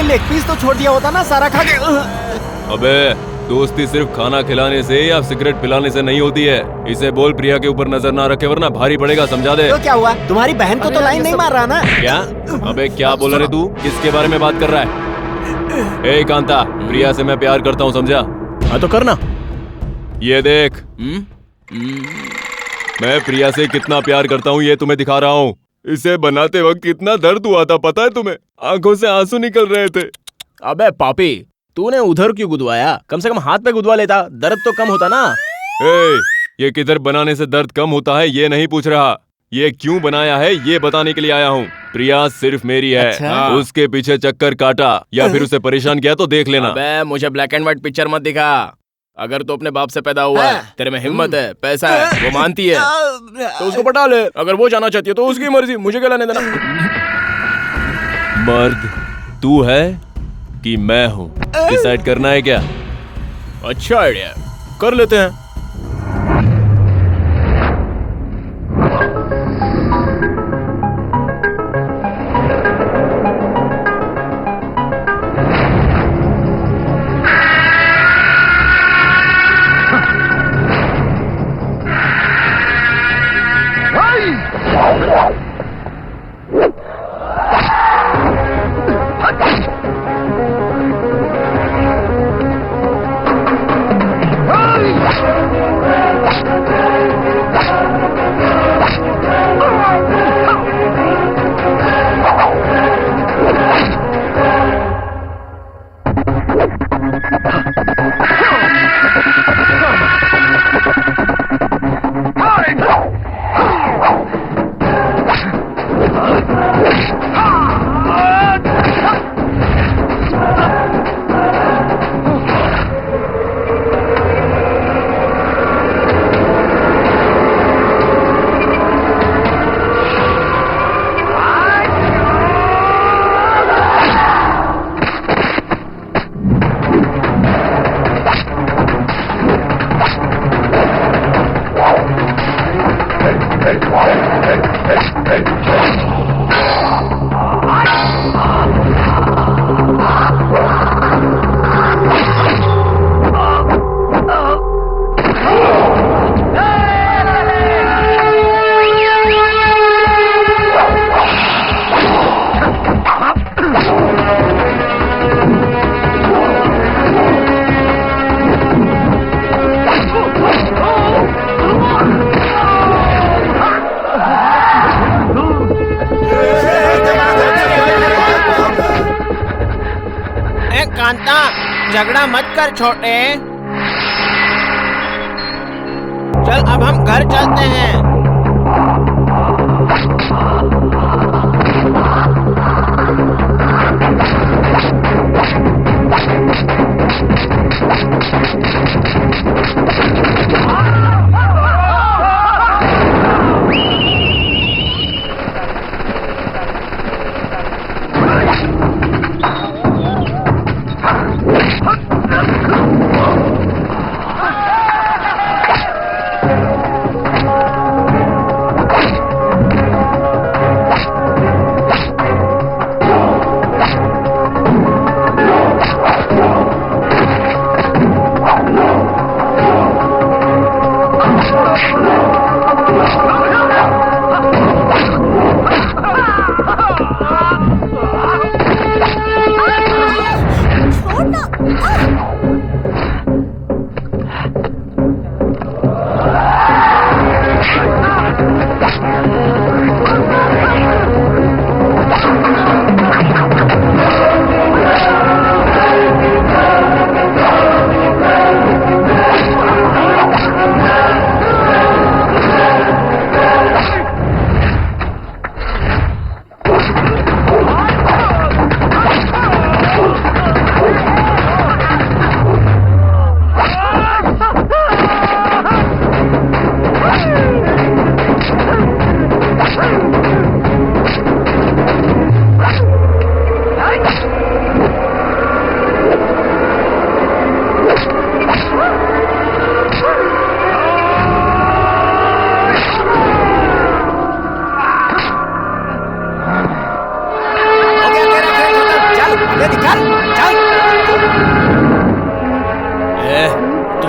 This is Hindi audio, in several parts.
लेग पीस तो छोड़ दिया होता ना, सारा खा के। अबे दोस्ती सिर्फ खाना खिलाने से या सिगरेट पिलाने से नहीं होती है। इसे बोल प्रिया के ऊपर नजर ना रखे वरना भारी पड़ेगा, समझा दे। तो क्या हुआ, तुम्हारी बहन को तो लाइन नहीं मार रहा ना? क्या? अबे क्या बोल रहे तू? किसके बारे में बात कर रहा है? ए कांता, प्रिया से मैं प्यार करता हूँ, समझा? हाँ तो करना। ये देख, मैं प्रिया से कितना प्यार करता हूँ ये तुम्हें दिखा रहा हूँ। इसे बनाते वक्त कितना दर्द हुआ था पता है तुम्हें? आंखों से आंसू निकल रहे थे। अबे पापी, तूने उधर क्यों गुदवाया? कम से कम हाथ पे गुदवा लेता, दर्द तो कम होता ना। ये किधर बनाने से दर्द कम होता है ये नहीं पूछ रहा, ये क्यों बनाया है ये बताने के लिए आया हूँ। प्रिया सिर्फ मेरी है। अच्छा। उसके पीछे चक्कर काटा या फिर उसे परेशान किया तो देख लेना। अबे मुझे ब्लैक एंड व्हाइट पिक्चर मत दिखा। अगर तू अपने बाप से पैदा हुआ है, तेरे में हिम्मत है, पैसा है, वो मानती है, तो उसको पटा ले। अगर वो जाना चाहती है तो उसकी मर्जी, मुझे क्या लेने देना। मर्द तू है कि मैं हूँ, डिसाइड करना है क्या? अच्छा आइडिया, कर लेते हैं। कांता, झगड़ा मत कर छोटे। चल अब हम घर चलते हैं।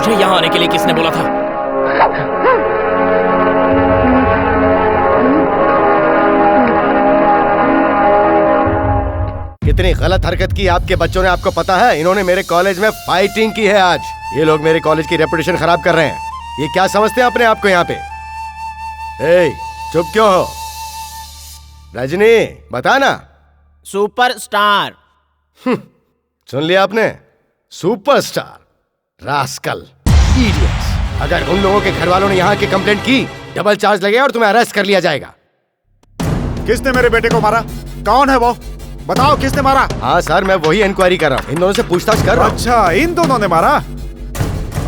तुझे यहाँ आने के लिए किसने बोला था? कितनी गलत हरकत की आपके बच्चों ने, आपको पता है? इन्होंने मेरे कॉलेज में फाइटिंग की है आज। ये लोग मेरे कॉलेज की रेपुटेशन खराब कर रहे हैं। ये क्या समझते हैं अपने आप को यहाँ पे? ए, चुप क्यों हो? रजनी, बता ना। सुपरस्टार। सुन लिया आपने? Superstar, rascal, idiots. अगर उन लोगों के घर वालों ने यहाँ की कंप्लेंट की, डबल चार्ज लगेगा और तुम्हें अरेस्ट कर लिया जाएगा। किसने मेरे बेटे को मारा? कौन है वो? बताओ, किसने मारा? हाँ सर, मैं वही इंक्वायरी कर रहा हूँ। इन दोनों से पूछताछ कर रहा हूँ। अच्छा, इन दोनों ने मारा?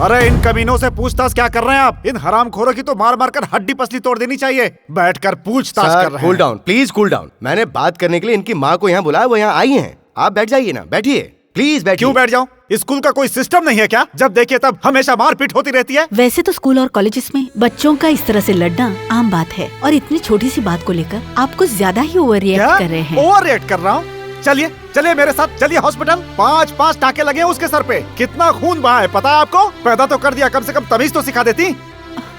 अरे इन कमीनों से पूछताछ क्या कर रहे हैं आप? इन हरामखोरों की तो मार मार कर हड्डी पसली तोड़ देनी चाहिए। बैठकर पूछताछ कर रहे हैं। Cool down, please cool down. मैंने बात करने के लिए इनकी माँ को यहाँ बुलाया, वो यहाँ आई हैं। आप बैठ जाइए ना, बैठिए प्लीज बैठिए। क्यों बैठ जाऊं? स्कूल का कोई सिस्टम नहीं है क्या? जब देखिए तब हमेशा मारपीट होती रहती है। वैसे तो स्कूल और कॉलेजेस में बच्चों का इस तरह से लड़ना आम बात है, और इतनी छोटी सी बात को लेकर आप कुछ ज्यादा ही ओवर रिएक्ट कर रहे हैं। ओवर रिएक्ट कर रहा हूँ? चलिए चलिए मेरे साथ, चलिए हॉस्पिटल। 5 टाके लगे हैं उसके सर पे। कितना खून बहा है पता है आपको? पैदा तो कर दिया, कम से कम तमीज तो सिखा देती।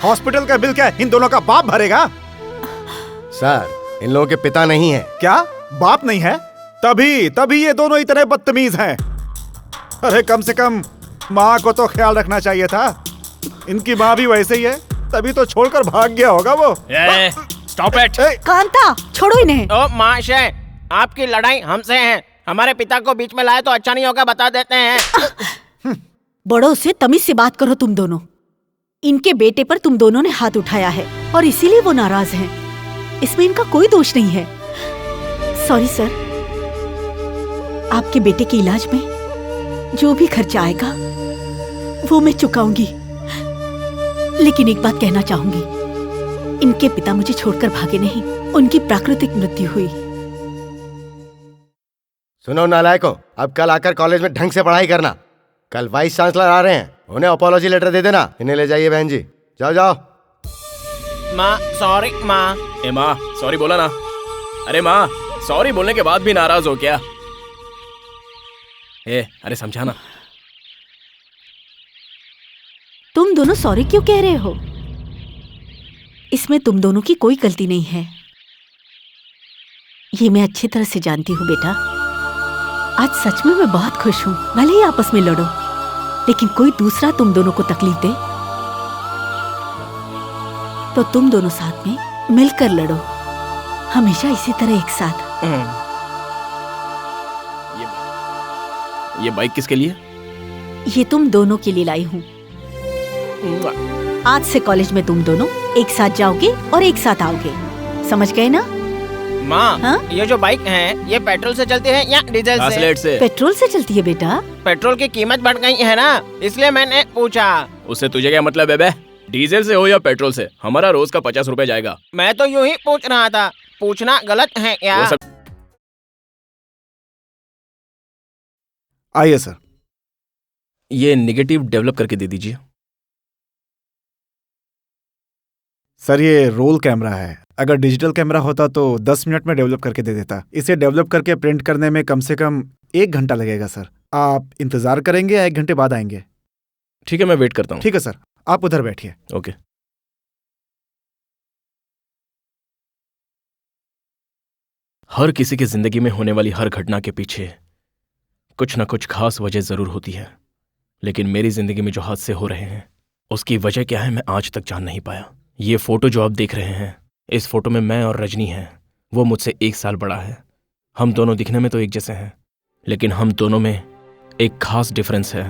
हॉस्पिटल का बिल क्या इन दोनों का बाप भरेगा? सर, इन लोगों के पिता नहीं है। क्या बाप नहीं है? तभी ये दोनों इतने बदतमीज हैं। अरे कम से कम माँ को तो ख्याल रखना चाहिए था। इनकी माँ भी वैसे ही है, तभी तो छोड़कर भाग गया होगा वो। Stop it. कांता, छोड़ो इन्हें। ओ महाशय, आपकी लड़ाई हमसे है। हमारे पिता को बीच में लाए तो अच्छा नहीं होगा, बता देते हैं। बड़ों से तमीज से बात करो तुम दोनों। इनके बेटे पर तुम दोनों ने हाथ उठाया है और इसीलिए वो नाराज हैं। इसमें इनका कोई दोष नहीं है। सॉरी सर, आपके बेटे के इलाज में जो भी खर्चा आएगा वो मैं चुकाऊंगी। लेकिन एक बात कहना चाहूंगी, इनके पिता मुझे छोड़कर भागे नहीं, उनकी प्राकृतिक मृत्यु हुई। सुनो नालायकों, अब कल आकर कॉलेज में ढंग से पढ़ाई करना। कल वाइस चांसलर आ रहे हैं, उन्हें अपॉलॉजी लेटर दे देना। इन्हें ले जाइए बहन जी, जाओ जाओ। माँ सॉरी। माँ, ए माँ, सॉरी बोला ना। अरे माँ, सॉरी बोलने के बाद भी नाराज हो क्या? अरे समझाना। तुम दोनों सॉरी क्यों कह रहे हो? इसमें तुम दोनों की कोई गलती नहीं है, ये मैं अच्छी तरह से जानती हूँ बेटा। आज सच में मैं बहुत खुश हूँ। भले ही आपस में लड़ो, लेकिन कोई दूसरा तुम दोनों को तकलीफ दे तो तुम दोनों साथ में मिलकर लड़ो, हमेशा इसी तरह एक साथ। ये बाइक किसके लिए? ये तुम दोनों के लिए लाई हूँ। आज से कॉलेज में तुम दोनों एक साथ जाओगे और एक साथ आओगे, समझ गए ना? माँ, हाँ? ये जो बाइक है ये पेट्रोल से चलती है या डीजल से? पेट्रोल से चलती है बेटा। पेट्रोल की कीमत बढ़ गई है ना, इसलिए मैंने पूछा। उससे तुझे क्या मतलब है बे? डीजल से हो या पेट्रोल से, हमारा रोज का 50 रुपए जाएगा। मैं तो यूं ही पूछ रहा था, पूछना गलत है क्या? आइए सर। ये नेगेटिव डेवलप करके दे दीजिए। सर ये रोल कैमरा है, अगर डिजिटल कैमरा होता तो 10 मिनट में डेवलप करके दे देता। इसे डेवलप करके प्रिंट करने में कम से कम 1 घंटा लगेगा सर। आप इंतजार करेंगे या 1 घंटे बाद आएंगे? ठीक है, मैं वेट करता हूँ। ठीक है सर, आप उधर बैठिए। ओके। हर किसी की जिंदगी में होने वाली हर घटना के पीछे कुछ न कुछ खास वजह जरूर होती है, लेकिन मेरी जिंदगी में जो हादसे हो रहे हैं उसकी वजह क्या है मैं आज तक जान नहीं पाया। ये फोटो जो आप देख रहे हैं, इस फोटो में मैं और रजनी हैं। वो मुझसे 1 साल बड़ा है। हम दोनों दिखने में तो एक जैसे हैं, लेकिन हम दोनों में एक खास डिफरेंस है।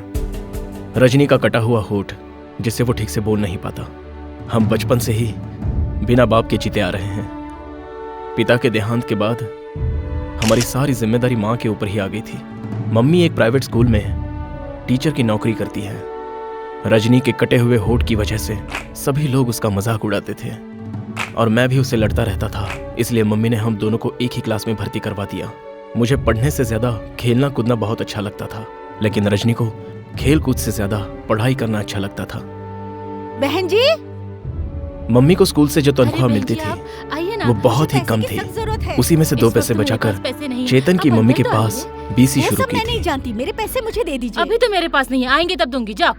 रजनी का कटा हुआ होठ, जिससे वो ठीक से बोल नहीं पाता। हम बचपन से ही बिना बाप के जीते आ रहे हैं। पिता के देहांत के बाद हमारी सारी जिम्मेदारी माँ के ऊपर ही आ गई थी। मम्मी एक प्राइवेट स्कूल में टीचर की नौकरी करती है। रजनी के कटे हुए होठ की वजह से सभी लोग उसका मजाक उड़ाते थे और मैं भी उसे लड़ता रहता था। इसलिए मम्मी ने हम दोनों को एक ही क्लास में भर्ती करवा दिया। मुझे पढ़ने से ज्यादा खेलना कूदना बहुत अच्छा लगता था, लेकिन रजनी को खेल कूद से ज्यादा पढ़ाई करना अच्छा लगता था। बहन जी, मम्मी को स्कूल से जो तनख्वाह मिलती थी वो बहुत ही कम थी। उसी में से 2 पैसे बचाकर चेतन की मम्मी के पास बीसी शुरू की मैं नहीं थी। जानती, मेरे पैसे मुझे दे दीजिए। अभी तो मेरे पास नहीं है, आएंगे तब दूंगी। जाओ।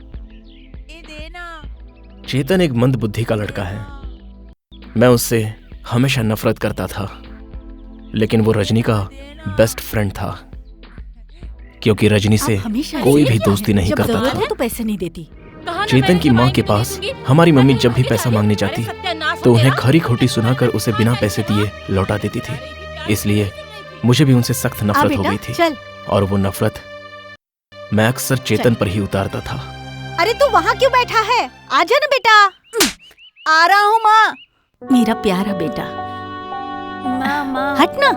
चेतन एक मंद बुद्धि का लड़का है। मैं उससे हमेशा नफरत करता था, लेकिन वो रजनी का बेस्ट फ्रेंड था, क्योंकि रजनी से कोई भी दोस्ती नहीं जब करता जरूरत था। है तो पैसे नहीं देती। चेतन की माँ के पास हमारी मम्मी जब भी पैसा मांगने जाती तो उन्हें खरी खोटी सुनाकर उसे बिना पैसे दिए लौटा देती थी। इसलिए मुझे भी उनसे सख्त नफरत हो गई थी, चल। और वो नफरत मैं अक्सर चेतन पर ही उतारता था। अरे तू वहाँ क्यों बैठा है? आजा ना बेटा। आ रहा हूँ माँ। मेरा प्यारा बेटा, हट ना।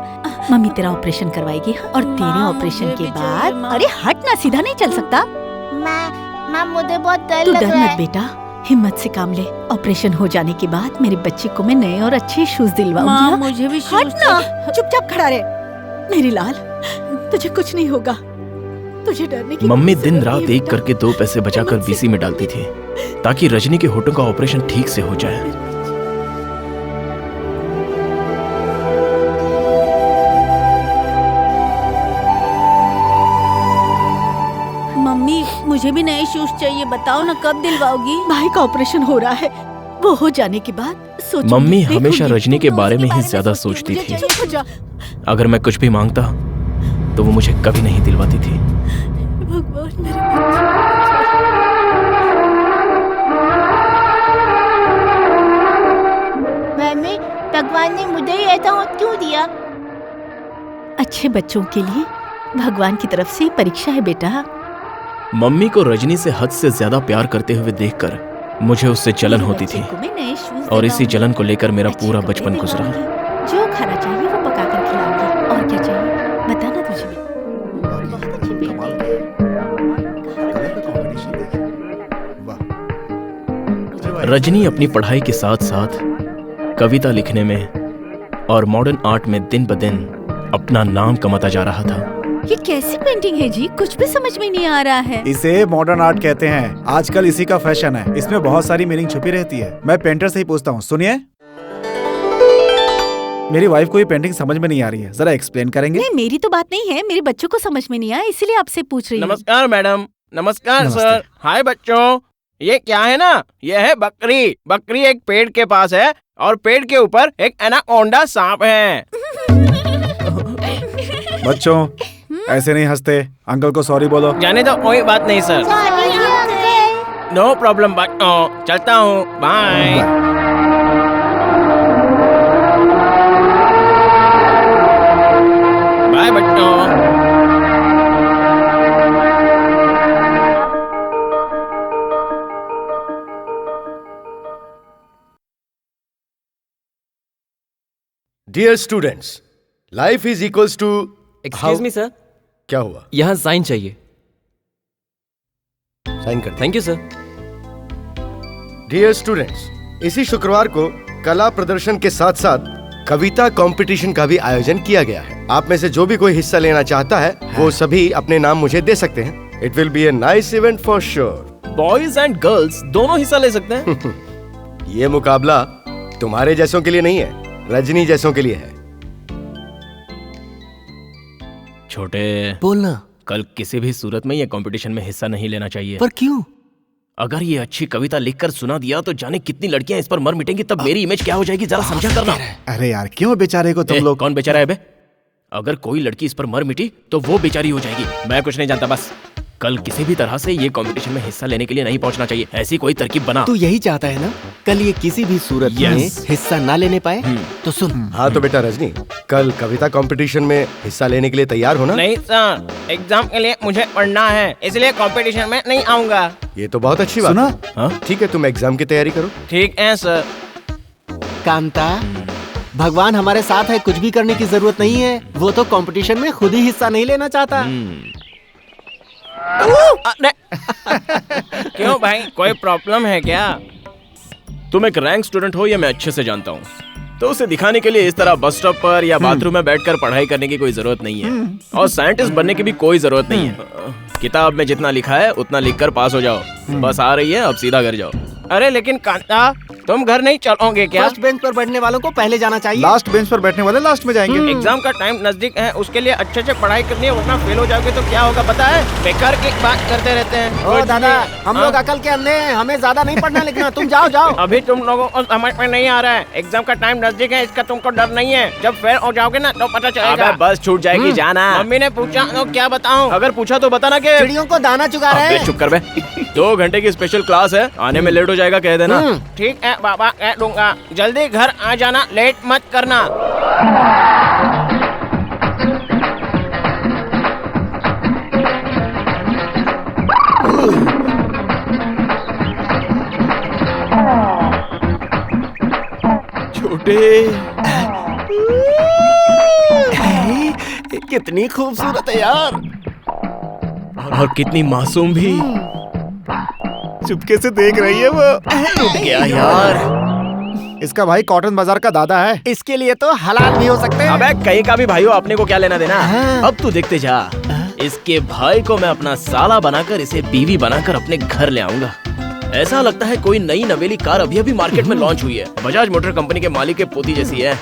मम्मी तेरा ऑपरेशन करवाएगी और तेरे ऑपरेशन के बाद, अरे हट ना, सीधा नहीं चल सकता। माँ मुझे बहुत डर तू लग डर रहा मत है। बेटा, हिम्मत से काम ले। ऑपरेशन हो जाने के बाद मेरे बच्चे को मैं नए और अच्छे शूज दिलवाऊंगी। माँ, हाँ? मुझे भी हट शूज ना, चुपचाप खड़ा रहे। मेरी लाल, तुझे कुछ नहीं होगा। तुझे डरने की मम्मी कोई दिन जरूरत रात नहीं है एक बेटा। करके 2 पैसे बचाकर हिम्मत से बीसी में डालती थी ताकि रजनी के होठों का ऑपरेशन ठीक से हो जाए। मम्मी मुझे भी नए शूज चाहिए, बताओ ना कब दिलवाओगी? भाई का ऑपरेशन हो रहा है, वो हो जाने के बाद सोचूंगी, मम्मी देखूंगी। हमेशा रजनी के तुम तो बारे में उसके ही बारे ज्यादा सोचती सोचती है। थी। चुप हो जा। अगर मैं कुछ भी मांगता तो वो मुझे कभी नहीं दिलवाती थी। भगवान मेरे बच्चे। मम्मी भगवान ने मुझे ही ऐसा होत क्यों दिया? अच्छे बच्चों के लिए भगवान की तरफ से परीक्षा है बेटा। मम्मी को रजनी से हद से ज्यादा प्यार करते हुए देखकर मुझे उससे जलन होती थी, बच्चे को मैं नए शूज और इसी दिलवाऊंगी। जलन को लेकर मेरा अच्छे पूरा कपड़े बचपन गुजरा। दिलवाऊंगी। जो खाना चाहिए वो पका कर खिलाऊंगी। और क्या चाहिए बताना तुझे भी। बहुत अच्छी बेटी है। रजनी अपनी पढ़ाई के साथ साथ कविता लिखने में और मॉडर्न आर्ट में दिन ब दिन अपना नाम कमाता जा रहा था। ये कैसी पेंटिंग है जी? कुछ भी समझ में नहीं आ रहा है। इसे मॉडर्न आर्ट कहते हैं। आजकल इसी का फैशन है। इसमें बहुत सारी मीनिंग छुपी रहती है। मैं पेंटर से ही पूछता हूँ। सुनिए, मेरी वाइफ को ये पेंटिंग समझ में नहीं आ रही है, जरा एक्सप्लेन करेंगे? नहीं, मेरी तो बात नहीं है, मेरे बच्चों को समझ में नहीं आया, इसलिए आपसे पूछ रही हूँ। नमस्कार मैडम। नमस्कार नमस्ते। सर। हाय बच्चों, ये क्या है ना, ये है बकरी। बकरी एक पेड़ के पास है और पेड़ के ऊपर एक एनाकोंडा सांप है। बच्चों ऐसे नहीं हंसते। अंकल को सॉरी बोलो। जाने तो कोई बात नहीं sir. Sorry uncle. No problem बच्चों, चलता हूँ, बाय। बाय बच्चों। Dear students, life is equals to excuse me sir, क्या हुआ? यहाँ साइन चाहिए। साइन कर। Thank you sir. Dear students, इसी शुक्रवार को कला प्रदर्शन के साथ साथ कविता कंपटीशन का भी आयोजन किया गया है। आप में से जो भी कोई हिस्सा लेना चाहता है वो सभी अपने नाम मुझे दे सकते हैं। It will be a nice event for sure. Boys and girls दोनों हिस्सा ले सकते हैं। ये मुकाबला तुम्हारे जैसों के लिए नहीं है, रजनी जैसों के लिए है। छोटे, बोलना। कल किसी भी सूरत में ये कंपटीशन में हिस्सा नहीं लेना चाहिए। पर क्यों? अगर ये अच्छी कविता लिखकर सुना दिया तो जाने कितनी लड़कियां इस पर मर मिटेंगी, तब मेरी इमेज क्या हो जाएगी, जरा समझा करना। अरे यार, क्यों बेचारे को तुम लोग? कौन बेचारा है बे? अगर कोई लड़की इस पर मर मिटी तो वो बेचारी हो जाएगी। मैं कुछ नहीं जानता, बस कल किसी भी तरह से ये कंपटीशन में हिस्सा लेने के लिए नहीं पहुंचना चाहिए। ऐसी कोई तरकीब बना। तू यही चाहता है ना, कल ये किसी भी सूरत में Yes. हिस्सा ना लेने पाए? तो सुन, हाँ तो बेटा रजनी, कल कविता कंपटीशन में हिस्सा लेने के लिए तैयार हो ना? नहीं सर, एग्जाम के लिए मुझे पढ़ना है, इसलिए कंपटीशन में नहीं आऊंगा। ये तो बहुत अच्छी बात सुना? है। हाँ? ठीक है, तुम एग्जाम की तैयारी करो। ठीक है सर। कांता, भगवान हमारे साथ है, कुछ भी करने की जरूरत नहीं है। वो तो कंपटीशन में खुद ही हिस्सा नहीं लेना चाहता। अरे क्यों भाई, कोई प्रॉब्लम है क्या? तुम एक रैंक स्टूडेंट हो, ये मैं अच्छे से जानता हूँ, तो उसे दिखाने के लिए इस तरह बस स्टॉप पर या बाथरूम में बैठकर पढ़ाई करने की कोई जरूरत नहीं है। और साइंटिस्ट बनने की भी कोई जरूरत नहीं है। किताब में जितना लिखा है उतना लिखकर पास हो जाओ। बस आ रही है, अब सीधा घर जाओ। अरे लेकिन कांता, तुम घर नहीं चलोगे क्या? फर्स्ट बेंच पर बैठने वालों को पहले जाना चाहिए। लास्ट बेंच पर बैठने वाले लास्ट में जाएंगे। एग्जाम का टाइम नजदीक है, उसके लिए अच्छे से पढ़ाई करनी है, वरना फेल हो जाओगे तो क्या होगा पता है? बेकार की बात करते रहते हैं। ओ दादा, हम लोग अकल के अंधे हैं, हमें ज्यादा नहीं पढ़ना लिखना। तुम जाओ जाओ। अभी तुम लोगों को समझ में नहीं आ रहा है, एग्जाम का टाइम नजदीक है, इसका तुमको डर नहीं है। जब फेल हो जाओगे ना तो पता चलेगा। अबे बस छूट जाएगी, जाना। मम्मी ने पूछा तो क्या बताऊं? अगर पूछा तो बताना कि चिड़ियों को दाना चुगा रहे अबे हैं। चुप कर बे। 2 घंटे की स्पेशल क्लास है, आने में लेट हो जाएगा कह देना। ठीक है बाबा, कह दूंगा। जल्दी घर आ जाना, लेट मत करना। छोटे कितनी खूबसूरत है यार, और कितनी मासूम भी। चुपके से देख रही है वो। टूट गया यार। इसका भाई कॉटन बाजार का दादा है। इसके लिए तो हलाल भी हो सकते हैं। अबे कहीं का भी भाइयों, अपने को क्या लेना देना। अब तू देखते जा, इसके भाई को मैं अपना साला बनाकर, इसे बीवी बनाकर अपने घर ले आऊंगा। ऐसा लगता है कोई नई नवेली कार अभी अभी मार्केट में लॉन्च हुई है, बजाज मोटर कंपनी के मालिक के पोती जैसी है।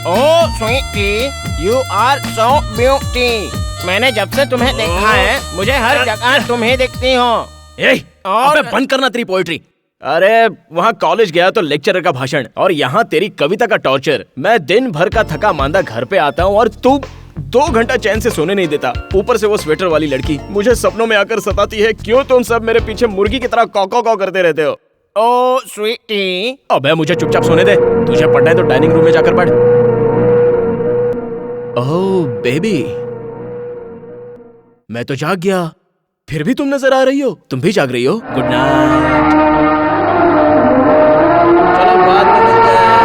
Oh sweetie, you are so beauty. मैंने जब से तुम्हें देखा है, मुझे हर जगह तुम ही दिखती हो। अबे बंद करना तेरी पोएट्री। अरे वहाँ कॉलेज गया तो लेक्चरर का भाषण, और यहाँ तेरी कविता का टॉर्चर। मैं दिन भर का थका मांदा घर पे आता हूँ और तू 2 घंटा चैन से सोने नहीं देता। ऊपर से वो स्वेटर वाली लड़की मुझे सपनों में आकर सताती है। क्यों तुम सब मेरे पीछे मुर्गी की तरह कॉ कॉ करते रहते हो? ओह स्वीटी, अबे मुझे चुपचाप सोने दे। तुझे पढ़ना है तो डाइनिंग रूम में जाकर पढ़। ओह बेबी, मैं तो जाग गया, फिर भी तुम नजर आ रही हो। तुम भी जाग रही हो? Good night. चलो बाद में मिलते हैं।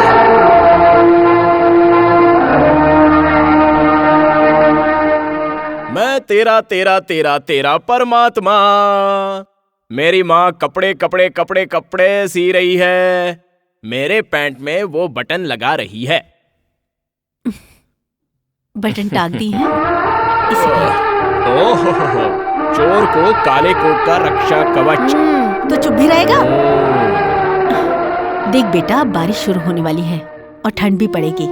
मैं तेरा तेरा तेरा तेरा परमात्मा। मेरी माँ कपड़े कपड़े कपड़े कपड़े सी रही है, मेरे पैंट में वो बटन लगा रही है। बटन टांग दी है इसलिए। ओह, चोर को काले कोट का रक्षा कवच। तो चुप भी रहेगा? देख बेटा, अब बारिश शुरू होने वाली है और ठंड भी पड़ेगी।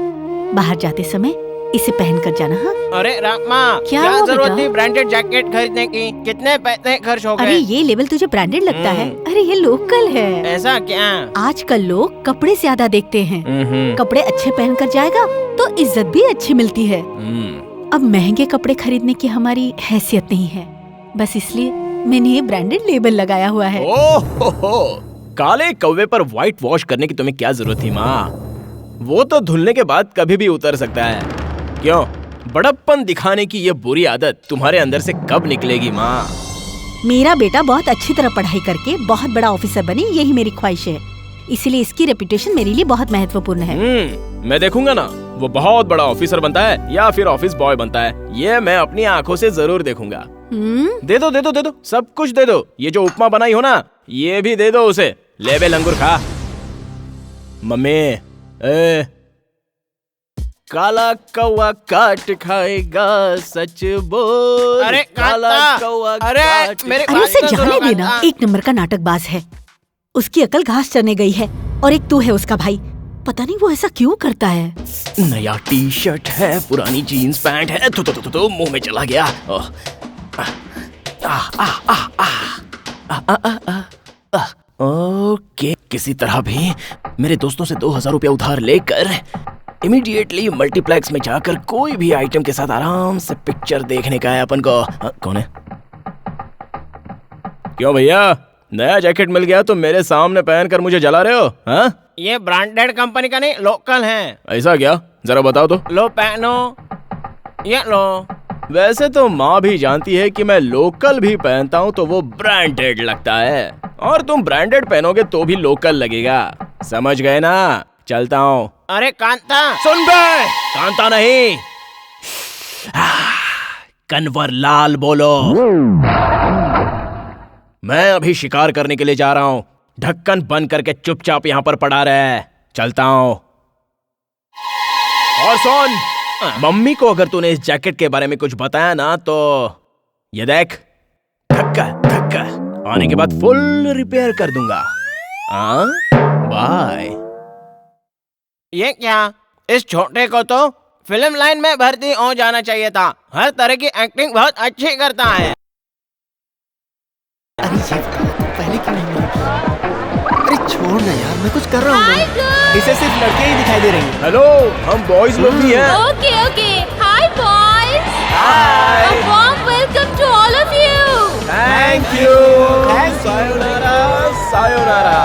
बाहर जाते समय इसे पहन कर जाना। हाँ? अरे रामा, क्या क्या हुआ जरूरत बेटा? थी ब्रांडेड जैकेट खरीदने की? कितने पैसे खर्च हो अरे गए? ये लेवल तुझे ब्रांडेड लगता है? अरे ये लोकल है। ऐसा क्या? आजकल लोग कपड़े ज्यादा देखते हैं। कपड़े अच्छे पहन कर जाएगा तो इज्जत भी अच्छी मिलती है। अब महंगे कपड़े खरीदने की हमारी हैसियत नहीं है, बस इसलिए मैंने ये ब्रांडेड लेबल लगाया हुआ है। ओहो, काले कौवे पर व्हाइट वॉश करने की तुम्हें क्या जरूरत थी माँ? वो तो धुलने के बाद कभी भी उतर सकता है। क्यों, बड़प्पन दिखाने की ये बुरी आदत तुम्हारे अंदर से कब निकलेगी माँ? मेरा बेटा बहुत अच्छी तरह पढ़ाई करके बहुत बड़ा ऑफिसर बने, यही मेरी ख्वाहिश है। इसलिए इसकी रेपुटेशन मेरे लिए बहुत महत्वपूर्ण है। मैं देखूंगा ना, वो बहुत बड़ा ऑफिसर बनता है या फिर ऑफिस बॉय बनता है। ये मैं अपनी आंखों से जरूर देखूंगा। दे दो दे दो दे दो, सब कुछ दे दो। ये जो उपमा बनाई हो ना, ये भी दे दो उसे। ले बे लंगूर खा। मम्मी, काला कौवा काट खाएगा, सच बोल। अरे काला कांता, कौवा अरे काट मेरे अरे उसे कांता जाने सुनो, देना, कांता। एक नंबर का नाटकबाज है। उसकी अकल घास चरने गई है और एक तू है उसका भाई। पता नहीं वो ऐसा क्यों करता है। नया टी शर्ट है, पुरानी जीन्स पैंट है, तो मुंह में चला गया। ओके, किसी तरह भी मेरे दोस्तों से 2000 रुपया उधार लेकर इमीडिएटली मल्टीप्लेक्स में जाकर कोई भी आइटम के साथ आराम से पिक्चर देखने का है अपन को। कौन है? क्यों भैया, नया जैकेट मिल गया तो मेरे सामने पहनकर मुझे जला रहे हो? हाँ? ये ब्रांडेड कंपनी का नहीं, लोकल है। ऐसा क्या? जरा बताओ तो। लो पहनो, ये लो। वैसे तो माँ भी जानती है कि मैं लोकल भी पहनता हूँ तो वो ब्रांडेड लगता है, और तुम ब्रांडेड पहनोगे तो भी लोकल लगेगा। समझ गए ना? चलता हूँ। अरे कांता, सुन बे, कांता नहीं, कन्वर लाल बोलो। मैं अभी शिकार करने के लिए जा रहा हूँ। ढक्कन बंद करके चुपचाप यहाँ पर पड़ा रहे। चलता हूँ। और सुन, मम्मी को अगर तूने इस जैकेट के बारे में कुछ बताया ना तो ये देख, धक्का धक्का, आने के बाद फुल रिपेयर कर दूंगा। हाँ, बाय। ये क्या, इस छोटे को तो फिल्म लाइन में भर्ती हो जाना चाहिए था। हर तरह की एक्टिंग बहुत अच्छी करता है। अरे ये पहले क्यों नहीं मिली? अरे छोड़ ना यार, मैं कुछ कर रहा हूँ। इसे सिर्फ लड़के ही दिखाई दे रही हैं। हेलो, हम बॉयज लोग भी हैं। Okay okay, hi boys. Hi. A warm welcome to all of you. Thank you. Sayonara, sayonara.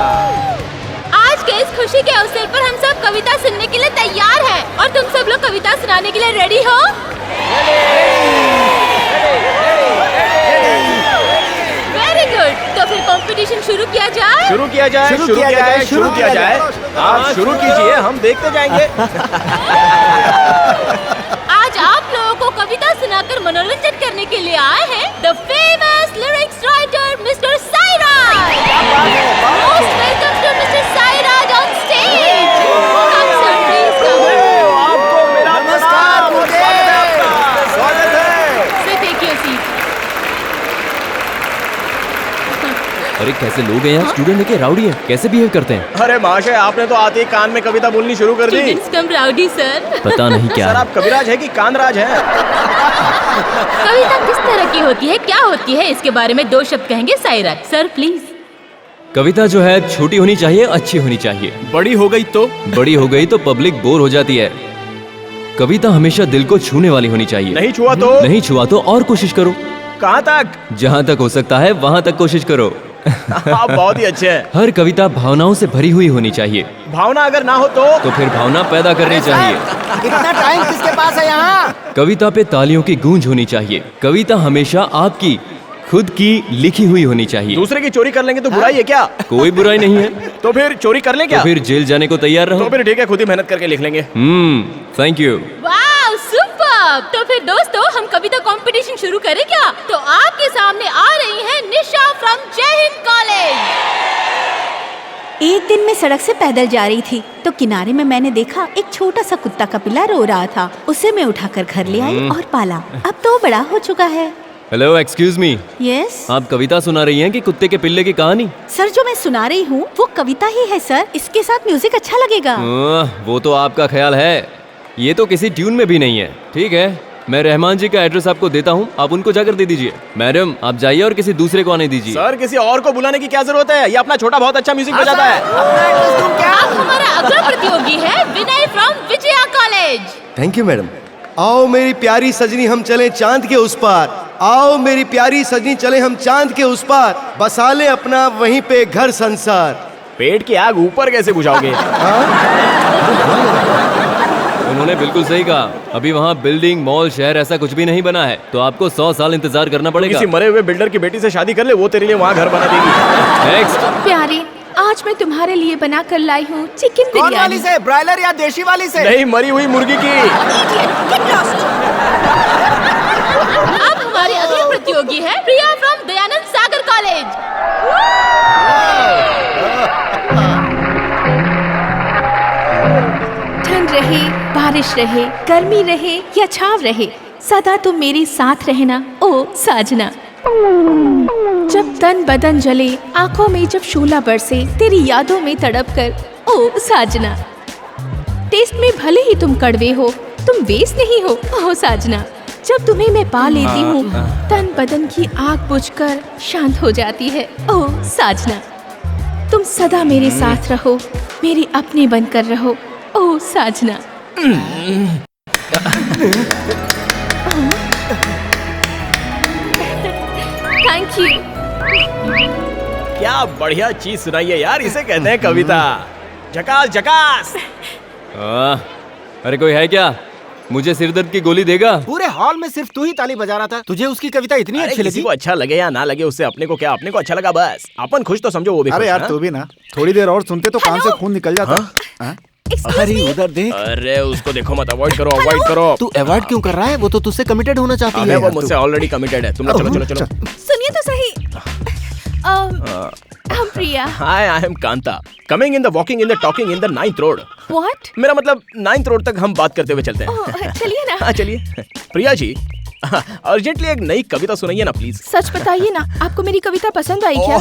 आज के इस खुशी के अवसर पर हम सब कविता सुनने के लिए तैयार हैं और तुम सब लोग कविता सुनाने के लिए रेडी हो? वेरी गुड, तो फिर कंपटीशन शुरू किया जाए। शुरू किया जाए, शुरू किया जाए, शुरू किया जाए। आप शुरू कीजिए, हम देखते जाएंगे। आज आप लोगों को कविता सुनाकर मनोरंजन करने के लिए आए हैं the famous lyrics writer mister Sairaj. Most welcome to mister Sairaj on stage. Come sir, please come. आपको मेरा नमस्कार, स्वागत है। So take your seat. अरे कैसे लोग हैं यार, स्टूडेंट है कि राउडी है, कैसे बिहेव करते हैं? अरे महाशय, आपने तो आते ही कान में कविता बोलनी शुरू कर दी। स्टूडेंट्स कम राउडी सर। पता नहीं क्या सर, है। आप कविराज है कि कानराज है? कविता किस तरह की होती है, क्या होती है, इसके बारे में 2 शब्द कहेंगे साईराज सर प्लीज। कविता जो है छोटी होनी चाहिए, अच्छी होनी चाहिए। बड़ी हो गई तो? बड़ी हो गई तो पब्लिक बोर हो जाती है। कविता हमेशा दिल को छूने वाली होनी चाहिए। नहीं छुआ तो? नहीं छुआ तो और कोशिश करो। कहाँ तक? जहाँ तक हो सकता है वहाँ तक कोशिश करो। आप बहुत ही अच्छे हैं। हर कविता भावनाओं से भरी हुई होनी चाहिए। भावना अगर ना हो तो फिर भावना पैदा करनी चाहिए। इतना टाइम किसके पास है यहाँ? कविता पे तालियों की गूंज होनी चाहिए। कविता हमेशा आपकी खुद की लिखी हुई होनी चाहिए। दूसरे की चोरी कर लेंगे तो बुराई है क्या? कोई बुराई नहीं है। तो फिर चोरी कर लें क्या? तो फिर जेल जाने को तैयार रहो। तो फिर ठीक है, खुद ही मेहनत करके लिख लेंगे। Thank you. Wow, super. तो फिर दोस्तों, हम कविता कंपटीशन शुरू करें क्या? तो आपके सामने आ रही है निशा फ्रॉम जय हिंद कॉलेज। एक दिन मैं सड़क से पैदल जा रही थी तो किनारे में मैंने देखा एक छोटा सा कुत्ता का पिल्ला रो रहा था। उसे मैं उठाकर घर ले आई और पाला। अब तो वो बड़ा हो चुका है। Hello, excuse me. यस आप कविता सुना रही हैं कि कुत्ते के पिल्ले की कहानी? सर, जो मैं सुना रही हूँ वो कविता ही है सर। इसके साथ म्यूजिक अच्छा लगेगा। वो तो आपका ख्याल है, ये तो किसी ट्यून में भी नहीं है। ठीक है, मैं रहमान जी का एड्रेस आपको देता हूँ, आप उनको जाकर दे दीजिए। मैडम, आप जाइए और किसी दूसरे को आने दीजिए। सर, किसी और को बुलाने की क्या जरूरत है? ये अपना छोटा बहुत अच्छा म्यूजिक बजाता है। अब हमारा अगला प्रतियोगी है Vinay from Vijaya college. Thank you madam. आओ मेरी प्यारी सजनी, हम चले चांद के उस पार। आओ मेरी प्यारी सजनी, चले हम चांद के उस पार। बसा ले अपना वहीं पे घर संसार। पेट की आग ऊपर कैसे बुझाओगे? उन्होंने बिल्कुल सही कहा। अभी वहाँ बिल्डिंग, मॉल, शहर ऐसा कुछ भी नहीं बना है, तो आपको 100 साल इंतजार करना पड़ेगा। किसी मरे हुए बिल्डर की बेटी से शादी कर ले, वो तेरे लिए वहाँ घर बना देगी। नेक्स्ट। प्यारे, आज मैं तुम्हारे लिए बना कर लाई हूँ चिकन कौन वाली बिरयानी। से, ब्रायलर या देशी वाली से? नहीं, मरी हुई मुर्गी की। अब हमारे अगले प्रतियोगी है प्रिया फ्रॉम दयानंद सागर कॉलेज। ठंड रहे, बारिश रहे, गर्मी रहे या छाव रहे, सदा तुम मेरे साथ रहना ओ साजना। जब तन बदन जले, आंखों में जब शोला बरसे, तेरी यादों में तड़प कर ओ साजना। टेस्ट में भले ही तुम कड़वे हो, तुम वेस्ट नहीं हो ओ साजना। जब तुम्हें मैं पा लेती हूँ, तन बदन की आग बुझकर शांत हो जाती है ओ साजना। तुम सदा मेरे साथ रहो, मेरे अपने बनकर रहो ओ साजना। Thank you. क्या बढ़िया चीज सुनाई है यार, इसे कहते हैं कविता। झकास झकास। अरे कोई है क्या? मुझे सिरदर्द की गोली देगा? पूरे हॉल में सिर्फ तू ही ताली बजा रहा था, तुझे उसकी कविता इतनी अरे अच्छी किसी लगी? को अच्छा लगे या ना लगे, उससे अपने को क्या, अपने को अच्छा लगा बस। अपन खुश तो समझो, वो भी अरे खुश, यार हाँ? तू भी ना, थोड़ी देर और सुनते तो कान से खून निकल जाता। हाँ? अरे उधर देख। अरे उसको देखो मत, अवॉइड करो, अवॉइड करो। तू अवॉइड क्यों कर रहा है? वो तो तुझसे कमिटेड होना चाहती अबे है वो यार, मुझसे तू। ऑलरेडी कमिटेड है। तुम लोग चलो चलो चलो। सुनिए तो सही। हम Priya. Hi, I am Kanta, coming in the walking in the talking in the 9th road. What? मेरा मतलब 9th रोड तक हम बात करते हुए चलते हैं। चलिए ना। हाँ चलिए। प्रिया जी, अर्जेंटली एक नई कविता सुनाइए ना प्लीज। सच बताइए ना, आपको मेरी कविता पसंद आई क्या?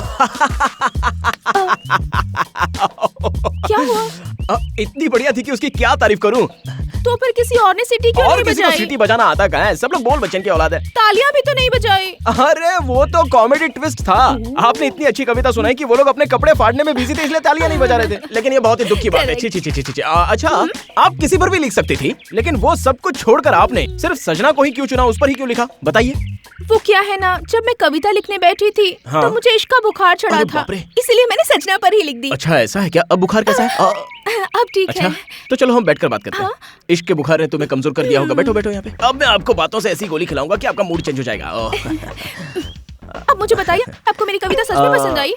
क्या हुआ? इतनी बढ़िया थी कि उसकी क्या तारीफ करूं। तो फिर किसी और ने सीटी क्यों और नहीं किसी को बजाई? सीटी बजाना आता कहाँ है? सब लोग बोल बच्चन की औलाद है। तालियां भी तो नहीं बजाई। अरे वो तो कॉमेडी ट्विस्ट था। आपने इतनी अच्छी कविता सुनाई कि वो लोग अपने कपड़े फाड़ने में बिजी थे, इसलिए तालियां नहीं बजा रहे थे। लेकिन ये बहुत ही दुख की बात है। छी छी छी छी छी। अच्छा, आप किसी पर भी लिख सकती थी, लेकिन वो सब कुछ छोड़कर आपने सिर्फ सजना को ही क्यों चुना, उस पर ही क्यों लिखा, बताइए। वो क्या है ना, जब मैं कविता लिखने बैठी थी हाँ। तो मुझे इश्क का बुखार चढ़ा अरे था, बाप रे। इसलिए मैंने सजना पर ही लिख दी। अच्छा ऐसा है क्या? अब बुखार कैसा है? अब ठीक अच्छा है। तो चलो हम बैठकर बात करते हैं। इश्क के बुखार ने तुम्हें कमजोर कर दिया होगा। बैठो बैठो यहाँ पे। अब मैं आपको बातों से ऐसी गोली खिलाऊंगा कि आपका मूड चेंज हो जाएगा। अब मुझे बताइए, आपको मेरी कविता सच में पसंद आई?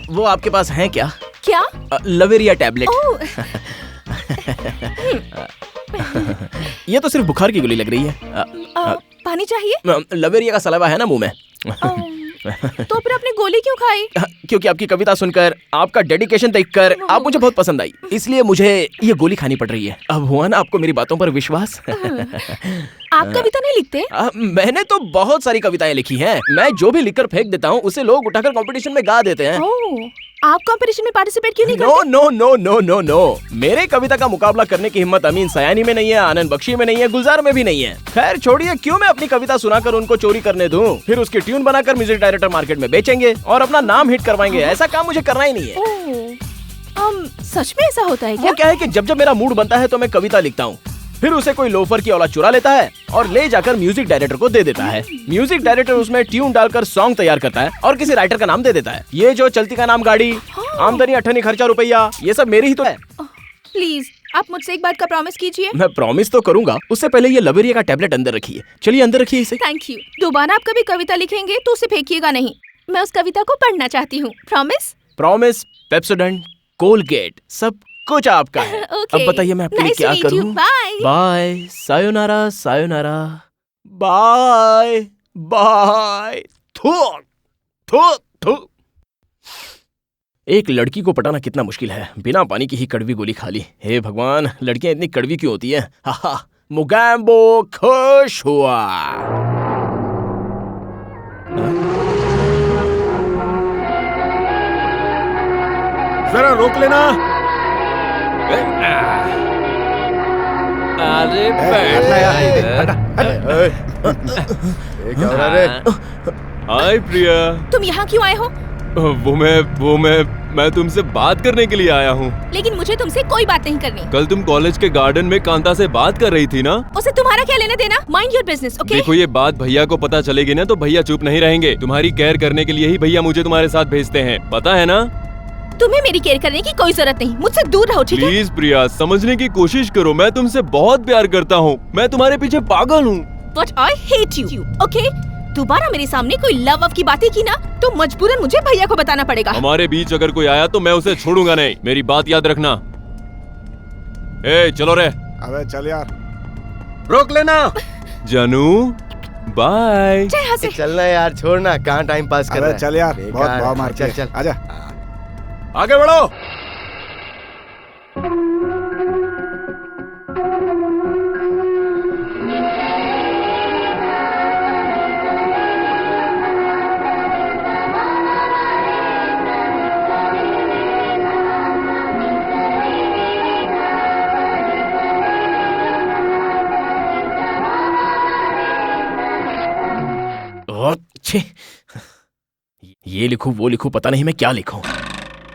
वो आपके पास है क्या? क्या? लवेरिया टैबलेट। ओह, ये तो सिर्फ बुखार की गोली लग रही है। पानी चाहिए? लवेरिया का सलावा है ना मुंह में। तो फिर आपने गोली क्यों खाई? क्योंकि आपकी कविता सुनकर, आपका डेडिकेशन देखकर आप मुझे बहुत पसंद आई, इसलिए मुझे ये गोली खानी पड़ रही है। अब हुआ ना आपको मेरी बातों पर विश्वास? आप कविता नहीं लिखते? मैंने तो बहुत सारी कविताएं लिखी हैं। मैं जो भी लिखकर फेंक देता हूँ उसे लोग उठाकर कंपटीशन में गा देते हैं। ओह, आप कंपटीशन में पार्टिसिपेट क्यों नहीं नो करते? No no no no no, मेरे कविता का मुकाबला करने की हिम्मत अमीन सयानी में नहीं है, आनंद बख्शी में नहीं है, गुलजार में भी नहीं है। खैर छोड़िए, क्यों मैं अपनी कविता सुनाकर उनको चोरी करने दूं? फिर उसकी ट्यून बनाकर म्यूजिक डायरेक्टर मार्केट में बेचेंगे और अपना नाम हिट करवाएंगे। ऐसा काम मुझे करना ही नहीं है। सच में ऐसा होता है वो क्या? क्या है कि जब जब मेरा मूड बनता है तो मैं कविता लिखता हूँ, फिर उसे कोई लोफर की औलाद चुरा लेता है और ले जाकर म्यूजिक डायरेक्टर को दे देता है। म्यूजिक डायरेक्टर उसमें ट्यून डालकर सॉन्ग तैयार करता है और किसी राइटर का नाम दे देता है। ये जो चलती का नाम गाड़ी, आमदनी अठनी खर्चा रुपया, ये सब मेरी ही तो है। प्लीज आप मुझसे एक बात का प्रॉमिस कीजिए। मैं प्रॉमिस तो करूंगा, उससे पहले ये लवेरिया का टैबलेट अंदर रखिए। चलिए अंदर रखिए इसे। Thank you. दोबारा आप कभी कविता लिखेंगे तो उसे फेंकिएगा नहीं। मैं उस कविता को पढ़ना चाहती हूँ। प्रॉमिस? प्रॉमिस, पेप्सोडेंट, कोलगेट, सब कुछ आपका है। Okay. अब बताइए मैं आपके लिए Nice क्या to meet you. करूं? Bye. Bye, sayonara, sayonara, bye bye. थू थू थू। एक लड़की को पटाना कितना मुश्किल है, बिना पानी की ही कड़वी गोली खा ली। हे भगवान, लड़कियां इतनी कड़वी क्यों होती हैं? हा मुगैम्बो खुश हुआ। जरा रोक लेना। अरे हटना यार, हटा। क्या हो रहा है रे? हाय प्रिया। तुम यहाँ क्यों आए हो? वो मैं तुमसे बात करने के लिए आया हूँ। लेकिन मुझे तुमसे कोई बात नहीं करनी। कल तुम कॉलेज के गार्डन में कांता से बात कर रही थी ना? उसे तुम्हारा क्या लेना देना? Mind your business, okay? देखो ये बात भैया को पता चलेगी ना तो भैया चुप नहीं रहेंगे। तुम्हारी केयर करने के लिए ही भैया मुझे तुम्हारे साथ भेजते हैं, पता है ना? तुम्हें मेरी केयर करने की कोई जरूरत नहीं। मुझसे दूर रहो, ठीक है? प्लीज प्रिया, समझने की कोशिश करो। मैं तुमसे बहुत प्यार करता हूँ। मैं तुम्हारे पीछे पागल हूँ। But I hate you, okay? दोबारा मेरे सामने कोई लव की बातें की ना तो मजबूरन मुझे भैया को बताना पड़ेगा। हमारे बीच अगर कोई आया तो मैं उसे छोड़ूंगा नहीं, मेरी बात याद रखना। ए चलो रे। अबे चल यार। रोक लेना। जानू बाय। चल यहाँ से। चलना यार, छोड़ना, कहाँ टाइम पास कर रहा अबे है? चल यार, बेकार बहुत है। भाव मार चल के। चल आजा। आगे बढ़ो। छे, ये लिखूं वो लिखूं, पता नहीं मैं क्या लिखूं।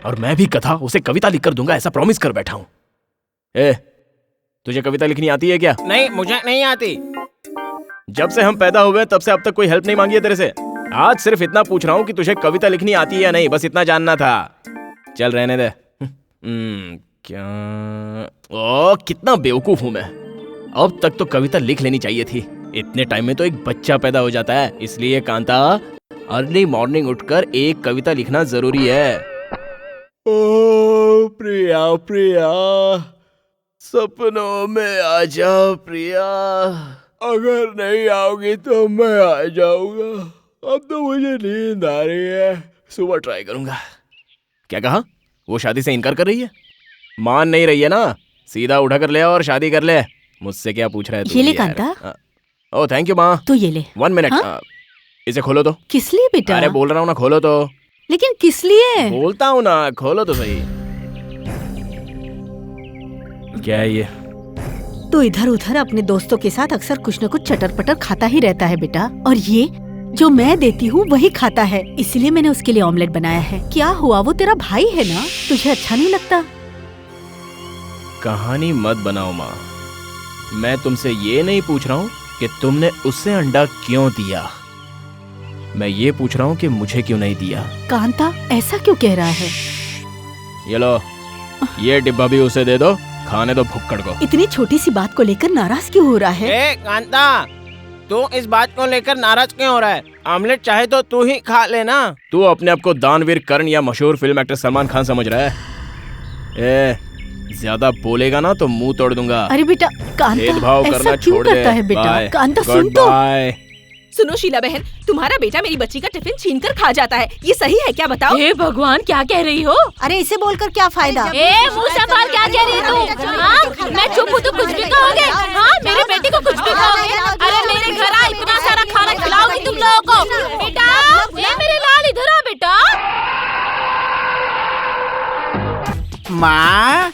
और मैं भी कथा उसे कविता लिखकर दूंगा, ऐसा प्रॉमिस कर बैठा हूं। ए, तुझे कविता लिखनी आती है क्या? नहीं, मुझे नहीं आती। जब से हम पैदा हुए तब से अब तक कोई हेल्प नहीं मांगी है तेरे से। आज सिर्फ इतना पूछ रहा हूँ कि तुझे कविता लिखनी आती है या नहीं, बस इतना जानना था। चल रहने दे। क्या? ओ कितना बेवकूफ हूं मैं। अब तक तो कविता लिख लेनी चाहिए थी। इतने टाइम में तो एक बच्चा पैदा हो जाता है। इसलिए कांता, अर्ली मॉर्निंग उठकर एक कविता लिखना जरूरी है। ओ प्रिया प्रिया, सपनों में आ जा प्रिया, अगर नहीं आओगी तो मैं आ जाऊंगा। अब तो मुझे नींद आ रही है, सुबह ट्राई करूंगा। क्या कहा? वो शादी से इनकार कर रही है? मान नहीं रही है ना? सीधा उठा कर ले और शादी कर ले। मुझसे क्या पूछ रहा है तू ये ले यार? कांता। ओह थैंक यू माँ। तो ये ले। 1 मिनट। हाँ? इसे खोलो तो। किस लिए बेटा? अरे बोल रहा हूँ ना, खोलो तो। लेकिन किस लिए? बोलता हूँ ना, खोलो तो सही। क्या है ये? तो इधर उधर अपने दोस्तों के साथ अक्सर कुछ न कुछ चटर पटर खाता ही रहता है बेटा, और ये जो मैं देती हूँ वही खाता है, इसलिए मैंने उसके लिए ऑमलेट बनाया है। क्या हुआ, वो तेरा भाई है ना, तुझे अच्छा नहीं लगता? कहानी मत बनाओ माँ। मैं तुमसे ये नहीं पूछ रहा हूँ कि तुमने उसे अंडा क्यों दिया, मैं ये पूछ रहा हूँ कि मुझे क्यों नहीं दिया। कांता ऐसा क्यों कह रहा है? ये लो, ये डिब्बा भी उसे दे दो, खाने दो भुक्कड़ को। इतनी छोटी सी बात को लेकर नाराज क्यों हो रहा है? ए कांता, तू इस बात को लेकर नाराज क्यों हो रहा है? ऑमलेट चाहे तो तू ही खा लेना। तू अपने आप को दानवीर कर्ण या मशहूर फिल्म एक्टर सलमान खान समझ रहा है? ए, ज्यादा बोलेगा ना तो मुंह तोड़ दूंगा। अरे बेटा कांता भेदभाव ऐसा करना क्यों छोड़ दे। करता है बेटा? बाय। कांता सुन गुड तो। बाय। सुनो शीला बहन, तुम्हारा बेटा मेरी बच्ची का टिफिन छीन कर खा जाता है, ये सही है क्या बताओ? हे भगवान, क्या कह रही हो? अरे इसे बोलकर क्या फायदा? ए मुंह संभाल, क्या कह रही तू? हाँ, मैं चुप हूँ तो कुछ भी कहोगे? हाँ, मेरे बेटे को कुछ भी कहोगे? अरे मेरे घर आ, इतना सारा खाना खिलाओगी तुम लोगों को? बेटा, ए मेरे लाल इधर आ बेटा। माँ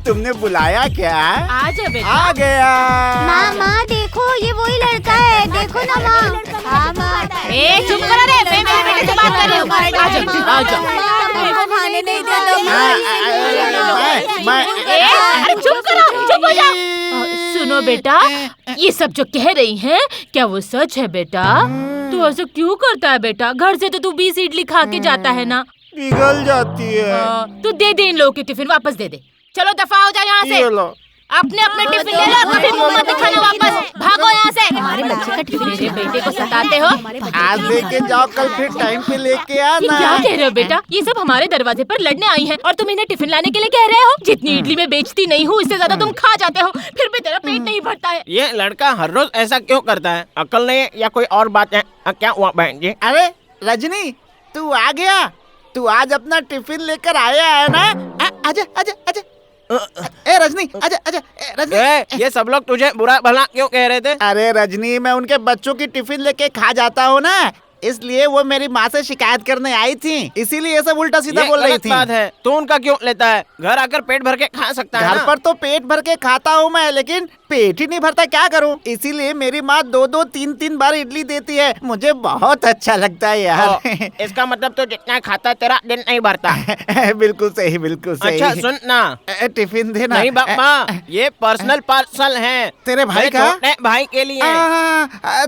तुमने बुलाया क्या? आजा बेटा। आ गया। माँ देखो, ये वही लड़का है, देखो ना माँ। हाँ माँ। ए चुप करो रे, मैं मेरे बेटे से बात कर रही हूँ। आजा। हमको खाने नहीं देता। अरे चुप करो, चुप हो जा। सुनो बेटा, ये सब जो कह रही हैं, क्या वो सच है बेटा? तू ऐसा क्यों करता है बेटा? घर से तो तू 20 इडली खा के जाता है ना। पिघल जाती है। तू दे दे इन लोगों के टिफिन, वापस दे दे। चलो दफा हो जाओ यहाँ से। अपने अपने टिफिन ले लो, फिर मुंह मत दिखाना, वापस भागो यहाँ से। हमारे बच्चे का टिफिन मेरे बेटे को सताते हो। आज लेके जाओ, कल फिर टाइम पे लेके ये आना। क्या कह रहे हो बेटा? ये सब हमारे दरवाजे पर लड़ने आई हैं और तुम इन्हें टिफिन लाने के लिए कह रहे हो? जितनी इडली में बेचती नहीं हूँ, इससे ज्यादा तुम खा जाते हो, फिर भी तेरा पेट नहीं भरता है। ये लड़का हर रोज ऐसा क्यों करता है? अकल नहीं है या कोई और बात है? क्या हुआ बहन जी? अरे रजनी, तू आ गया? तू आज अपना टिफिन लेकर आया है ना? आजा आजा आजा। ए रजनी, आजा आजा। रजनी, ये सब लोग तुझे बुरा भला क्यों कह रहे थे? अरे रजनी, मैं उनके बच्चों की टिफिन लेके खा जाता हूँ ना, इसलिए वो मेरी माँ से शिकायत करने आई थी, इसीलिए ये सब उल्टा सीधा बोल रही गलत थी। बात है, तू उनका क्यों लेता है? घर आकर पेट भर के खा सकता है घर ना? पर तो पेट भर के खाता हूँ मैं, लेकिन पेट ही नहीं भरता, क्या करूँ? इसीलिए मेरी माँ 2-2, 3-3 बार इडली देती है, मुझे बहुत अच्छा लगता है यार। इसका मतलब तो जितना खाता है तेरा दिन नहीं भरता। बिल्कुल सही, बिल्कुल सही। अच्छा सुन ना, टिफिन देना। नहीं बापा, ये पर्सनल पार्सल है तेरे भाई का? छोटे भाई के लिए।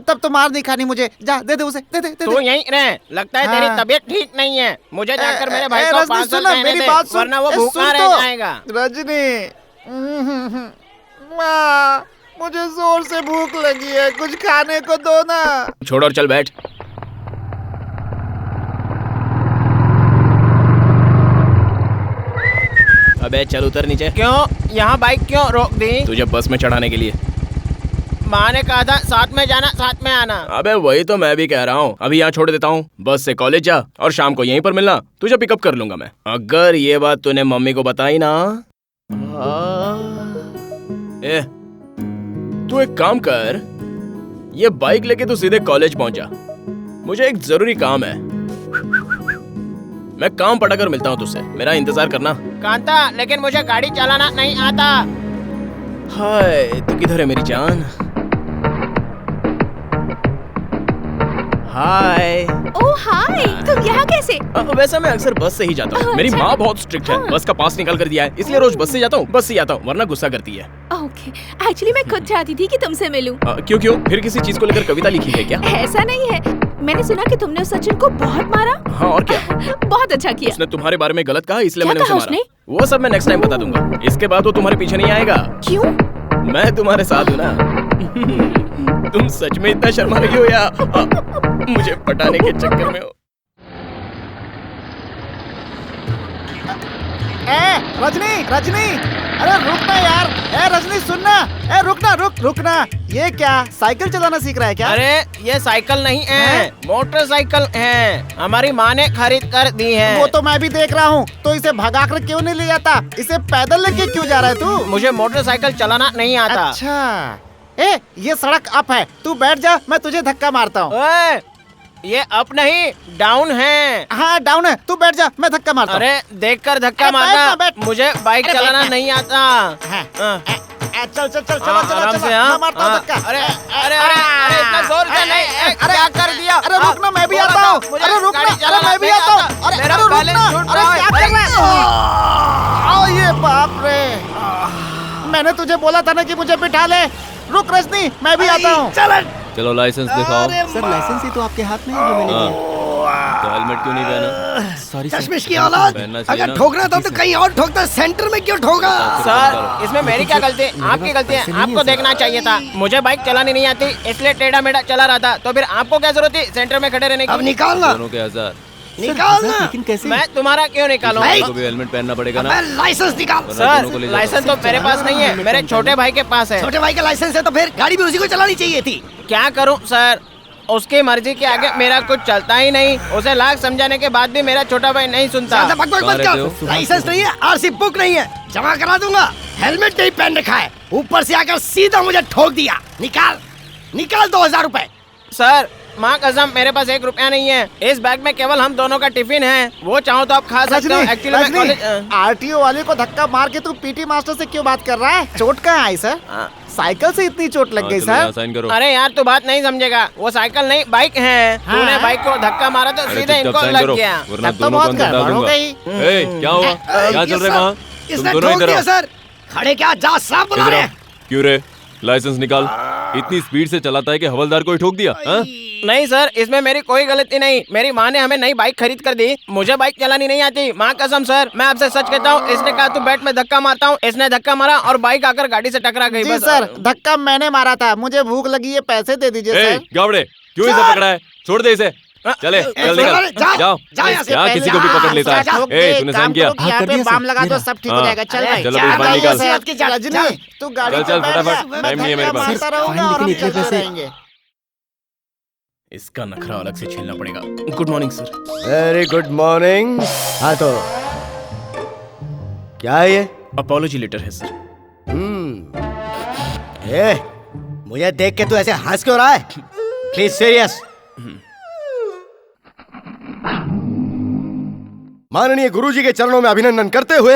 तब तो मार नहीं खानी मुझे, जा दे दे उसे, दे दे। तू यहीं रह, लगता है तेरी तबीयत ठीक नहीं है। मुझे जाकर मेरे भाई को पार्सल देने दे, वरना वो भूखा रह जाएगा। रजनी, माँ, मुझे जोर से भूख लगी है, कुछ खाने को दो ना। छोड़ और चल बैठ। अबे चल उतर नीचे। क्यों? यहाँ बाइक क्यों रोक दी? तुझे बस में चढ़ाने के लिए। माँ ने कहा था साथ में जाना, साथ में आना। अबे वही तो मैं भी कह रहा हूँ, अभी यहाँ छोड़ देता हूँ, बस से कॉलेज जा और शाम को यहीं पर मिलना, तुझे पिकअप कर लूंगा मैं। अगर ये बात तूने मम्मी को बताई ना। ए, तू एक काम कर, ये बाइक लेके तू सीधे कॉलेज पहुंच जा, मुझे एक जरूरी काम है। मैं काम पटा कर मिलता हूँ तुझसे, मेरा इंतजार करना। कांता, लेकिन मुझे गाड़ी चलाना नहीं आता। हाय, तू किधर है मेरी जान? हाय। ओह हाय, तुम यहाँ कैसे? वैसे मैं अक्सर बस से ही जाता हूँ, मेरी माँ बहुत स्ट्रिक्ट है, बस का पास निकाल कर दिया है, इसलिए रोज बस से जाता हूँ, बस से आता हूँ, वरना गुस्सा करती है। ओके, एक्चुअली मैं खुद चाहती थी कि तुमसे मिलूं। क्यों? फिर किसी चीज को लेकर कविता लिखी है क्या? ऐसा नहीं है, मैंने सुना कि तुमने उस सचिन को बहुत मारा। हाँ और क्या? बहुत अच्छा किया। उसने तुम्हारे बारे में गलत कहा, इसलिए क्या मैंने उसे कहा मारा। उसने? वो सब मैं नेक्स्ट टाइम बता दूंगा, इसके बाद वो तुम्हारे पीछे नहीं आएगा। क्यों? मैं तुम्हारे साथ हूँ ना। तुम सच में इतना शर्मा रही हो या मुझे पटाने के चक्कर में हो? रजनी, रजनी, अरे रुकना यार। रजनी सुनना, रुकना, रुकना। ये क्या साइकिल चलाना सीख रहा है क्या? अरे ये साइकिल नहीं है, मोटरसाइकिल है, हमारी माँ ने खरीद कर दी है। वो तो मैं भी देख रहा हूँ, तो इसे भगा कर क्यों नहीं ले जाता? इसे पैदल लेके क्यों जा रहा है तू? मुझे मोटरसाइकिल चलाना नहीं आता। अच्छा, ए ये सड़क अप है, तू बैठ जा, मैं तुझे धक्का मारता हूँ। ओए, ये अप नहीं डाउन है। हाँ डाउन है, तू बैठ जा, मैं धक्का मारता हूँ। अरे देखकर धक्का अरे, मारना, बैठ, बैठ। मुझे बाइक अरे, चलाना बैठ, नहीं आता। चल चल चल चला आराम से, चला, हाँ, मैं मारता हूँ हाँ। धक्का। अरे अरे अरे इतना जोर से नहीं, अरे, क्या कर दिया? अरे रुकना, मैं भी आता हूँ। अरे रुकना, अरे मैं भी आता हूँ। अरे मेरा अरे बैलेंस रुकना, छूट अरे रहा है। क्या कर रहा है? आओ ये बाप रे, मैंने तुझे बोला था ना कि मुझे बिठा ले। रुक रजनी, मैं भी आता हूँ। चलो लाइसेंस दिखाओ। सर लाइसेंस ही तो आपके हाथ में है जो मैंने दिया। तो हेलमेट क्यों नहीं पहना? सॉरी चश्मिश की औलाद, पहनना चाहिए अगर ना। ठोकना था तो कहीं और ठोकता, सेंटर में क्यों ठोका? सर इसमें मेरी क्या गलती है? आपकी गलती है, आपको देखना चाहिए था। मुझे बाइक चलानी नहीं आती, इसलिए टेढ़ा मेढ़ा चला रहा था। तो फिर आपको क्या जरूरत थी सेंटर में खड़े रहने की? अब निकालना, दोनों के 1000। निकालना। लेकिन कैसे? मैं तुम्हारा क्यों निकालूं? आपको भी हेलमेट पहनना पड़ेगा ना। लाइसेंस निकाल। वरना दोनों को सर ले जाओ। लाइसेंस तो मेरे पास नहीं है, मेरे छोटे भाई के पास है। छोटे भाई का लाइसेंस है तो फिर गाड़ी भी उसी को चलानी चाहिए थी। क्या करूं सर, उसकी मर्जी के आगे मेरा कुछ चलता ही नहीं। उसे लाख समझाने के बाद भी मेरा छोटा भाई नहीं सुनता। ज्यादा बकबक मत कहाँ कर। रहते हो? लाइसेंस नहीं है, आरसी बुक नहीं है, जमा करा दूंगा। हेलमेट नहीं पहन रखा है, ऊपर से आकर सीधा मुझे ठोक दिया। निकाल निकाल 2000 रुपए। सर माँ कसम मेरे पास 1 रुपया नहीं है। इस बैग में केवल हम दोनों का टिफिन है, वो चाहो तो आप खा सकते हो। एक्चुअली मैं कॉलेज आरटीओ वाले को धक्का मार के तू पीटी मास्टर से क्यों बात कर रहा है? चोट कहाँ आई सर? साइकिल से इतनी चोट लग गई सर? साइन करो। अरे यार तू बात नहीं समझेगा, वो साइकिल नहीं बाइक है। तूने बाइक को धक्का मारा तो अरे सीधे चुपचाप इनको साइन लग करो, गया। वरना तब तो दोनों को बहुत अंदर डाल गड़बड़ हो दूंगा। गई। ए, क्या हुआ? क्या चल रहा है वहाँ? तुम इसने दोनों ठोक इधर दिया आओ। सर। खड़े क्या, जा साफ बुला इधर रहे आओ। क्यों रे? लाइसेंस निकाल। इतनी स्पीड से चलाता है कि हवलदार को ही ठोक दिया? हाँ? नहीं सर, इसमें मेरी कोई गलती नहीं। मेरी माँ ने हमें नई बाइक खरीद कर दी, मुझे बाइक चलानी नहीं आती। माँ कसम सर, मैं आपसे सच कहता हूँ। इसने कहा तू बैठ, मैं धक्का मारता हूँ। इसने धक्का मारा और बाइक आकर गाड़ी से टकरा गई। जी बस सर, धक्का मैंने मारा था, मुझे भूख लगी है, पैसे दे दीजिए ए, सर। गावड़े, क्यों इसे पकड़ा है? छोड़ दे इसे। चले चल निकल, जाओ। क्या किसी को भी पकड़ लेता है? ए, तूने साइन किया? यहाँ पे बाम लगा दो, सब ठीक हो हाँ। जाएगा। चल भाई, चलो भाई, बाहर निकाल। रजनी तू गाड़ी चल, पे चल, बैठ फटाफट, जा, मैं टाइम नहीं है मेरे धक्का पास। मारता रहूंगा और हम चलते रहेंगे। इसका नखरा अलग से झेलना पड़ेगा। Good morning sir. Very good morning. हाँ तो क्या है ये? अपॉलॉजी लेटर है सर। ए, मुझे देख के तू ऐसे हंस क्यों रहा है? Please serious. माननीय गुरुजी के चरणों में अभिनंदन करते हुए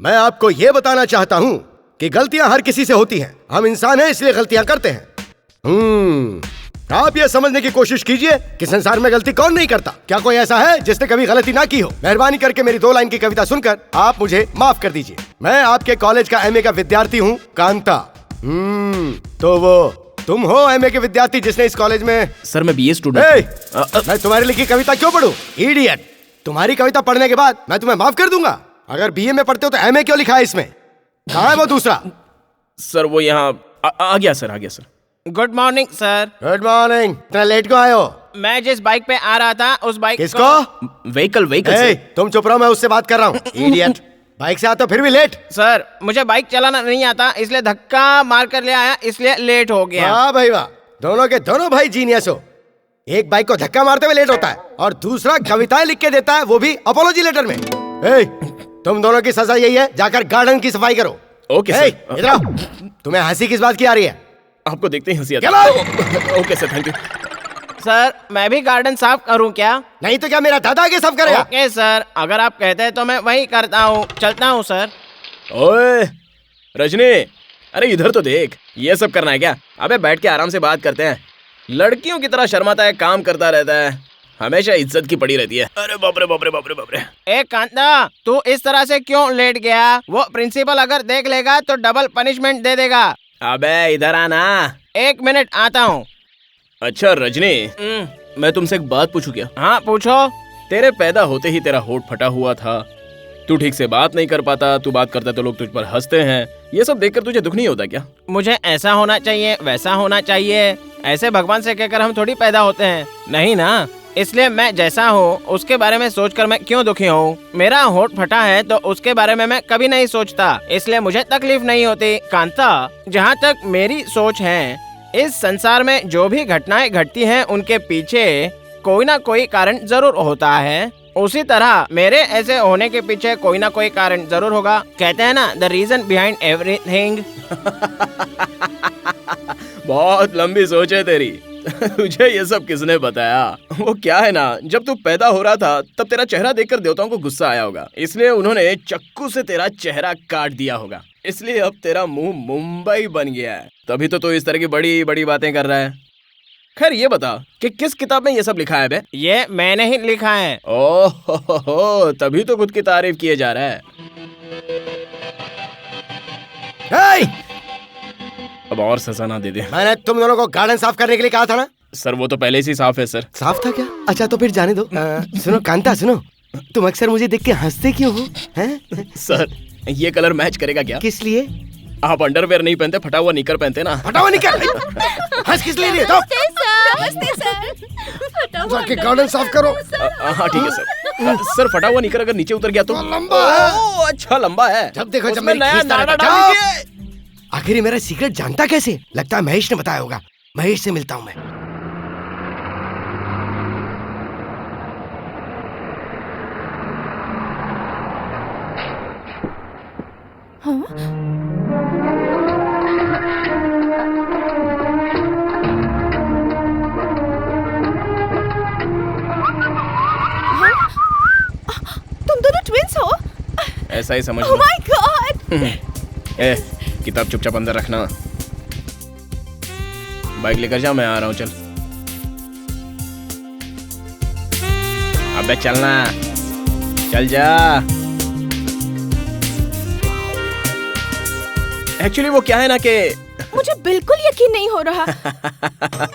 मैं आपको यह बताना चाहता हूं कि गलतियां हर किसी से होती हैं। हम इंसान हैं इसलिए गलतियां करते हैं। आप यह समझने की कोशिश कीजिए कि संसार में गलती कौन नहीं करता। क्या कोई ऐसा है जिसने कभी गलती ना की हो? मेहरबानी करके मेरी 2 लाइन की कविता सुनकर आप मुझे माफ कर दीजिए। मैं आपके कॉलेज का एमए का विद्यार्थी हूँ, कांता। तो वो तुम हो एमए के विद्यार्थी जिसने इस कॉलेज में? सर मैं बीए स्टूडेंट। मैं तुम्हारी लिखी कविता क्यों पढूं? इडियट। तुम्हारी कविता पढ़ने के बाद मैं तुम्हें माफ कर दूंगा। अगर बीए में पढ़ते हो तो एमए क्यों लिखा है इसमें? कहाँ है वो दूसरा? सर वो यहाँ आ गया सर, आ गया sir. Good morning sir. Good morning. इतना लेट क्यों आए हो? मैं जिस बाइक पे आ रहा था उस बाइक किसको? व्हीकल ए, तुम चुप रहो, मैं उससे बात कर रहा हूँ। इडियट। बाइक से आता फिर भी लेट। सर मुझे बाइक चलाना नहीं आता, इसलिए धक्का मार कर ले आया, इसलिए लेट हो गया। वाह भाई वाह, दोनों के दोनों भाई जीनियस हो। एक बाइक को धक्का मारते हुए लेट होता है और दूसरा कविताएं लिख के देता है, वो भी अपॉलॉजी लेटर में। ए, तुम दोनों की सजा यही है, जाकर गार्डन की सफाई करो। Okay sir. इधर आओ। तुम्हें हंसी किस बात की आ रही है? आपको देखते ही हंसी आती चलो। है। Okay sir, thank you. Sir मैं भी गार्डन साफ करूं क्या? नहीं तो क्या मेरा दादा आगे साफ करेगा? ओके सर, अगर आप कहते हैं तो मैं वही करता हूँ। चलता हूँ सर। ओए रजनी, अरे इधर तो देख, ये सब करना है क्या? अबे बैठ के आराम से बात करते हैं। लड़कियों की तरह शर्माता है, काम करता रहता है, हमेशा इज्जत की पड़ी रहती है। अरे बाप रे बाप रे बाप रे बाप रे। ए कांता, तू इस तरह से क्यों लेट गया? वो प्रिंसिपल अगर देख लेगा तो डबल पनिशमेंट दे देगा। अबे इधर आना। 1 मिनट आता हूँ। अच्छा रजनी, मैं तुमसे एक बात पूछूं क्या? हाँ पूछो। तेरे पैदा होते ही तेरा होठ फटा हुआ था, तू ठीक से बात नहीं कर पाता, तू बात करता तो लोग तुझ पर हंसते हैं। ये सब देखकर तुझे दुख नहीं होता क्या? मुझे ऐसा होना चाहिए, वैसा होना चाहिए, ऐसे भगवान से कहकर हम थोड़ी पैदा होते हैं, नहीं ना। इसलिए मैं जैसा हूँ उसके बारे में सोचकर मैं क्यों दुखी हूँ? मेरा होठ फटा है तो उसके बारे में मैं कभी नहीं सोचता, इसलिए मुझे तकलीफ नहीं होती। कांता, जहाँ तक मेरी सोच है, इस संसार में जो भी घटनाएं घटती हैं उनके पीछे कोई ना कोई कारण जरूर होता है। उसी तरह मेरे ऐसे होने के पीछे कोई ना कोई कारण जरूर होगा। कहते हैं ना, द रीजन बिहाइंड एवरीथिंग। बहुत लंबी सोच है तेरी। तुझे ये सब किसने बताया? वो क्या है ना, जब तू पैदा हो रहा था तब तेरा चेहरा देखकर देवताओं को गुस्सा आया होगा, इसलिए उन्होंने चाकू से तेरा चेहरा काट दिया होगा। इसलिए अब तेरा मुंह मुंबई बन गया है, तभी तो तू इस तरह की बड़ी बड़ी बातें कर रहा है। खैर ये बता कि किस किताब में ये सब लिखा है बे? ये मैंने ही लिखा है। ओह, तभी तो खुद की तारीफ किए जा रहा है। अब और सजा ना दे दे। मैंने तुम दोनों को गार्डन साफ करने के लिए कहा था ना? सर वो तो पहले से ही साफ है सर। साफ था क्या? अच्छा तो फिर जाने दो। सुनो कांता, सुनो, तुम अक्सर मुझे देख के हंसते क्यों हो? हैं? सर ये कलर मैच करेगा क्या? किस लिए? आप अंडरवेयर नहीं पहनते, फटा हुआ निकर पहनते ना। फटा हुआ निकर? हंस किस लिए रही है? नमस्ते सर। जाके गार्डन साफ करो। हाँ ठीक है सर। सर फटा हुआ निकर अगर नीचे उतर गया तो लंबा है। ओह, अच्छा लंबा है। जब देखो जब उसमें मेरी नया खींचता नारा रहता डाल है। दीजिए। आखिर ये मेरा सीक्रेट जानता कैसे? लगता है महेश ने बताया होगा। महेश से मिलता हूँ मैं। तुम दोनों ट्विंस हो? ऐसा ही समझ ओह लो। My God. ए, किताब चुपचाप अंदर रखना। बाइक लेकर जा, मैं आ रहा हूँ। चल अबे चलना, चल जा। एक्चुअली वो क्या है ना कि मुझे बिल्कुल यकीन नहीं हो रहा।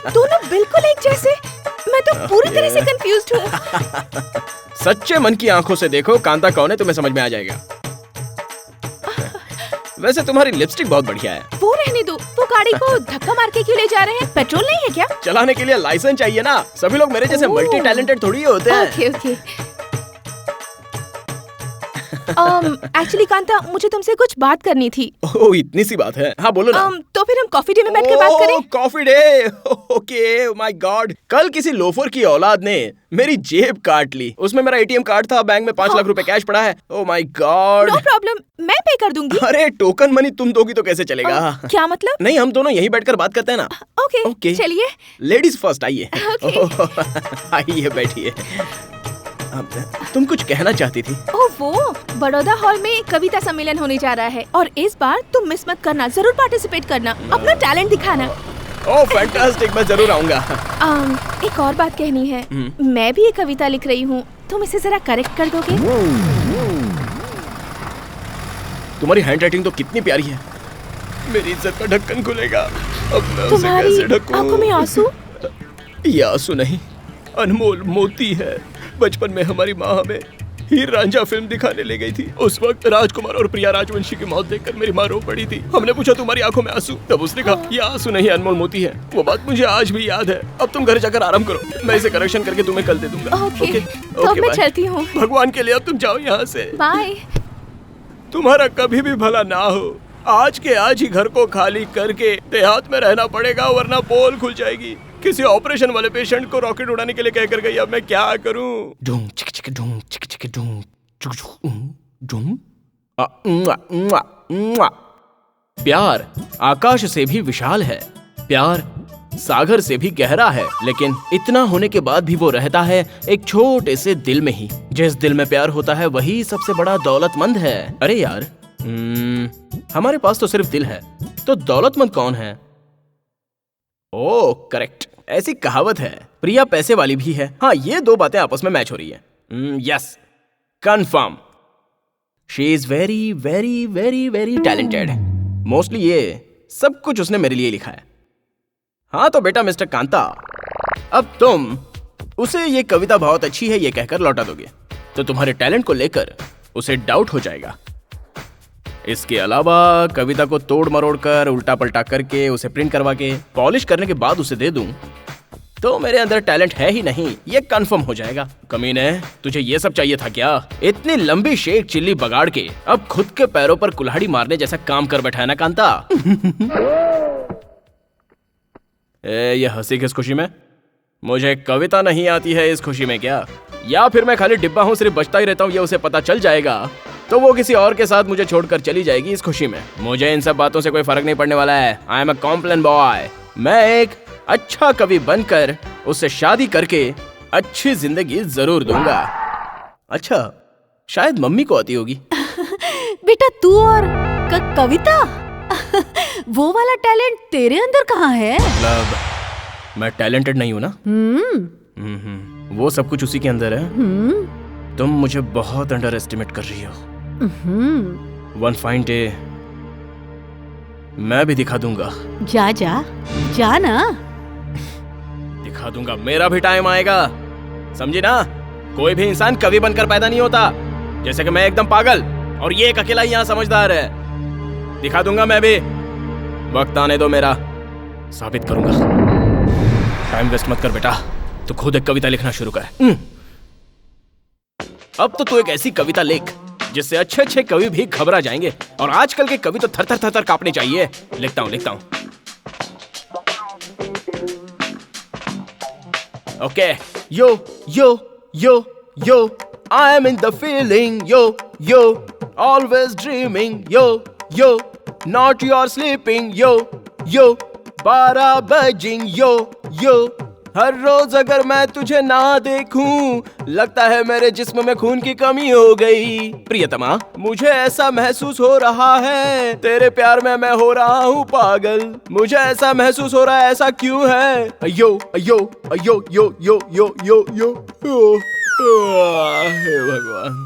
दोनों बिल्कुल एक जैसे। मैं तो पूरी तरह से कंफ्यूज्ड हूँ। सच्चे मन की आंखों से देखो कांता कौन है, तुम्हें समझ में आ जाएगा। वैसे तुम्हारी लिपस्टिक बहुत बढ़िया है। वो रहने दो। वो गाड़ी को धक्का मार के क्यों ले जा रहे हैं? पेट्रोल नहीं है क्या? चलाने के लिए लाइसेंस चाहिए ना। सभी लोग मेरे जैसे मल्टी टैलेंटेड थोड़ी होते हैं। Okay okay. एक्चुअली कांता, मुझे तुमसे कुछ बात करनी थी। ओह इतनी सी बात है? हाँ बोलो ना। तो फिर हम कॉफी डे में बैठ के बात करें। Coffee day? Okay my God, कल किसी लोफर की औलाद ने मेरी जेब काट ली। उसमें मेरा एटीएम कार्ड था, बैंक में 5 लाख रुपए कैश पड़ा है। Oh my god. No problem, मैं पे कर दूंगी। अरे टोकन मनी तुम दोगी तो कैसे चलेगा? क्या मतलब? नहीं, हम दोनों यहीं बैठकर बात करते हैं ना। ओके चलिए। लेडीज फर्स्ट, आइए। आइए बैठिए। तुम कुछ कहना चाहती थी? ओह वो बड़ौदा हॉल में कविता सम्मेलन होने जा रहा है और इस बार तुम मिस मत करना, जरूर पार्टिसिपेट करना, अपना टैलेंट दिखाना। ओह फैंटास्टिक, मैं जरूर आऊंगा। एक और बात कहनी है। मैं भी एक कविता लिख रही हूँ, तुम इसे जरा करेक्ट कर दोगे? तुम्हारी हैंडराइटिंग तो कितनी प्यारी है। मेरी इज्जत का ढक्कन खुलेगा। अब मैं उसे तुम्हारी कैसे ढकूं? आंखों में आंसू? ये आंसू नहीं, अनमोल मोती है। बचपन में हमारी माँ हमें हीर रांझा फिल्म दिखाने ले गई थी। उस वक्त राजकुमार और प्रिया राजवंशी की मौत देखकर मेरी माँ रो पड़ी थी। हमने पूछा तुम्हारी आंखों में आंसू? तब उसने कहा ये आंसू नहीं, अनमोल मोती है। वो बात मुझे आज भी याद है। अब तुम घर जाकर आराम करो, मैं इसे करेक्शन करके तुम्हें कल दे दूंगा। ओके, तो मैं चलती हूँ। भगवान के लिए अब तुम जाओ यहाँ से। बाय। तुम्हारा कभी भी भला ना हो। आज के आज ही घर को खाली करके देहात में रहना पड़ेगा, वरना पोल खुल जाएगी। किसी ऑपरेशन वाले पेशेंट को रॉकेट उड़ाने के लिए कहकर गई। अब मैं क्या करूं? डूं चिक चिक डूं चिक चिक डूं चुक डूं। प्यार आकाश से भी विशाल है, प्यार सागर से भी गहरा है, लेकिन इतना होने के बाद भी वो रहता है एक छोटे से दिल में ही। जिस दिल में प्यार होता है वही सबसे बड़ा दौलतमंद है। अरे यार, हमारे पास तो सिर्फ दिल है, तो दौलतमंद कौन है? ओह करेक्ट, ऐसी कहावत है। प्रिया पैसे वाली भी है। हाँ, ये दो बातें आपस में मैच हो रही है। Yes, confirm, she is very very very very talented. Mostly ये सब कुछ उसने मेरे लिए लिखा है। हाँ तो बेटा मिस्टर कांता, अब तुम उसे ये कविता बहुत अच्छी है ये कहकर लौटा दोगे तो तुम्हारे टैलेंट को लेकर उसे डाउट हो जाएगा। इसके अलावा कविता को तोड़ मरोड़ कर उल्टा पलटा करके उसे प्रिंट करवा के पॉलिश करने के बाद उसे दे दूं तो मेरे अंदर टैलेंट है ही नहीं, ये कंफर्म हो जाएगा। कमीने, तुझे ये सब चाहिए था क्या? इतनी लंबी शेख चिल्ली बगाड़ के अब खुद के पैरों पर कुल्हाड़ी मारने जैसा काम कर बैठा है ना कांता। ये हंसी किस खुशी में? मुझे कविता नहीं आती है इस खुशी में क्या? या फिर मैं खाली डिब्बा हूँ, सिर्फ बचता ही रहता हूँ, ये उसे पता चल जाएगा तो वो किसी और के साथ मुझे छोड़कर चली जाएगी इस खुशी में। मुझे इन सब बातों से कोई फर्क नहीं पड़ने वाला है। I am a complain boy. मैं एक अच्छा कवि बनकर उससे शादी करके अच्छी जिंदगी जरूर दूंगा। अच्छा, शायद मम्मी को आती होगी। बेटा तू और कविता वो वाला टैलेंट तेरे अंदर कहाँ है? मतलब मैं टैलेंटेड नहीं हूँ ना? वो सब कुछ उसी के अंदर है। तुम मुझे बहुत अंडर एस्टिमेट कर रही हो। वन फाइन डे मैं भी दिखा दूंगा। जा जा जा ना। दिखा दूंगा, मेरा भी टाइम आएगा, समझी ना? कोई भी इंसान कवि बनकर पैदा नहीं होता। जैसे कि मैं एकदम पागल और ये एक अकेला ही यहाँ समझदार है। दिखा दूंगा मैं भी, वक्त आने दो मेरा, साबित करूंगा। टाइम वेस्ट मत कर बेटा, तू खुद एक कविता लिखना शुरू कर। अब तो तू एक ऐसी कविता लिख जिससे अच्छे अच्छे कवि भी घबरा जाएंगे, और आजकल के कवि तो थर थर थर थर कांपने चाहिए। लिखता हूं। Okay, yo yo yo yo, I am in the feeling, yo always dreaming, yo not your sleeping, yo 12 बजिंग, यो हर रोज अगर मैं तुझे ना देखूं लगता है मेरे जिस्म में खून की कमी हो गई। प्रियतमा, मुझे ऐसा महसूस हो रहा है, तेरे प्यार में मैं हो रहा हूँ पागल। मुझे ऐसा महसूस हो रहा है, ऐसा क्यों है? यो yo yo yo yo yo yo यो, हे भगवान।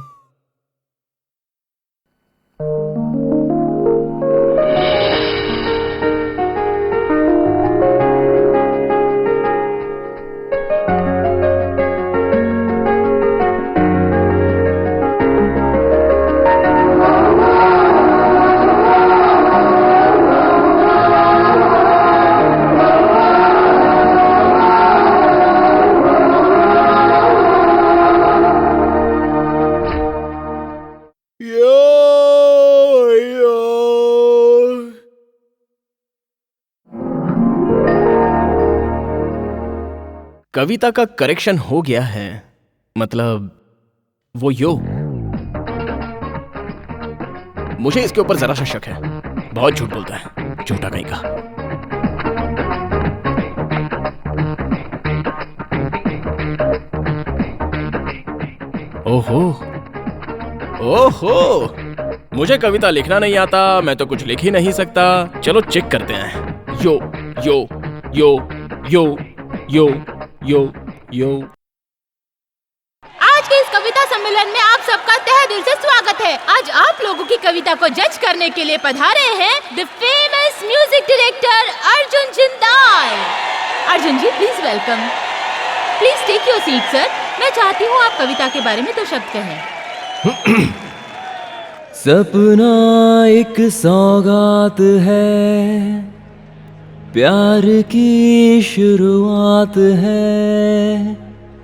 कविता का करेक्शन हो गया है, मतलब वो यो। मुझे इसके ऊपर जरा सा शक है, बहुत झूठ बोलता है, झूठा कहीं का। ओहो ओहो, मुझे कविता लिखना नहीं आता, मैं तो कुछ लिख ही नहीं सकता। चलो चेक करते हैं। यो yo yo yo yo yo यो। आज के इस कविता सम्मेलन में आप सबका तहे दिल से स्वागत है। आज आप लोगों की कविता को जज करने के लिए पधारे हैं the famous music director Arjun Jindal. Arjun ji, please welcome. Please take your seat sir. मैं चाहती हूँ आप कविता के बारे में 2 शब्द कहें। सपना एक सौगात है, प्यार की शुरुआत है,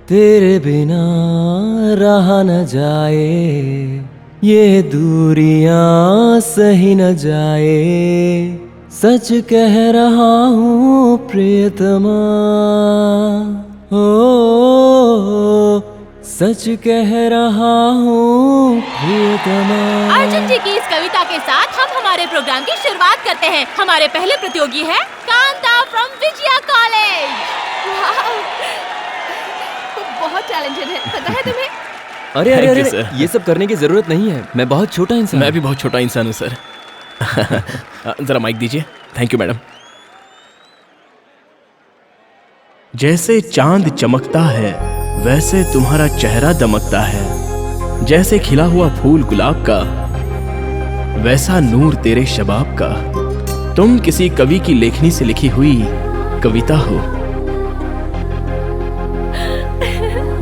तेरे बिना रहा न जाए, ये दूरियां सही न जाए, सच कह रहा हूँ प्रियतमा, ओ सच कह रहा हूँ प्रियतमा। अर्जुन जी की इस कविता के साथ हम हमारे प्रोग्राम की शुरुआत करते हैं। हमारे पहले प्रतियोगी है कांता फ्रॉम विजया कॉलेज। बहुत टैलेंटेड है, पता है तुम्हें? अरे अरे अरे, ये सब करने की जरूरत नहीं है, मैं बहुत छोटा इंसान। मैं भी बहुत छोटा इंसान हूँ सर। जरा माइक दीजिए। Thank you madam. जैसे चांद चमकता है वैसे तुम्हारा चेहरा दमकता है, जैसे खिला हुआ फूल गुलाब का वैसा नूर तेरे शबाब का। तुम किसी कवि की लेखनी से लिखी हुई कविता हो,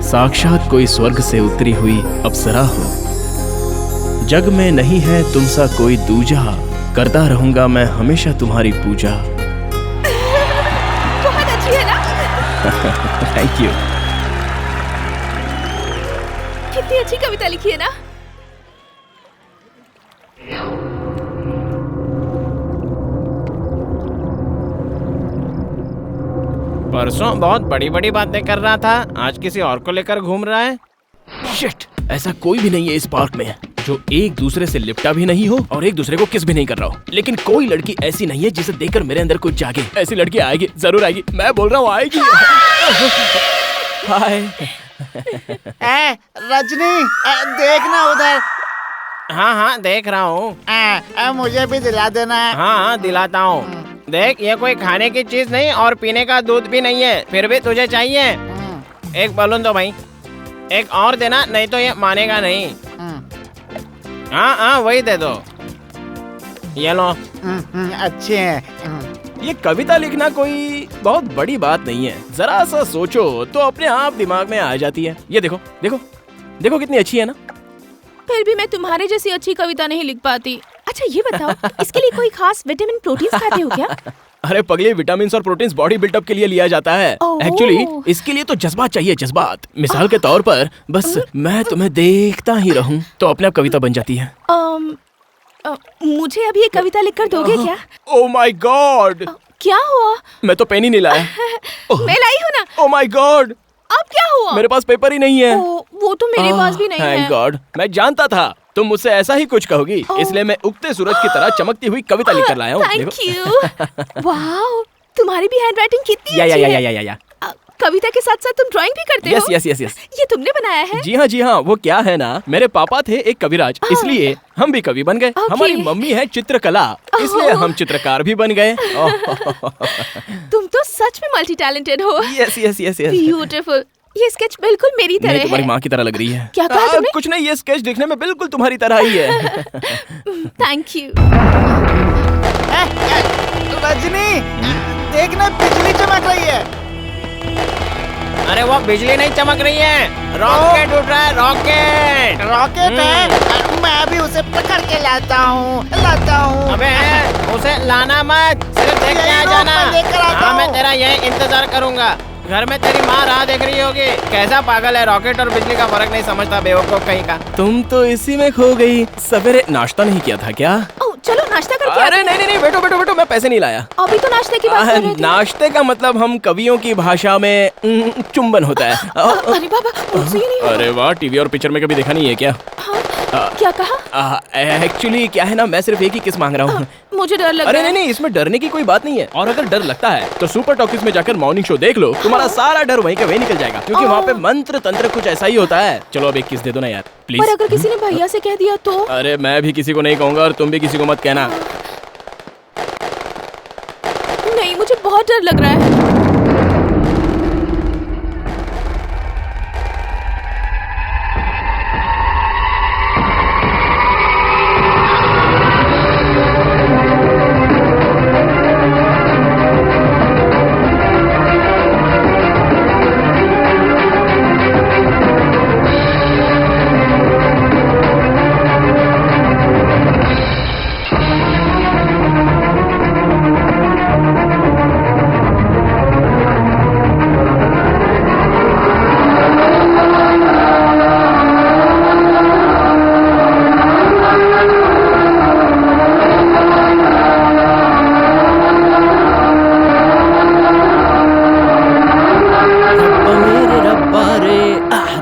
साक्षात कोई स्वर्ग से उतरी हुई अप्सरा हो। जग में नहीं है तुमसा कोई दूजा, करता रहूंगा मैं हमेशा तुम्हारी पूजा। बहुत अच्छी है ना? Thank you. कितनी अच्छी कविता लिखी है ना? परसों बहुत बड़ी बड़ी बातें कर रहा था, आज किसी और को लेकर घूम रहा है। शिट, ऐसा कोई भी नहीं है इस पार्क में जो एक दूसरे से लिपटा भी नहीं हो और एक दूसरे को किस भी नहीं कर रहा हो। लेकिन कोई लड़की ऐसी नहीं है जिसे देखकर मेरे अंदर कुछ जागे। ऐसी लड़की आएगी, जरूर आएगी, मैं बोल रहा हूँ आएगी। हाय। रजनी, देखना उधर। हाँ हाँ देख रहा हूँ। मुझे भी दिला देना। हाँ हाँ दिलाता हूँ। देख, ये कोई खाने की चीज नहीं और पीने का दूध भी नहीं है, फिर भी तुझे चाहिए। एक बलून दो भाई, एक और देना, नहीं तो ये मानेगा नहीं। हाँ हाँ वही दे दो, ये लो। अच्छे हैं। ये कविता लिखना कोई बहुत बड़ी बात नहीं है, जरा सा सोचो तो अपने आप दिमाग में आ जाती है। ये देखो देखो देखो कितनी अच्छी है ना। फिर भी मैं तुम्हारे जैसी अच्छी कविता नहीं लिख पाती। अच्छा ये बताओ, इसके लिए कोई खास विटामिन प्रोटीन खाते हो क्या? अरे पगले, विटामिन और प्रोटीन्स बॉडी बिल्डअप के लिए लिया जाता है। एक्चुअली इसके लिए तो जज्बात चाहिए, जज्बात। मिसाल के तौर पर बस मैं तुम्हें देखता ही रहूं तो अपने आप कविता बन जाती है। मुझे अभी एक कविता लिखकर दोगे क्या? ओह माय गॉड, क्या हुआ? मैं तो पेन ही नहीं लाया। मैं लाई हूँ ना। ओह माय गॉड, अब क्या हुआ? मेरे पास पेपर ही नहीं है। वो तो मेरे पास भी नहीं है। थैंक गॉड, मैं जानता था तुम मुझसे ऐसा ही कुछ कहोगी, इसलिए मैं उगते सूरज की तरह चमकती हुई कविता लिखकर लाया हूँ। Thank you. वाओ, तुम्हारी भी हैंडराइटिंग कितनी अच्छी है। या। कविता के साथ साथ तुम ड्राइंग भी करते हो? यस। ये तुमने बनाया है? जी हाँ, वो क्या है ना, मेरे पापा थे एक कविराज, इसलिए हम भी कवि बन गए। हमारी मम्मी है चित्रकला, इसलिए हम चित्रकार भी बन गए। तुम तो सच में मल्टी टैलेंटेड हो। यस। ब्यूटीफुल। ये स्केच बिल्कुल मेरी तरह है। तुम्हारी माँ की तरह लग रही है। क्या कहा तुमने? कुछ नहीं, ये स्केच दिखने में बिल्कुल तुम्हारी तरह ही है। Thank you. रजनी, देखना बिजली चमक रही है। अरे वो बिजली नहीं चमक रही है, रॉकेट उड़ रहा है। रॉकेट है? मैं भी उसे पकड़ के लाता हूँ। अबे उसे लाना मत, सिर्फ देख के आ जाना। हाँ मैं तेरा यही इंतजार करूँगा। घर में तेरी माँ राह देख रही होगी। कैसा पागल है, रॉकेट और बिजली का फर्क नहीं समझता, बेवकूफ कहीं का। तुम तो इसी में खो गई। सवेरे नाश्ता नहीं किया था क्या? चलो नाश्ता करके। अरे नहीं, बैठो, मैं पैसे नहीं लाया। अभी तो नाश्ते की बात कर रहे थे। नाश्ते का मतलब हम कवियों की भाषा में चुंबन होता है। अरे बाबा, मुझसे ही नहीं होगा। अरे वाह, टीवी और पिक्चर में कभी देखा नहीं है क्या? क्या कहा? एक्चुअली क्या है ना, मैं सिर्फ एक ही किस मांग रहा हूँ। मुझे डर लग रहा है। अरे नहीं, इसमें डरने की कोई बात नहीं है। और अगर डर लगता है तो सुपर टॉकीज में जाकर मॉर्निंग शो देख लो, तुम्हारा सारा डर वहीं का वहीं निकल जाएगा, क्योंकि वहाँ पे मंत्र तंत्र कुछ ऐसा ही होता है। चलो अब एक किस दे दो ना यार, प्लीज। पर अगर किसी ने भैया से कह दिया तो? अरे मैं भी किसी को नहीं कहूँगा और तुम भी किसी को मत कहना। नहीं, मुझे बहुत डर लग रहा है।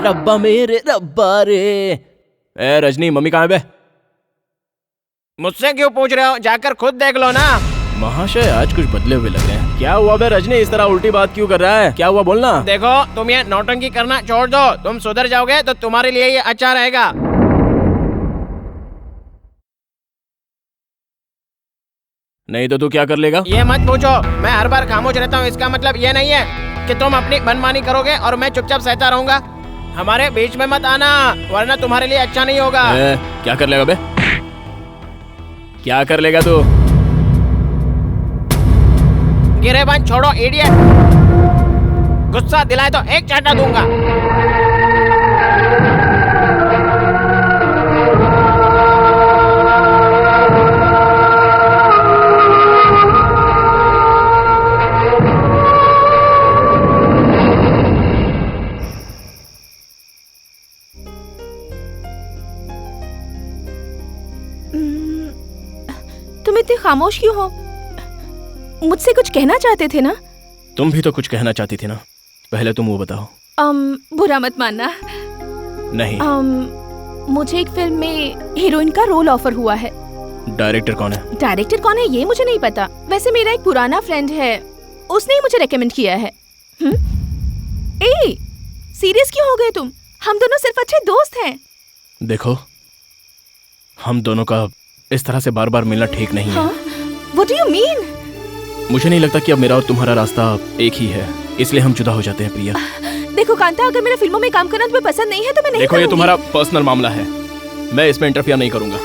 रब्बा मेरे रब्बा रे। ए रजनी, मम्मी कहाँ है बे? मुझसे क्यों पूछ रहे हो, जाकर खुद देख लो ना। महाशय आज कुछ बदले हुए लग रहे हैं। क्या हुआ बे रजनी, इस तरह उल्टी बात क्यों कर रहा है? क्या हुआ बोलना। देखो तुम ये नौटंकी करना छोड़ दो, तुम सुधर जाओगे तो तुम्हारे लिए ये अच्छा रहेगा। नहीं तो तू क्या कर लेगा? ये मत पूछो, मैं हर बार खामोश रहता हूँ, इसका मतलब ये नहीं है कि तुम अपनी मनमानी करोगे और मैं चुपचाप सहता रहूंगा। हमारे बीच में मत आना, वरना तुम्हारे लिए अच्छा नहीं होगा। क्या कर लेगा बे? क्या कर लेगा तू? गिरेबान छोड़ो इडियट, गुस्सा दिलाए तो एक चाटा दूंगा। तुम इतने खामोश क्यों हो? मुझसे कुछ कहना चाहते थे ना? तुम भी तो कुछ कहना चाहती थी ना, पहले तुम वो बताओ। बुरा मत मानना। नहीं। मुझे एक फिल्म में हीरोइन का रोल ऑफर हुआ है। डायरेक्टर कौन है? डायरेक्टर कौन है ये मुझे नहीं पता। वैसे मेरा एक पुराना फ्रेंड है, उसने ही मुझे रेकमेंड किया है। ए, सीरियस क्यों हो गए तुम? हम दोनों सिर्फ अच्छे दोस्त हैं। देखो, हम दोनों का इस तरह से बार बार मिलना ठीक नहीं है। What do you mean? मुझे नहीं लगता कि अब मेरा और तुम्हारा रास्ता एक ही है, इसलिए हम जुदा हो जाते हैं प्रिया। देखो कांता, अगर मेरा फिल्मों में काम करना तुम्हें पसंद नहीं है तो मैं नहीं देखो, ये करूंगी। तुम्हारा पर्सनल मामला है, मैं इसमें इंटरफियर नहीं करूंगा।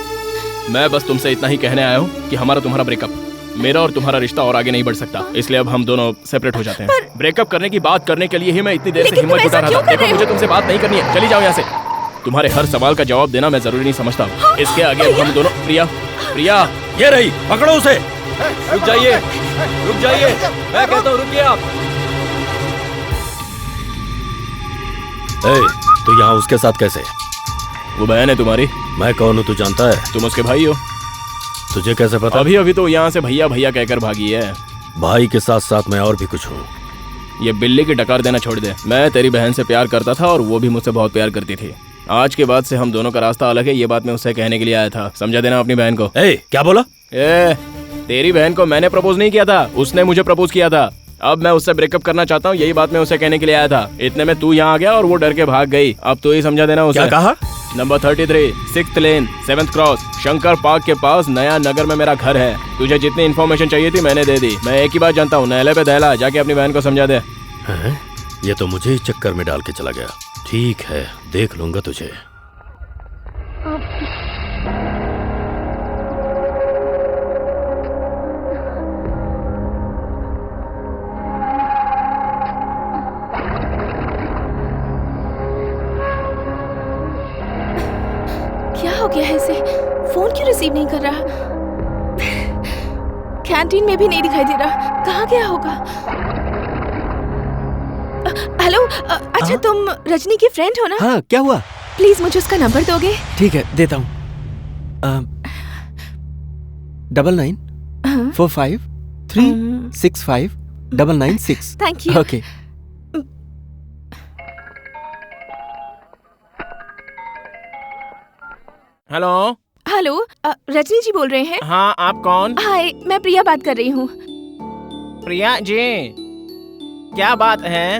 मैं बस तुमसे इतना ही कहने आया हूँ कि हमारा तुम्हारा ब्रेकअप, मेरा और तुम्हारा रिश्ता और आगे नहीं बढ़ सकता, इसलिए अब हम दोनों सेपरेट हो जाते हैं। ब्रेकअप करने की बात करने के लिए ही मैं इतनी देर से हिम्मत जुटा रहा था। देखो, मुझे तुमसे बात नहीं करनी है, चली जाओ यहाँ से। तुम्हारे हर सवाल का जवाब देना मैं जरूरी नहीं समझता। इसके आगे अब हम दोनों। प्रिया, प्रिया, ये रही, पकड़ो उसे। रुक जाइए, रुक जाइए, मैं कहता हूँ रुकिए आप। तो यहाँ उसके साथ कैसे? वो बहन है तुम्हारी। मैं कौन हूँ तू जानता है? तुम उसके भाई हो। तुझे कैसे पता? अभी तो यहाँ से भैया भैया कहकर भागी है। भाई के साथ साथ मैं और भी कुछ हूँ। ये बिल्ली की डकार देना छोड़ दे। मैं तेरी बहन से प्यार करता था और वो भी मुझसे बहुत प्यार करती थी। आज के बाद से हम दोनों का रास्ता अलग है, ये बात मैं उससे कहने के लिए आया था। समझा देना अपनी बहन को। क्या बोला? तेरी बहन को मैंने प्रपोज नहीं किया था, उसने मुझे प्रपोज किया था। अब मैं उससे ब्रेकअप करना चाहता हूँ, यही बात मैं उसे कहने के लिए आया था। इतने में तू यहाँ आ गया और वो डर के भाग गई। अब तो ही समझा देना उसे। क्या कहा? नंबर 33, 6th लेन, 7th क्रॉस, शंकर पार्क के पास नया नगर में मेरा घर है। तुझे जितनी इन्फॉर्मेशन चाहिए थी मैंने दे दी। मैं एक ही बात जानता हूँ, नहले पे दहला, जाके अपनी बहन को समझा दे। ये तो मुझे ही चक्कर में डाल के चला गया। ठीक है, देख लूंगा तुझे। क्या हो गया है इसे? फोन क्यों रिसीव नहीं कर रहा? कैंटीन में भी नहीं दिखाई दे रहा। कहाँ गया होगा? हेलो, अच्छा तुम रजनी की फ्रेंड हो ना? हाँ, क्या हुआ? प्लीज मुझे उसका नंबर दोगे? ठीक है, देता हूँ। 9945365996। Thank you. Okay. Hello. Hello, Rajni ji बोल रहे हैं? हाँ, आप कौन? हाय, मैं प्रिया बात कर रही हूँ। प्रिया जी, क्या बात है?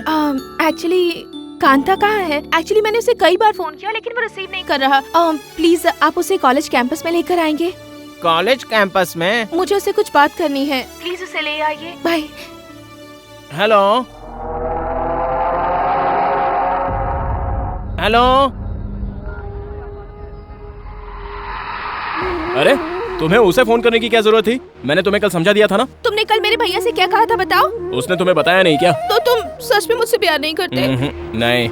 एक्चुअली कांता कहाँ है? एक्चुअली मैंने उसे कई बार फोन किया लेकिन वो रिसीव नहीं कर रहा। प्लीज आप उसे कॉलेज कैंपस में लेकर आएंगे? कॉलेज कैंपस में? मुझे उससे कुछ बात करनी है, प्लीज उसे ले आइए। बाय। Hello, hello. अरे, तुम्हें उसे फोन करने की क्या जरूरत थी? मैंने तुम्हें कल समझा दिया था ना। तुमने कल मेरे भैया से क्या कहा था बताओ? उसने तुम्हें बताया नहीं क्या? तो तुम सच में मुझसे प्यार नहीं करते? नहीं।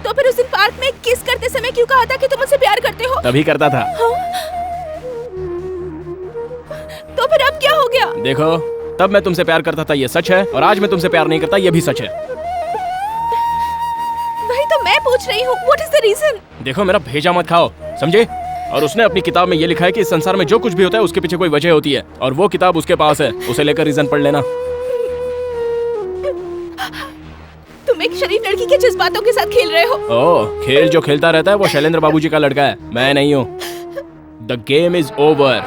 तो फिर उस दिन पार्क में किस करते समय क्यों कहा था कि तुम मुझसे प्यार करते हो? तभी करता था। तो फिर अब क्या हो गया? देखो, तब मैं तुमसे प्यार करता था, ये सच है, और आज मैं तुमसे प्यार नहीं करता, ये भी सच है। वही तो मैं पूछ रही हूँ, व्हाट इज द रीजन? देखो, मेरा भेजा मत खाओ, समझे? और उसने अपनी किताब में ये लिखा है कि इस संसार में जो कुछ भी होता है उसके पीछे कोई वजह होती है, और वो किताब उसके पास है। उसे लेकर रीजन पढ़ लेना। तुम एक शरीफ लड़की के जज्बातों के साथ खेल रहे हो। ओह, खेल जो खेलता रहता है वो शैलेंद्र बाबूजी का लड़का है, मैं नहीं हूँ। The game is over.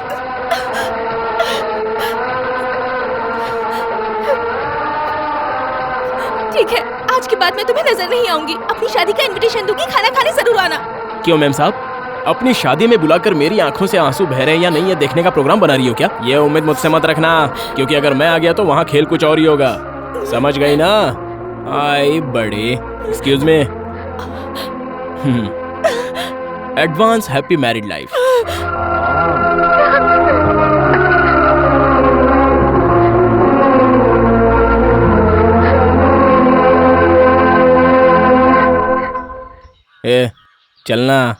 ठीक है, आज के बाद मैं तुम्हें नजर नहीं आऊंगी। अपनी शादी का इनविटेशन दूंगी, खाना खाने जरूर आना। क्यों मैम साहब, अपनी शादी में बुलाकर मेरी आंखों से आंसू बह रहे हैं या नहीं ये देखने का प्रोग्राम बना रही हो क्या? ये उम्मीद मुझसे मत रखना, क्योंकि अगर मैं आ गया तो वहाँ खेल कुछ और ही होगा। समझ गई ना? आई बड़ी। Excuse me. Advance happy married life. ए, चलना।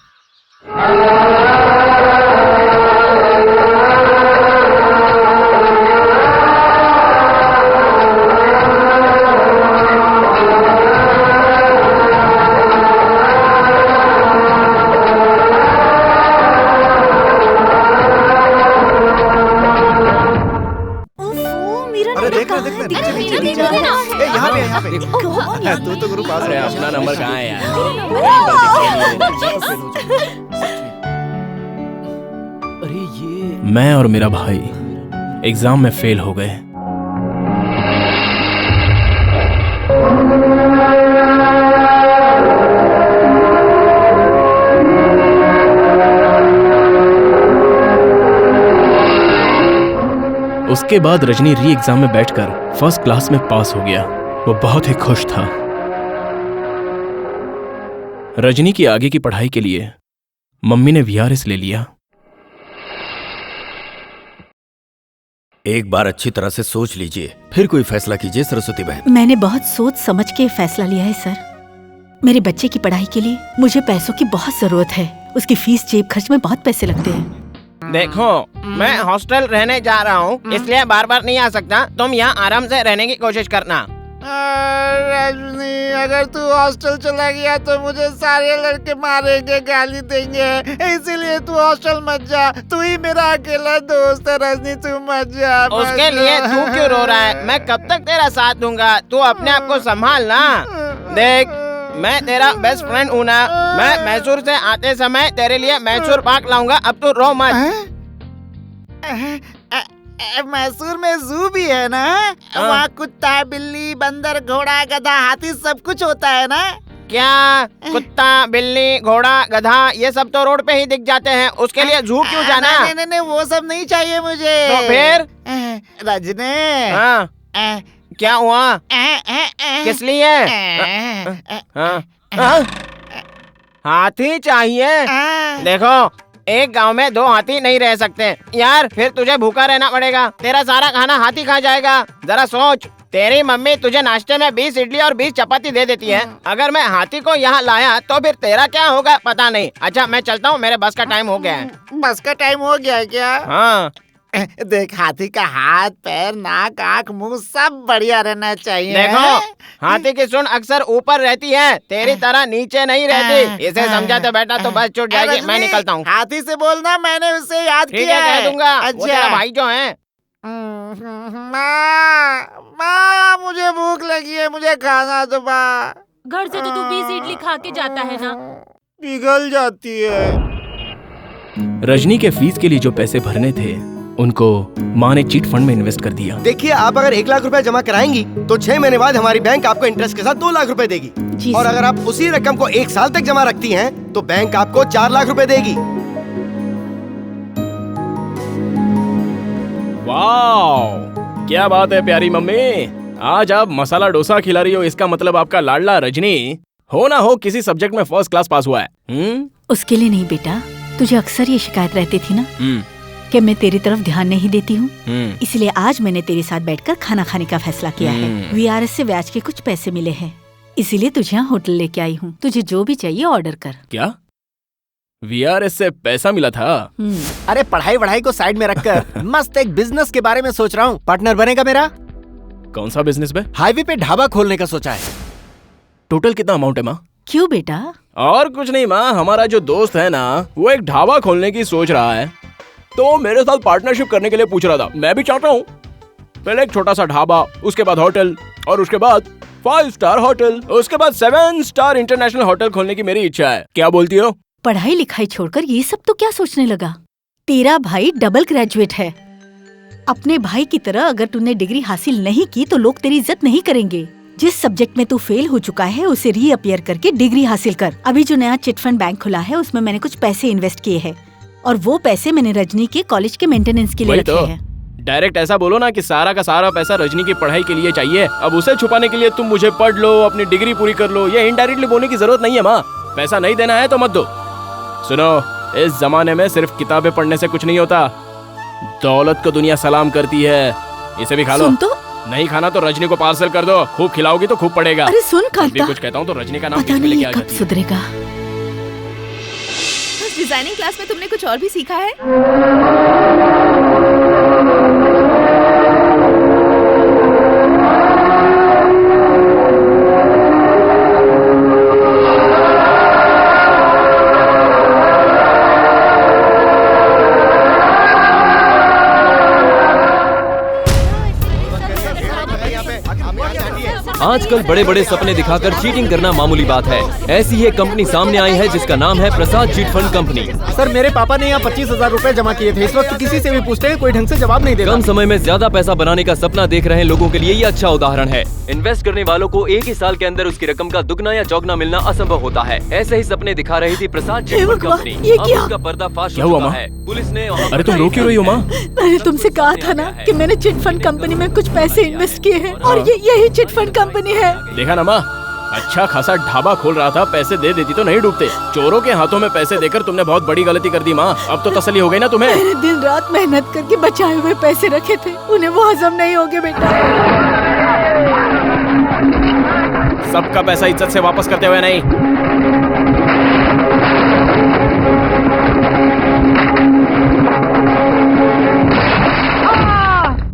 तू तो गुरु पास हो अरे गया। अपना नंबर कहाँ है यार? अरे ये मैं और मेरा भाई एग्जाम में फेल हो गए। उसके बाद रजनी री एग्जाम में बैठकर फर्स्ट क्लास में पास हो गया। वो बहुत ही खुश था। रजनी की आगे की पढ़ाई के लिए मम्मी ने वीआरएस ले लिया। एक बार अच्छी तरह से सोच लीजिए, फिर कोई फैसला कीजिए सरस्वती बहन। मैंने बहुत सोच समझ के फैसला लिया है सर। मेरे बच्चे की पढ़ाई के लिए मुझे पैसों की बहुत जरूरत है। उसकी फीस जेब खर्च में बहुत पैसे लगते हैं। देखो, मैं हॉस्टल रहने जा रहा हूँ, इसलिए बार बार नहीं आ सकता। तुम यहाँ आराम से रहने की कोशिश करना। रजनी, अगर तू हॉस्टल चला गया तो मुझे सारे लड़के मारेंगे, गाली देंगे, इसीलिए तू हॉस्टल मत जा। तू ही मेरा अकेला दोस्त है रजनी, तू मत जा। उसके लिए तू क्यों रो रहा है? मैं कब तक तेरा साथ दूंगा। तू अपने आप को संभाल ना। देख, मैं तेरा बेस्ट फ्रेंड हूँ ना। मैं मैसूर से आते समय तेरे लिए मैसूर पाक लाऊंगा। अब तू रो मत। मैसूर में जू भी है ना? वहाँ कुत्ता, बिल्ली, बंदर, घोड़ा, गधा, हाथी सब कुछ होता है ना? क्या कुत्ता, बिल्ली, घोड़ा, गधा ये सब तो रोड पे ही दिख जाते हैं। उसके लिए जू क्यों जाना? नहीं, वो सब नहीं चाहिए मुझे। तो फिर? रजनी, हाँ, क्या हुआ? किस लिए? हाथी चाहिए? देखो, एक गांव में 2 हाथी नहीं रह सकते यार। फिर तुझे भूखा रहना पड़ेगा। तेरा सारा खाना हाथी खा जाएगा। जरा सोच, तेरी मम्मी तुझे नाश्ते में 20 इडली और 20 चपाती दे देती है। अगर मैं हाथी को यहाँ लाया तो फिर तेरा क्या होगा पता नहीं। अच्छा, मैं चलता हूँ, मेरे बस का टाइम हो गया है। बस का टाइम हो गया है क्या? हाँ। देख, हाथी का हाथ, पैर, नाक, आँख, मुंह सब बढ़िया रहना चाहिए। देखो, हाथी की सूंड अक्सर ऊपर रहती है, तेरी तरह नीचे नहीं रहती। इसे समझाते बेटा तो बस छूट जाएगी। मैं निकलता हूँ। हाथी से बोलना मैंने उसे याद ठीक किया है, कह दूंगा। अच्छा, वो तेरा भाई जो है। माँ, मुझे भूख लगी है, मुझे खाना दो माँ। घर से तो तू 20 इडली खा के जाता है ना? पिघल जाती है। रजनी के फीस के लिए जो पैसे भरने थे उनको माँ ने चीट फंड में इन्वेस्ट कर दिया। देखिए, आप अगर 1 लाख रुपए जमा कराएंगी तो 6 महीने बाद हमारी बैंक आपको इंटरेस्ट के साथ 2 लाख रुपए देगी। और अगर आप उसी रकम को 1 साल तक जमा रखती हैं तो बैंक आपको 4 लाख रुपए देगी। वाह, क्या बात है प्यारी मम्मी। आज आप मसाला डोसा खिला रही हो, इसका मतलब आपका लाडला रजनी हो ना हो किसी सब्जेक्ट में फर्स्ट क्लास पास हुआ है। उसके लिए नहीं बेटा, तुझे अक्सर ये शिकायत रहती थी ना कि मैं तेरी तरफ ध्यान नहीं देती हूँ। इसलिए आज मैंने तेरे साथ बैठकर खाना खाने का फैसला किया है। वीआरएस से ब्याज के कुछ पैसे मिले हैं, इसीलिए तुझे यहाँ होटल लेके आई हूँ। तुझे जो भी चाहिए ऑर्डर कर। क्या वीआरएस से पैसा मिला था? अरे पढ़ाई वढ़ाई को साइड में रखकर मस्त एक बिजनेस के बारे में सोच रहा हूँ। पार्टनर बनेगा मेरा? कौन सा बिजनेस पे? हाईवे पे ढाबा खोलने का सोचा है। टोटल कितना अमाउंट है माँ? क्यों बेटा? और कुछ नहीं माँ, हमारा जो दोस्त है ना वो एक ढाबा खोलने की सोच रहा है, तो मेरे साथ पार्टनरशिप करने के लिए पूछ रहा था। मैं भी चाहता हूँ। पहले एक छोटा सा ढाबा, उसके बाद होटल, और उसके बाद 5 स्टार होटल, उसके बाद 7 स्टार इंटरनेशनल होटल खोलने की मेरी इच्छा है। क्या बोलती हो? पढ़ाई लिखाई छोड़कर ये सब तो क्या सोचने लगा? तेरा भाई डबल ग्रेजुएट है। अपने भाई की तरह अगर तूने डिग्री हासिल नहीं की तो लोग तेरी इज्जत नहीं करेंगे। जिस सब्जेक्ट में तू फेल हो चुका है उसे रीअपियर करके डिग्री हासिल कर। अभी जो नया चिट फंड बैंक खुला है उसमें मैंने कुछ पैसे इन्वेस्ट किए हैं, और वो पैसे मैंने रजनी के कॉलेज के मेंटेनेंस के लिए रखे हैं। डायरेक्ट ऐसा बोलो ना कि सारा का सारा पैसा रजनी की पढ़ाई के लिए चाहिए। अब उसे छुपाने के लिए तुम मुझे पढ़ लो, अपनी डिग्री पूरी कर लो, ये इनडायरेक्टली बोलने की जरूरत नहीं है माँ। पैसा नहीं देना है तो मत दो। सुनो, इस जमाने में सिर्फ किताबें पढ़ने से कुछ नहीं होता, दौलत को दुनिया सलाम करती है। इसे भी खा लो। सुन तो, नहीं खाना तो रजनी को पार्सल कर दो। खूब खिलाओगी तो खूब पड़ेगा। अरे सुन कांता, भी कुछ कहता हूँ तो रजनी का नाम पता नहीं ये कब सुधरेगा। उस डिजाइनिंग क्लास में तुमने कुछ और भी सीखा है? आजकल बड़े बड़े सपने दिखाकर चीटिंग करना मामूली बात है। ऐसी ही एक कंपनी सामने आई है जिसका नाम है प्रसाद चिट फंड कंपनी। सर मेरे पापा ने यहाँ 25,000 रूपए जमा किए थे। इस वक्त किसी से भी पूछते हैं कोई ढंग से जवाब नहीं देता। कम समय में ज्यादा पैसा बनाने का सपना देख रहे लोगों के लिए ये अच्छा उदाहरण है। इन्वेस्ट करने वालों को एक ही साल के अंदर उसकी रकम का दुगना या चौगुना मिलना असंभव होता है। ऐसे ही सपने दिखा रही थी प्रसाद चिट फंड कंपनी। अब उसका पर्दाफाश हो चुका है। पुलिस ने अरे तुम रो क्यों रही हो माँ? मैंने तुमसे कहा था ना कि मैंने चिट फंड कंपनी में कुछ पैसे इन्वेस्ट किए हैं और ये यही चिट फंड कंपनी है। देखा ना माँ, अच्छा खासा ढाबा खोल रहा था, पैसे दे देती तो नहीं डूबते। चोरों के हाथों में पैसे देकर तुमने बहुत बड़ी गलती कर दी माँ। अब तो तसल्ली हो गई ना तुम्हें? मैंने दिन रात मेहनत करके बचाए हुए पैसे रखे थे, उन्हें वो हजम नहीं होंगे बेटा। सबका पैसा इज्जत से वापस करते हुए नहीं।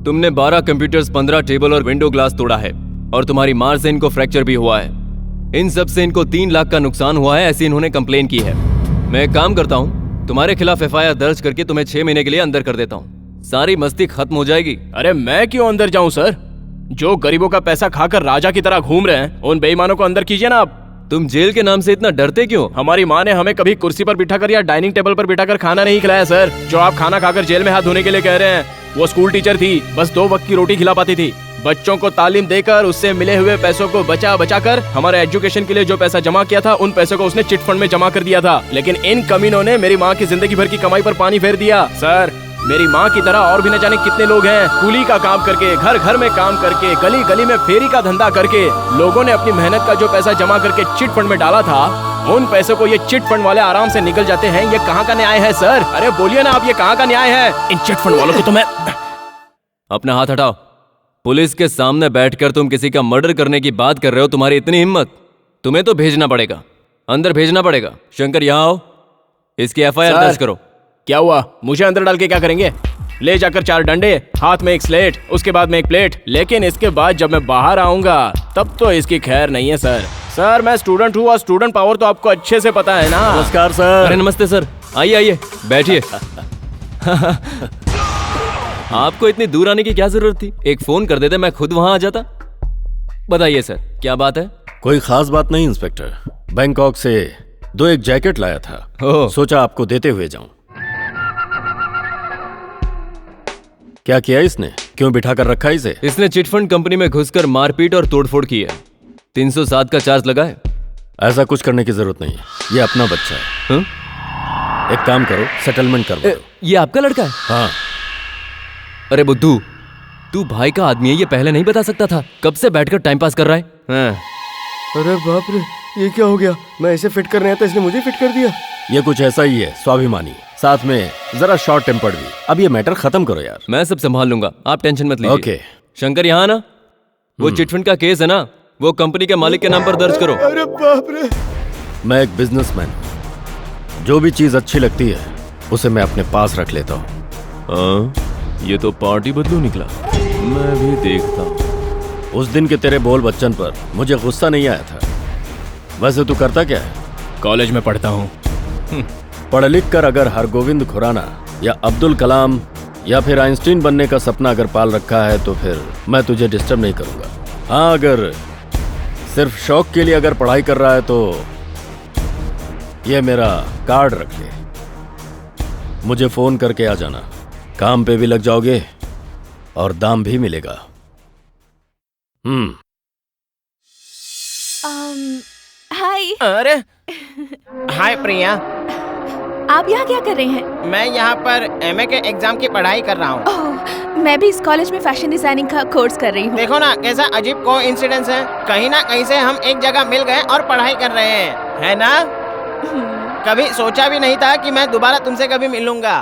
तुमने 12 कंप्यूटर्स, 15 टेबल और विंडो ग्लास तोड़ा है और तुम्हारी मार से इनको फ्रैक्चर भी हुआ है। इन सब से इनको 3 लाख का नुकसान हुआ है, ऐसी इन्होंने कंप्लेन की है। मैं एक काम करता हूँ, तुम्हारे खिलाफ FIR दर्ज करके तुम्हें 6 महीने के लिए अंदर कर देता हूँ। सारी मस्ती खत्म हो जाएगी। अरे मैं क्यों अंदर जाऊँ सर? जो गरीबों का पैसा खाकर राजा की तरह घूम रहे हैं, उन बेईमानों को अंदर कीजिए ना आप। तुम जेल के नाम से इतना डरते क्यों? हमारी माँ ने हमें कभी कुर्सी पर बिठाकर या डाइनिंग टेबल पर बिठाकर खाना नहीं खिलाया सर। जो आप खाना खाकर जेल में हाथ धोने के लिए कह रहे हैं, वो स्कूल टीचर थी, बस 2 वक्त की रोटी खिला पाती थी। बच्चों को तालीम देकर उससे मिले हुए पैसों को बचा बचा कर हमारे एजुकेशन के लिए जो पैसा जमा किया था, उन पैसों को उसने चिट फंड में जमा कर दिया था। लेकिन इन कमीनों ने मेरी माँ की जिंदगी भर की कमाई पर पानी फेर दिया। सर, मेरी माँ की तरह और भी न जाने कितने लोग हैं, कूली का काम करके, घर घर में काम करके, गली गली में फेरी का धंधा करके लोगों ने अपनी मेहनत का जो पैसा जमा करके चिट फंड में डाला था, उन पैसों को ये चिट फंड वाले आराम से निकल जाते हैं। ये कहाँ का न्याय है सर? अरे बोलिए ना आप, ये कहाँ का न्याय है? इन चिट फंड वालों को तो मैं... अपना हाथ हटाओ। पुलिस के सामने बैठकर तुम किसी का मर्डर करने की बात कर रहे हो? तुम्हारी इतनी हिम्मत? तुम्हें तो भेजना पड़ेगा, अंदर भेजना पड़ेगा। शंकर यहाँ आओ, इसकी FIR दर्ज करो। क्या हुआ? मुझे अंदर डाल के क्या करेंगे? ले जाकर 4 डंडे, हाथ में एक स्लेट, उसके बाद में एक प्लेट। लेकिन इसके बाद जब मैं बाहर आऊंगा तब तो इसकी खैर नहीं है सर। सर मैं स्टूडेंट हूँ और स्टूडेंट पावर तो आपको अच्छे से पता है ना। नमस्कार सर। अरे नमस्ते सर, आइए आइए बैठिए। आपको इतनी दूर आने की क्या जरूरत थी? एक फोन कर देते, मैं खुद वहां आ जाता। बताइए सर, क्या बात है? कोई खास बात नहीं इंस्पेक्टर, बैंकॉक से 2 एक जैकेट लाया था, सोचा आपको देते हुए जाऊं। क्या किया इसने? क्यों बिठा कर रखा इसे? इसने चिटफंड कंपनी में घुसकर मारपीट और तोड़फोड़ की है। 307 का चार्ज लगा है। ऐसा कुछ करने की जरूरत नहीं है, ये अपना बच्चा है। एक काम करो, सेटलमेंट कर दो। ये आपका लड़का है? हाँ। अरे बुद्धू, तू भाई का आदमी है, ये पहले नहीं बता सकता था? कब से बैठकर टाइम पास कर रहा है? अरे बाप रे, ये क्या हो गया? मैं इसे फिट करने आया था, इसने मुझे फिट कर दिया। ये कुछ ऐसा ही है, स्वाभिमानी, साथ में जरा शॉर्ट टेम्पर्ड भी। अब ये मैटर खत्म करो यार। मैं सब संभाल लूंगा, आप टेंशन मत लीजिए। ओके। शंकर यहाँ ना, वो चिटफंड का केस है ना, वो कंपनी के मालिक के नाम पर दर्ज करो। अरे बाप रे। मैं एक बिजनेसमैन हूँ, जो भी चीज अच्छी लगती है उसे मैं अपने पास रख लेता हूँ। ये तो पार्टी बदलू निकला। मैं भी देखता हूँ। उस दिन के तेरे बोल बच्चन पर मुझे गुस्सा नहीं आया था। वैसे तू करता क्या है? कॉलेज में पढ़ता हूँ। पढ़ लिख कर अगर हरगोविंद खुराना या अब्दुल कलाम या फिर आइंस्टीन बनने का सपना अगर पाल रखा है तो फिर मैं तुझे डिस्टर्ब नहीं करूंगा। हाँ, अगर सिर्फ शौक के लिए अगर पढ़ाई कर रहा है तो ये मेरा कार्ड रख ले, मुझे फोन करके आ जाना। काम पे भी लग जाओगे और दाम भी मिलेगा। हाय। अरे हाय प्रिया, आप यहाँ क्या कर रहे हैं? मैं यहाँ पर MA के एग्जाम की पढ़ाई कर रहा हूँ। मैं भी इस कॉलेज में फैशन डिजाइनिंग का कोर्स कर रही हूँ। देखो ना कैसा अजीब कोइंसिडेंस है, कहीं ना कहीं से हम एक जगह मिल गए और पढ़ाई कर रहे हैं, है ना? कभी सोचा भी नहीं था कि मैं दोबारा तुमसे कभी मिलूंगा।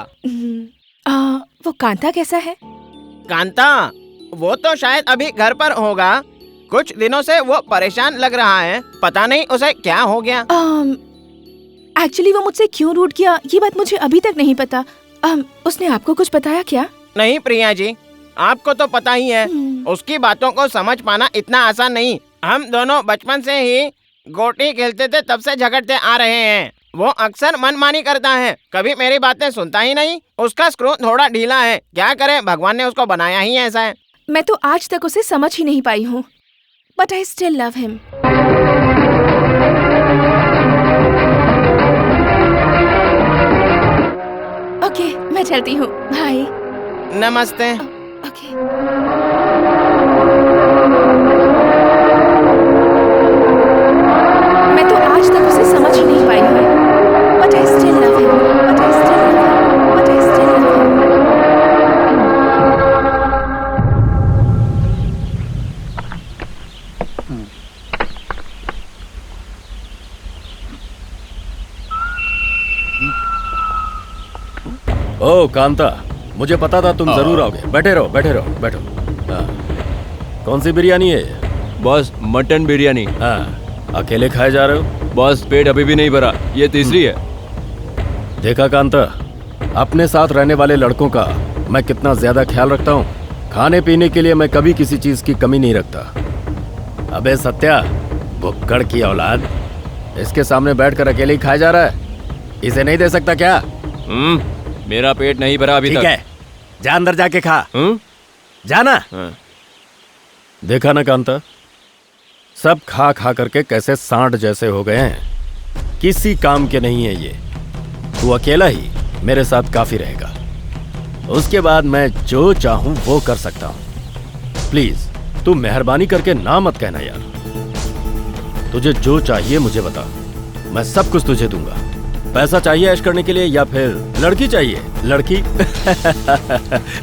वो कांता कैसा है? कांता? वो तो शायद अभी घर पर होगा। कुछ दिनों से वो परेशान लग रहा है, पता नहीं उसे क्या हो गया। एक्चुअली वो मुझसे क्यों रूठ किया ये बात मुझे अभी तक नहीं पता। उसने आपको कुछ बताया क्या? नहीं प्रिया जी, आपको तो पता ही है, उसकी बातों को समझ पाना इतना आसान नहीं। हम दोनों बचपन से ही गोटी खेलते थे, तब से झगड़ते आ रहे हैं। वो अक्सर मनमानी करता है, कभी मेरी बातें सुनता ही नहीं। उसका स्क्रू थोड़ा ढीला है, क्या करे, भगवान ने उसको बनाया ही ऐसा है। मैं तो आज तक उसे समझ ही नहीं पाई हूँ। but I still love him. Okay, मैं चलती हूँ. Bye. नमस्ते। Okay. मैं तो आज तक उसे समझ ही नहीं पाई हूँ. But I still love him. But I still love him. But I still love him. ओ कांता, मुझे पता था तुम जरूर आओगे। बैठे रहो, बैठे रहो, बैठो। हाँ। कौन सी बिरयानी है ये? Boss mutton biryani. हाँ, अकेले खाए जा रहे हो? बॉस पेट अभी भी नहीं भरा, ये तीसरी है। देखा कांता, अपने साथ रहने वाले लड़कों का मैं कितना ज्यादा ख्याल रखता हूँ। खाने पीने के लिए मैं कभी किसी चीज की कमी नहीं रखता। अबे सत्या, भुक्कड़ की औलाद, इसके सामने बैठकर अकेले ही खाया जा रहा है। इसे नहीं दे सकता क्या? मेरा पेट नहीं भरा अभी तक। ठीक है, जा अंदर जाके खा। जाना। देखा ना कांता, सब खा खा करके कैसे सांड जैसे हो गए हैं। किसी काम के नहीं है ये। तू अकेला ही मेरे साथ काफी रहेगा। उसके बाद मैं जो चाहूं वो कर सकता हूं। प्लीज तू मेहरबानी करके ना मत कहना यार। तुझे जो चाहिए मुझे बता, मैं सब कुछ तुझे दूंगा। पैसा चाहिए ऐश करने के लिए या फिर लड़की चाहिए? लड़की?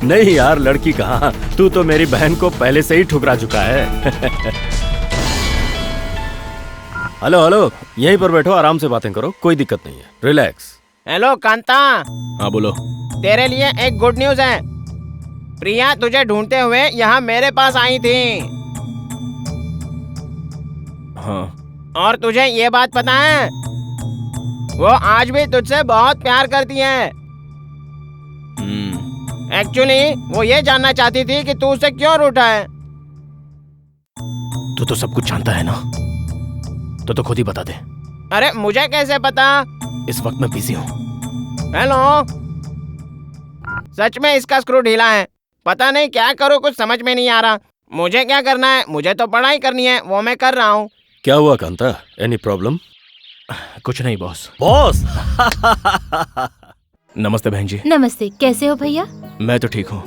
नहीं यार, लड़की कहाँ, तू तो मेरी बहन को पहले से ही ठुकरा चुका है। हेलो हेलो, यहीं पर बैठो, आराम से बातें करो, कोई दिक्कत नहीं है, रिलैक्स। हेलो कांता। हाँ बोलो। तेरे लिए एक गुड न्यूज है। प्रिया तुझे ढूंढते हुए यहाँ मेरे पास आई थी। हाँ। और तुझे ये बात पता है, वो आज भी तुझसे बहुत प्यार करती है। एक्चुअली वो ये जानना चाहती थी कि तू उसे क्यों रूठा है। तू तो सब कुछ जानता है ना, तो खुद ही बता दे। अरे मुझे कैसे पता? इस वक्त मैं बिजी हूँ। हेलो, सच में इसका स्क्रू ढीला है। पता नहीं क्या करूँ, कुछ समझ में नहीं आ रहा। मुझे क्या करना है? मुझे तो पढ़ाई करनी है, वो मैं कर रहा हूँ। क्या हुआ कांता, एनी प्रॉब्लम? कुछ नहीं बॉस। बॉस। नमस्ते बहन जी। नमस्ते, कैसे हो भैया? मैं तो ठीक हूँ।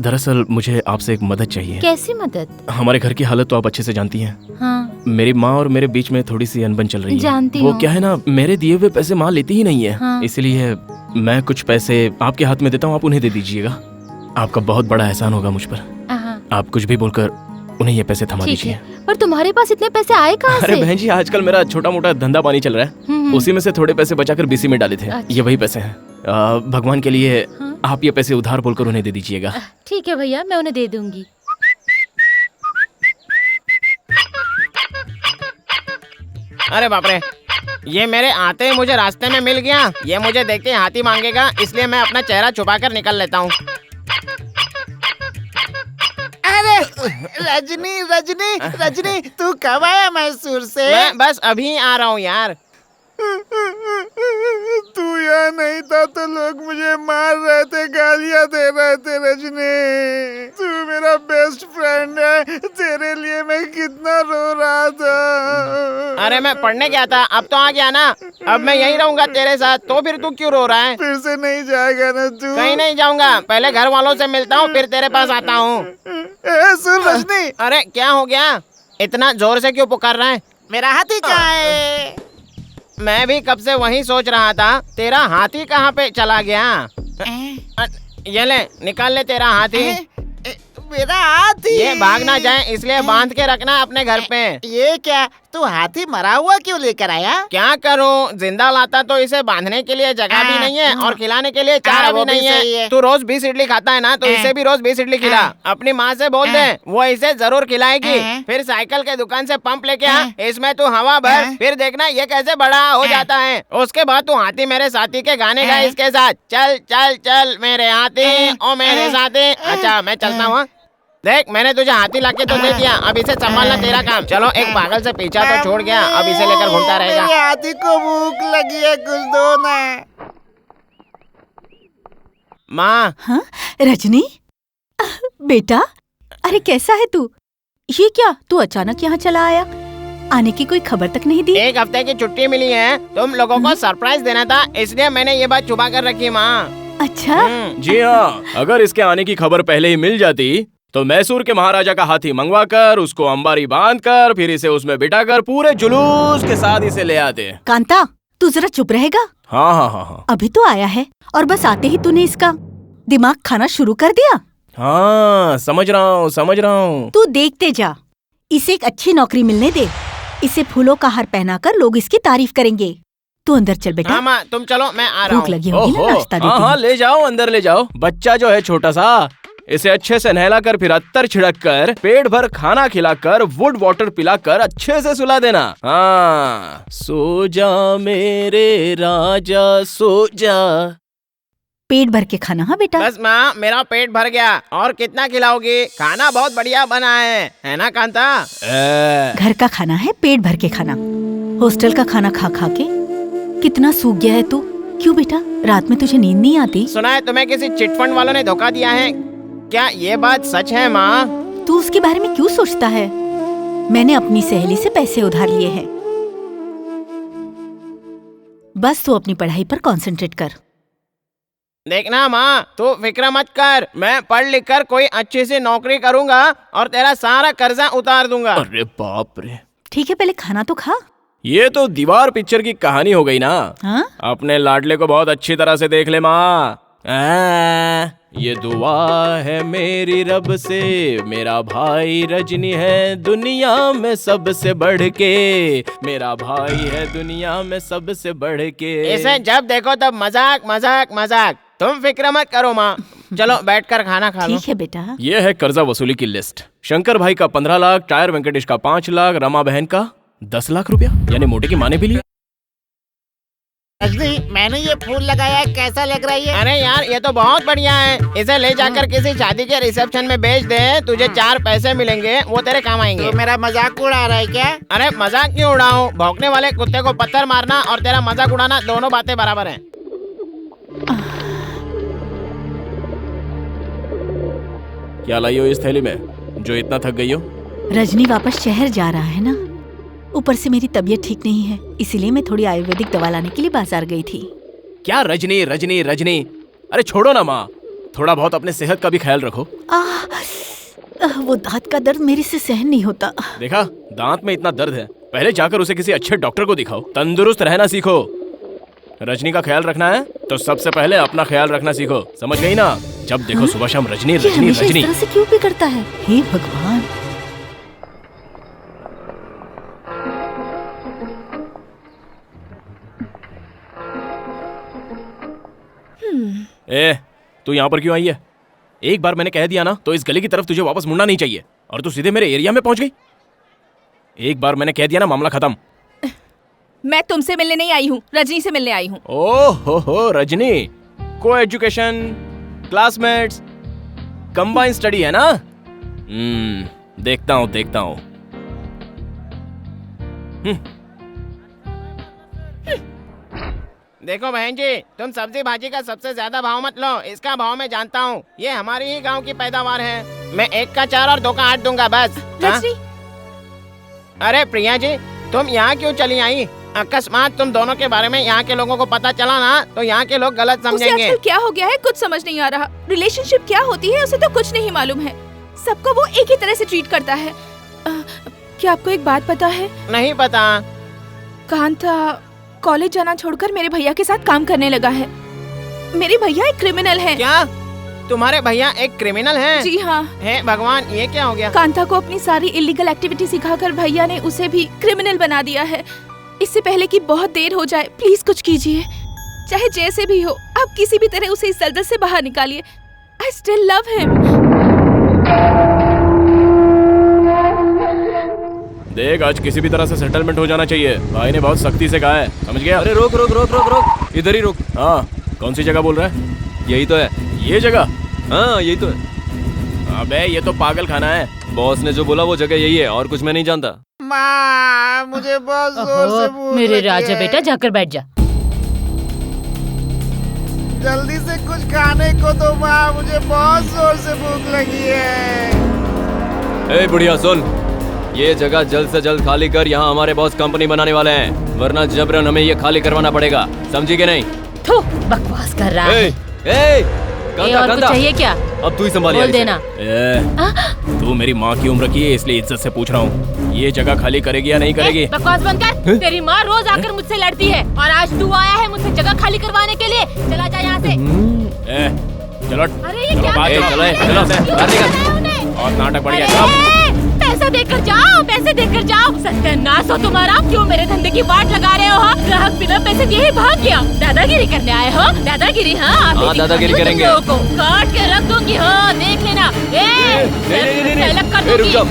दरअसल मुझे आपसे एक मदद चाहिए। कैसी मदद? हमारे घर की हालत तो आप अच्छे से जानती हैं। हाँ। मेरी माँ और मेरे बीच में थोड़ी सी अनबन चल रही है। जानती वो हूँ। क्या है ना, मेरे दिए हुए पैसे माँ लेती ही नहीं है। हाँ। इसलिए मैं कुछ पैसे आपके हाथ में देता हूँ, आप उन्हें दे दीजिएगा। आपका बहुत बड़ा एहसान होगा मुझ पर। आप कुछ भी बोलकर उन्हें ये पैसे थमा दीजिए। पर तुम्हारे पास इतने पैसे आए कहाँ से? अरे बहन जी, आजकल मेरा छोटा मोटा धंधा पानी चल रहा है, उसी में से थोड़े पैसे बचाकर बीसी में डाले थे। ये वही पैसे हैं। भगवान के लिए आप ये पैसे उधार बोलकर उन्हें दे दीजिएगा। ठीक है भैया, मैं उन्हें दे दूंगी। अरे बाप रे, ये मेरे आते ही मुझे रास्ते में मिल गया। ये मुझे देख के हाथी मांगेगा, इसलिए मैं अपना चेहरा छुपाकर निकल लेता हूँ। अरे रजनी रजनी रजनी, तू कब आया मैसूर से? मैं बस अभी आ रहा हूँ यार। तू यहाँ नहीं था तो लोग मुझे मार रहे थे, गालियाँ दे रहे थे। रजनी, तू मेरा बेस्ट फ्रेंड है, तेरे लिए मैं कितना रो रहा था। अरे मैं पढ़ने गया था, अब तो आ गया ना। अब मैं यहीं रहूंगा तेरे साथ। तो फिर तू क्यों रो रहा है? फिर से नहीं जाएगा ना तू? कहीं नहीं जाऊंगा, पहले घर वालों से मिलता हूँ, फिर तेरे पास आता हूँ। सुन रजनी। अरे क्या हो गया? इतना जोर से क्यों पुकार रहा है? मेरा हाथी कहाँ है? मैं भी कब से वही सोच रहा था, तेरा हाथी कहाँ पे चला गया? ये ले, निकाल ले तेरा हाथी। मेरा हाथी? ये भाग ना जाए इसलिए बांध के रखना अपने घर पे। ये क्या, तू हाथी मरा हुआ क्यों लेकर आया? क्या करूं, जिंदा लाता तो इसे बांधने के लिए जगह भी नहीं है और खिलाने के लिए चारा भी नहीं है। तू रोज 20 इडली खाता है ना, तो इसे भी रोज 20 इडली खिला। अपनी माँ से बोल दे, वो इसे जरूर खिलाएगी। फिर साइकिल के दुकान से पंप लेके आ, इसमें तू हवा भर, फिर देखना ये कैसे बड़ा हो जाता है। उसके बाद तू हाथी मेरे साथी के गाने गा इसके साथ। चल चल चल मेरे हाथी, ओ मेरे साथी। अच्छा मैं चलता हूँ। देख, मैंने तुझे हाथी लाके तो दे दिया, अब इसे संभालना तेरा काम। चलो, एक पागल से पीछा तो छोड़ गया, अब इसे लेकर घूमता रहेगा। मेरे हाथी को भूख लगी है, कुछ दो ना। माँ। हाँ रजनी, बेटा, अरे कैसा है तू? ये क्या, तू अचानक यहाँ चला आया? आने की कोई खबर तक नहीं दी? एक हफ्ते की छुट्टी मिली है, तुम लोगों को सरप्राइज देना था, इसलिए मैंने ये बात छुपा कर रखी माँ। अच्छा? जी हाँ, अगर इसके आने की खबर पहले ही मिल जाती तो मैसूर के महाराजा का हाथी मंगवाकर उसको अंबारी बांधकर फिर इसे उसमें बिठाकर पूरे जुलूस के साथ इसे ले आते। कांता, तू जरा चुप रहेगा? हाँ हाँ हाँ हाँ। अभी तो आया है और बस आते ही तूने इसका दिमाग खाना शुरू कर दिया। हाँ, समझ रहा हूँ। तू देखते जा, इसे एक अच्छी नौकरी मिलने दे, इसे फूलों का हार पहनाकर लोग इसकी तारीफ करेंगे। तू अंदर चल बेटा। हाँ माँ, तुम चलो, मैं आ रहा हूँ। भूख लगी होगी ना, नाश्ता देती हूँ। हाँ, ले जाओ, अंदर ले जाओ। बच्चा जो है छोटा सा, इसे अच्छे से नहलाकर फिर अत्तर छिड़क कर पेट भर खाना खिलाकर वुड वाटर पिलाकर अच्छे से सुला देना। हाँ, सो जा मेरे राजा सो जा। पेट भर के खाना। हाँ बेटा। बस माँ, मेरा पेट भर गया। और कितना खिलाओगी? खाना बहुत बढ़िया बना है ना कांता? घर का खाना है, पेट भर के खाना। हॉस्टल का खाना खा खा के कितना सूख गया है तू। क्यों बेटा, रात में तुझे नींद नहीं आती? सुना है तुम्हें किसी चिटफंड वालों ने धोखा दिया है, क्या ये बात सच है माँ? तू उसके बारे में क्यों सोचता है? मैंने अपनी सहेली से पैसे उधार लिए हैं। बस तू अपनी पढ़ाई पर कंसंट्रेट कर। देखना माँ, तू फिक्र मत कर, मैं पढ़ लिख कर कोई अच्छी सी नौकरी करूँगा और तेरा सारा कर्जा उतार दूंगा। अरे बाप रे। ठीक है, पहले खाना तो खा। ये तो दीवार पिक्चर की कहानी हो गई ना। हाँ? अपने लाडले को बहुत अच्छी तरह से देख ले माँ। ये दुआ है मेरी रब से, मेरा भाई रजनी है दुनिया में सबसे बढ़ के, मेरा भाई है दुनिया में सबसे बढ़ के। इसे जब देखो तब मजाक मजाक मजाक। तुम फिक्र मत करो माँ, चलो बैठकर खाना खा लो। ठीक है बेटा। ये है कर्जा वसूली की लिस्ट। शंकर भाई का 15 लाख, टायर वेंकटेश का 5 लाख, रमा बहन का 10 लाख रुपया, यानी मोटे की माँ ने भी लिया। रजनी, मैंने ये फूल लगाया है, कैसा लग रहा है ये? अरे यार, ये तो बहुत बढ़िया है। इसे ले जाकर किसी शादी के रिसेप्शन में बेच दे, तुझे 4 पैसे मिलेंगे, वो तेरे काम आएंगे। तो मेरा मजाक उड़ा रहा है क्या? अरे मजाक क्यों उड़ाऊं? भौंकने वाले कुत्ते को पत्थर मारना और तेरा मजाक उड़ाना दोनों बातें बराबर हैं। क्या लाई हो इस थैली में जो इतना थक गई हो? रजनी वापस शहर जा रहा है ना, ऊपर से मेरी तबीयत ठीक नहीं है, इसीलिए मैं थोड़ी आयुर्वेदिक दवा लाने के लिए बाजार गई थी। क्या रजनी रजनी रजनी? अरे छोड़ो ना माँ, थोड़ा बहुत अपने सेहत का भी ख्याल रखो। वो दांत का दर्द मेरे से सहन नहीं होता। देखा, दांत में इतना दर्द है, पहले जाकर उसे किसी अच्छे डॉक्टर को दिखाओ। तंदुरुस्त रहना सीखो। रजनी का ख्याल रखना है तो सबसे पहले अपना ख्याल रखना सीखो, समझ गई ना? जब देखो सुबह शाम रजनी रजनी रजनी। इस तरह से क्यों भी करता है? हे भगवान। ए, तू यहाँ पर क्यों आई है? एक बार मैंने कह दिया ना तो इस गली की तरफ तुझे वापस मुड़ना नहीं चाहिए, और तू सीधे मेरे एरिया में पहुंच गई। एक बार मैंने कह दिया ना, मामला खत्म। मैं तुमसे मिलने नहीं आई हूँ, रजनी से मिलने आई हूँ। ओह हो रजनी, को एजुकेशन, क्लासमेट्स, कंबाइन स्टडी है ना? देखता हूँ। देखो बहन जी, तुम सब्जी भाजी का सबसे ज्यादा भाव मत लो, इसका भाव मैं जानता हूँ। ये हमारी ही गांव की पैदावार है। मैं 1 का 4 और 2 का 8 दूंगा बस। रजनी। अरे प्रिया जी, तुम यहाँ क्यों चली आई? अकस्मात तुम दोनों के बारे में यहाँ के लोगों को पता चला ना तो यहाँ के लोग गलत समझेंगे। उसे आजकल क्या हो गया है कुछ समझ नहीं आ रहा। रिलेशनशिप क्या होती है उसे तो कुछ नहीं मालूम है। सबको वो एक ही तरह से ट्रीट करता है। क्या आपको एक बात पता है? नहीं पता। कांता कॉलेज जाना छोड़कर मेरे भैया के साथ काम करने लगा है। मेरे भैया एक क्रिमिनल है। क्या? तुम्हारे भैया एक क्रिमिनल हैं? जी हाँ। हे भगवान, ये क्या हो गया? कांता को अपनी सारी इलीगल एक्टिविटी सिखाकर भैया ने उसे भी क्रिमिनल बना दिया है। इससे पहले कि बहुत देर हो जाए, प्लीज कुछ कीजिए। चाहे जैसे भी हो, आप किसी भी तरह उसे इस दलदल से बाहर निकालिए। I still love him. देख, आज किसी भी तरह से सेटलमेंट हो जाना चाहिए। भाई ने बहुत सख्ती से कहा है, समझ गया? अरे रोक रोक रोक रोक रोक, इधर ही रोक। हाँ, कौन सी जगह बोल रहा है? यही तो है। ये जगह? हाँ, यही तो है। अबे ये तो पागल खाना है। बॉस ने जो बोला वो जगह यही है, और कुछ मैं नहीं जानता। माँ, मुझे बहुत जोर से भूख मेरे लगी राजा है। बेटा, जाकर बैठ जा। जल्दी से कुछ खाने को दो माँ, मुझे बहुत जोर से भूख लगी है। ए बुढ़िया सुन, ये जगह जल्द से जल्द खाली कर, यहाँ हमारे बॉस कंपनी बनाने वाले हैं, वरना जबरन हमें ये खाली करवाना पड़ेगा, समझी कि नहीं? थू, बकवास कर रहा है। कांता, और कुछ चाहिए क्या? अब तू ही संभाल बोल देना। तू मेरी माँ की उम्र की है, इसलिए इज्जत से पूछ रहा हूँ, ये जगह खाली करेगी या नहीं करेगी? बकवास बंद कर। तेरी माँ रोज आकर मुझसे लड़ती है और आज तू आया है मुझसे जगह खाली करवाने के लिए। चला जा यहाँ से। चलो अरे ये क्या और नाटक बढ़ गया। पैसा देकर जाओ, पैसे देकर जाओ। सत्यानाश हो तुम्हारा, क्यों मेरे धंधे की वाट लगा रहे हो? ग्राहक बिना पैसे दिए ही भाग गया। दादागिरी करने आए हो? दादागिरी? हाँ, दादागिरी करेंगे। काट के रख दूंगी। हाँ, देख लेना।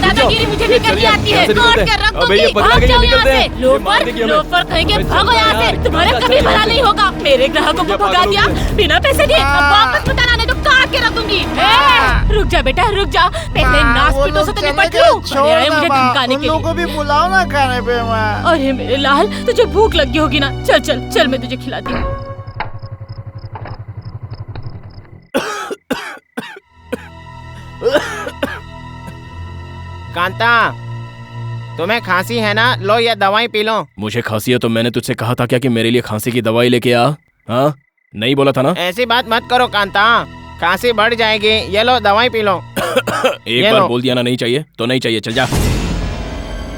दादागिरी मुझे भी करनी आती है। काट के रख दूंगी। भाग जाओ यहाँ से। लोफर कहेंगे भागो यहाँ से। तुम्हारा कभी भला नहीं होगा। मेरे ग्राहकों को भगा दिया बिना पैसे दिए। अब वापस पता लाने तो काट के रख दूंगी। रुक जा बेटा, रुक जा। पहले नाच पीटों से तो निपट लूं। अरे मुझे धमकाने के लिए। को भी बुलाओ ना खाने पे माँ। अरे मेरे लाल, तुझे भूख लगी होगी ना? चल चल चल, मैं तुझे खिलाती हूँ। कांता, तुम्हें खांसी है ना? लो ये दवाई पी लो। मुझे खांसी है तो मैंने तुझसे कहा था क्या कि मेरे लिए खांसी की दवाई लेके आ? हाँ, नहीं बोला था ना? ऐसी बात मत करो कांता, खांसी बढ़ जाएगी। ये लो दवाई पी लो। एक बार बोल दिया ना नहीं चाहिए तो नहीं चाहिए, चल जा।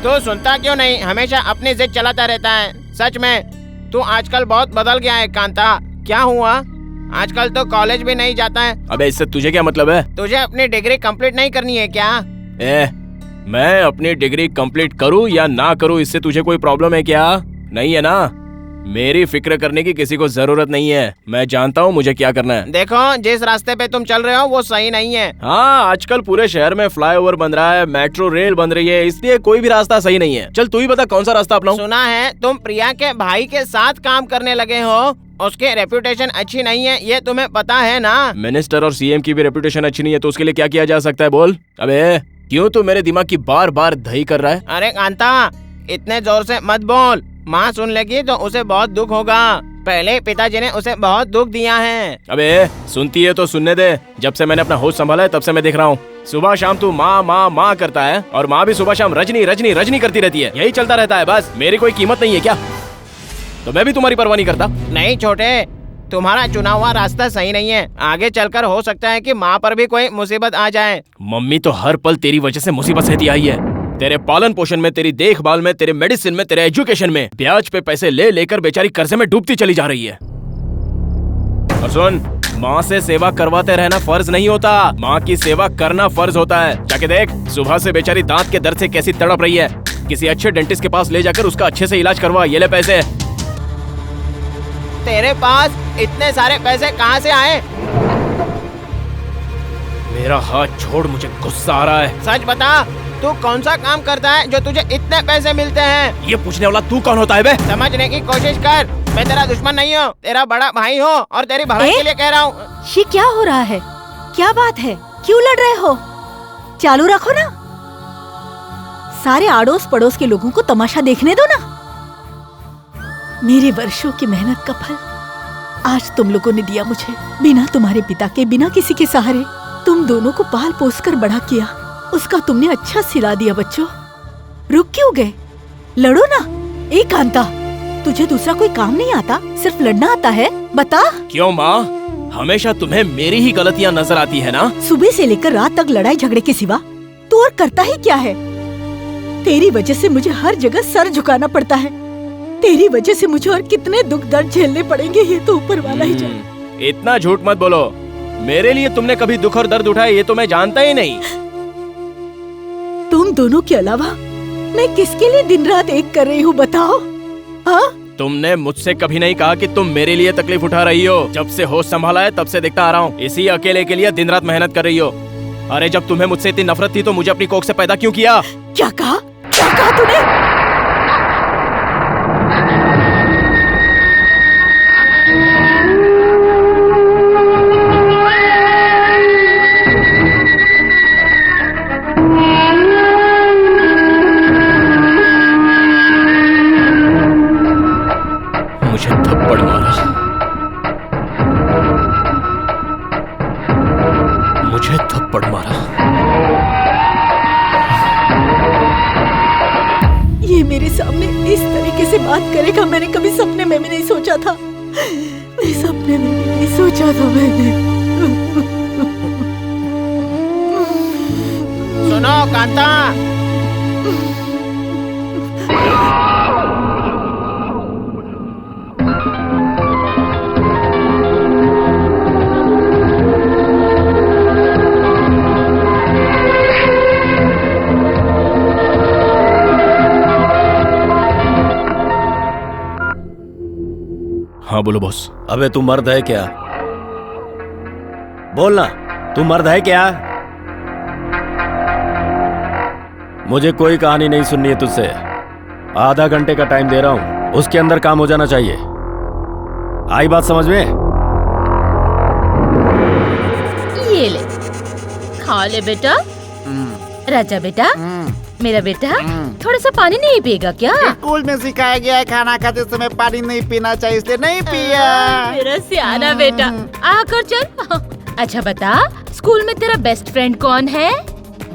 तू सुनता क्यों नहीं? हमेशा अपनी जिद चलाता रहता है। सच में तू आजकल बहुत बदल गया है कांता। क्या हुआ? आजकल तो कॉलेज भी नहीं जाता है। अबे इससे तुझे क्या मतलब है? तुझे अपनी डिग्री कंप्लीट नहीं करनी है क्या? मैं अपनी डिग्री कंप्लीट करूँ या ना करूँ, इससे तुझे कोई प्रॉब्लम है क्या? नहीं है ना? मेरी फिक्र करने की किसी को जरूरत नहीं है। मैं जानता हूँ मुझे क्या करना है। देखो, जिस रास्ते पे तुम चल रहे हो वो सही नहीं है। हाँ, आजकल पूरे शहर में फ्लाईओवर बन रहा है, मेट्रो रेल बन रही है, इसलिए कोई भी रास्ता सही नहीं है। चल तू ही बता कौन सा रास्ता अपनाऊं? सुना है तुम प्रिया के भाई के साथ काम करने लगे हो। उसके रेपुटेशन अच्छी नहीं है, ये तुम्हें पता है ना? मिनिस्टर और सीएम की भी रेपुटेशन अच्छी नहीं है, तो उसके लिए क्या किया जा सकता है बोल? अबे क्यों तू मेरे दिमाग की बार बार दही कर रहा है? अरे कांता, इतने जोर से मत बोल, माँ सुन लेगी तो उसे बहुत दुख होगा। पहले पिताजी ने उसे बहुत दुख दिया है। अबे सुनती है तो सुनने दे। जब से मैंने अपना होश संभाला है तब से मैं देख रहा हूँ, सुबह शाम तू माँ माँ माँ करता है और माँ भी सुबह शाम रजनी रजनी रजनी करती रहती है। यही चलता रहता है बस। मेरी कोई कीमत नहीं है क्या? तो मैं भी तुम्हारी परवाह नहीं करता। नहीं छोटे, तुम्हारा चुना हुआ रास्ता सही नहीं है। आगे चलकर हो सकता है कि माँ पर भी कोई मुसीबत आ जाए। मम्मी तो हर पल तेरी वजह से मुसीबत सहती आई है। तेरे पालन पोषण में, तेरी देखभाल में, तेरे मेडिसिन में, तेरे एजुकेशन में ब्याज पे पैसे ले लेकर बेचारी कर्जे में डूबती चली जा रही है। और सुन, माँ से सेवा करवाते रहना फर्ज नहीं होता, माँ की सेवा करना फर्ज होता है। जाके देख, सुबह से बेचारी दांत के दर्द से कैसी तड़प रही है। किसी अच्छे डेंटिस्ट के पास ले जाकर उसका अच्छे से इलाज करवा। ये ले पैसे। तेरे पास इतने सारे पैसे कहाँ से आए? मेरा हाथ छोड़, मुझे गुस्सा आ रहा है। सच बता, तू कौन सा काम करता है जो तुझे इतने पैसे मिलते हैं? ये पूछने वाला तू कौन होता है बे? समझने की कोशिश कर, मैं तेरा दुश्मन नहीं हूँ, तेरा बड़ा भाई हूँ और तेरी भलाई के लिए कह रहा हूँ। ये क्या हो रहा है? क्या बात है? क्यों लड़ रहे हो? चालू रखो ना। सारे आड़ोस पड़ोस के लोगों को तमाशा देखने दो ना। मेरे वर्षों की मेहनत का फल आज तुम लोगों ने दिया मुझे। बिना तुम्हारे पिता के, बिना किसी के सहारे तुम दोनों को पाल पोस कर बड़ा किया। उसका तुमने अच्छा सिला दिया। बच्चों, रुक क्यों गए? लड़ो ना। ए कांता, तुझे दूसरा कोई काम नहीं आता, सिर्फ लड़ना आता है? बता। क्यों माँ, हमेशा तुम्हें मेरी ही गलतियाँ नजर आती है ना? सुबह से लेकर रात तक लड़ाई झगड़े के सिवा तू और करता ही क्या है? तेरी वजह से मुझे हर जगह सर झुकाना पड़ता है। तेरी वजह से मुझे और कितने दुख दर्द झेलने पड़ेंगे, ये तो ऊपर वाला ही जाने। इतना झूठ मत बोलो। मेरे लिए तुमने कभी दुख और दर्द उठाया ये तो मैं जानता ही नहीं। तुम दोनों के अलावा मैं किसके लिए दिन रात एक कर रही हूँ, बताओ? हाँ? तुमने मुझसे कभी नहीं कहा कि तुम मेरे लिए तकलीफ उठा रही हो। जब से होश संभाला है तब से देखता आ रहा हूँ, इसी अकेले के लिए दिन रात मेहनत कर रही हो। अरे जब तुम्हें मुझसे इतनी नफरत थी तो मुझे अपनी कोख से पैदा क्यों किया? क्या कहा? क्या कहा तूने? मुझे थप्पड़ मारा, मुझे थप्पड़ मारा। मुझसे बात करेगा मैंने कभी सपने में भी नहीं सोचा था। मेरे सपने में भी नहीं सोचा था मैंने। सुनो कांता, हाँ बोलो बॉस। अबे तू मर्द है क्या? बोलना, तू मर्द है क्या? मुझे कोई कहानी नहीं सुननी है तुझसे। आधा घंटे का टाइम दे रहा हूं, उसके अंदर काम हो जाना चाहिए। आई बात समझ में? ये ले, खा ले बेटा। राजा बेटा, मेरा बेटा थोड़ा सा पानी नहीं पिएगा क्या? स्कूल में सिखाया गया है खाना खाते समय पानी नहीं पीना चाहिए, इसलिए नहीं पिया। मेरा सियाना बेटा, आकर चल। अच्छा बता, स्कूल में तेरा बेस्ट फ्रेंड कौन है?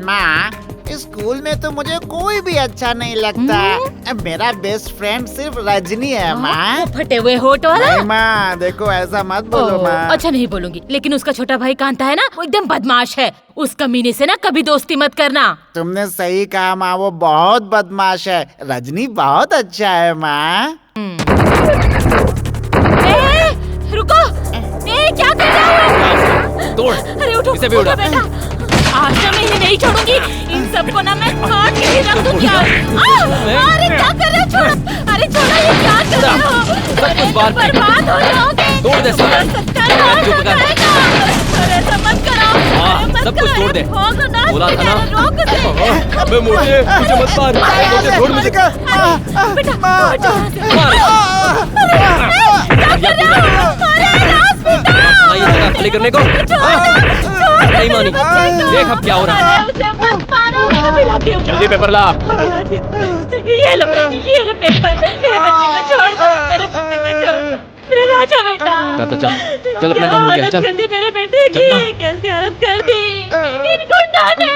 माँ, स्कूल में तो मुझे कोई भी अच्छा नहीं लगता। मेरा बेस्ट फ्रेंड सिर्फ रजनी है माँ। फटे हुए होठ वाला? नहीं माँ, देखो ऐसा मत बोलो माँ। अच्छा नहीं बोलूंगी, लेकिन उसका छोटा भाई कांता है ना, वो एकदम बदमाश है। उस कमीने से ना कभी दोस्ती मत करना। तुमने सही कहा माँ, वो बहुत बदमाश है। रजनी बहुत अच्छा है माँ। रुको, क्या कर रहे हो? तोड़। अरे उठो, इसे भी उड़ा। बेटा, आज ना मैं इन्हें नहीं छोड़ूंगी। इन सबको ना मैं काट के ही रख दूंगी। अरे क्या कर रहे हो? छोड़ो, अरे छोड़ो, ये क्या कर रहे हो? बर्बाद हो जाओगे। तोड़ दे सब। अरे ऐसा मत करो। सब कुछ तोड़ दे। बोला था ना। रोक दे। अबे मुझे मत मार। मुझे छोड़ मुझे। बेटा, मार। क्या कर रहे हो? ये जगह खाली करने को नहीं मानी। देख अब क्या हो रहा है। जल्दी पेपर ला। ये लो पेपर। छोड़ दो मेरे राजा बेटा। चल अपना काम हो गया। चल जल्दी, मेरे बेटे की कैसी हालत कर दी इन गुंडा ने।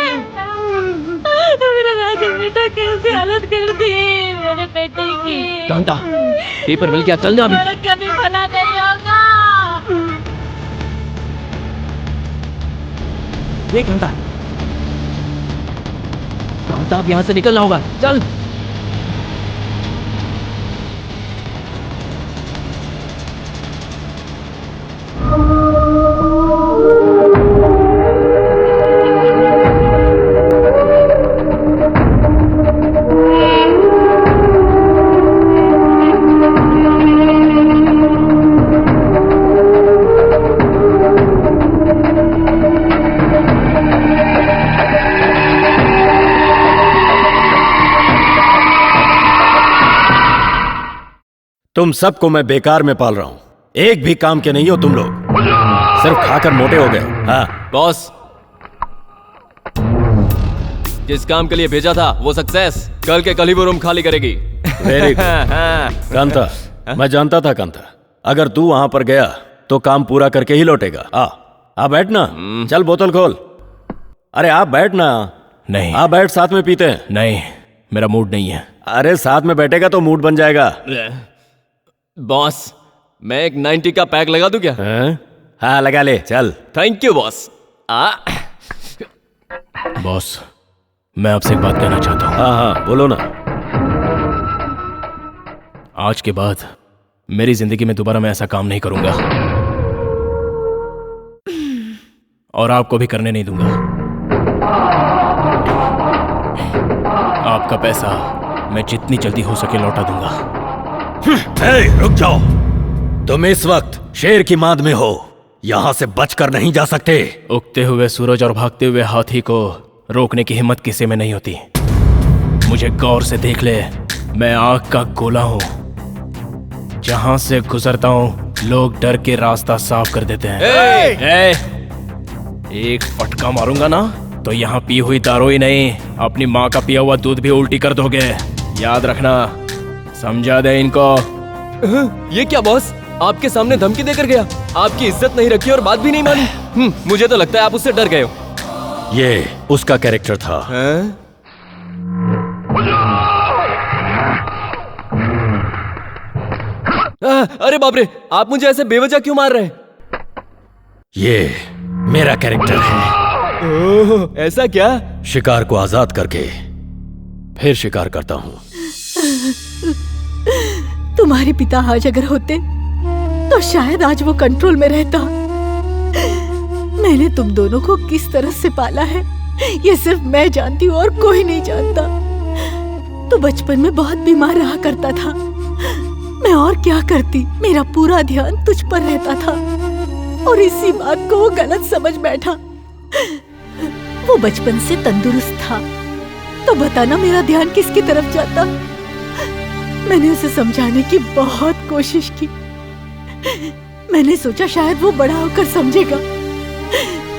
मेरा राजा बेटा कैसी हालत कर दी मेरे बेटे की। कांता, पेपर मिल गया, चल ना अभी। मेरा कभी भला नहीं होगा। देख कांता, कांता अब यहाँ से निकलना होगा। चल। तुम सबको मैं बेकार में पाल रहा हूं। एक भी काम के नहीं हो तुम लोग, सिर्फ खाकर मोटे हो गए। हाँ बॉस, जिस काम के लिए भेजा था वो सक्सेस। कल के कल ही वो रूम खाली करेगी। वेरी गुड कांता, मैं जानता था कांता, अगर तू वहां पर गया तो काम पूरा करके ही लौटेगा। आ बैठना। चल बोतल खोल। अरे आप बैठना। नहीं। आप बैठ, साथ में पीते हैं। नहीं, मेरा मूड नहीं है। अरे साथ में बैठेगा तो मूड बन जाएगा। बॉस, मैं एक 90 का पैक लगा दूं क्या? हाँ लगा ले, चल। Thank you boss. बॉस, मैं आपसे एक बात कहना चाहता हूँ। हाँ बोलो ना। आज के बाद मेरी जिंदगी में दोबारा मैं ऐसा काम नहीं करूंगा और आपको भी करने नहीं दूंगा। आपका पैसा मैं जितनी जल्दी हो सके लौटा दूंगा। रुक जाओ, तुम इस वक्त शेर की मांद में हो, यहां से बचकर नहीं जा सकते। उगते हुए सूरज और भागते हुए हाथी को रोकने की हिम्मत किसी में नहीं होती। मुझे गौर से देख ले, मैं आग का गोला हूं। जहां से गुजरता हूं लोग डर के रास्ता साफ कर देते हैं। एक फटका मारूंगा ना तो यहाँ पी हुई दारू ही नहीं, अपनी माँ का पिया हुआ दूध भी उल्टी कर दोगे। याद रखना, समझा दे इनको। ये क्या बॉस, आपके सामने धमकी देकर गया? आपकी इज्जत नहीं रखी और बात भी नहीं मानी। मुझे तो लगता है आप उससे डर गए हो। ये उसका कैरेक्टर था। अरे बाप रे, आप मुझे ऐसे बेवजह क्यों मार रहे हैं? ये मेरा कैरेक्टर है। ओह, ऐसा क्या? शिकार को आजाद करके फिर शिकार करता हूँ। तुम्हारे पिता आज अगर होते तो शायद आज वो कंट्रोल में रहता। मैंने तुम दोनों को किस तरह से पाला है ये सिर्फ मैं जानती हूँ और कोई नहीं जानता। तो बचपन में बहुत बीमार रहा करता था, मैं और क्या करती, मेरा पूरा ध्यान तुझ पर रहता था और इसी बात को वो गलत समझ बैठा। वो बचपन से तंदुरुस्त था, तो बताना मेरा ध्यान किसकी तरफ जाता। मैंने उसे समझाने की बहुत कोशिश की। मैंने सोचा शायद वो बड़ा होकर समझेगा,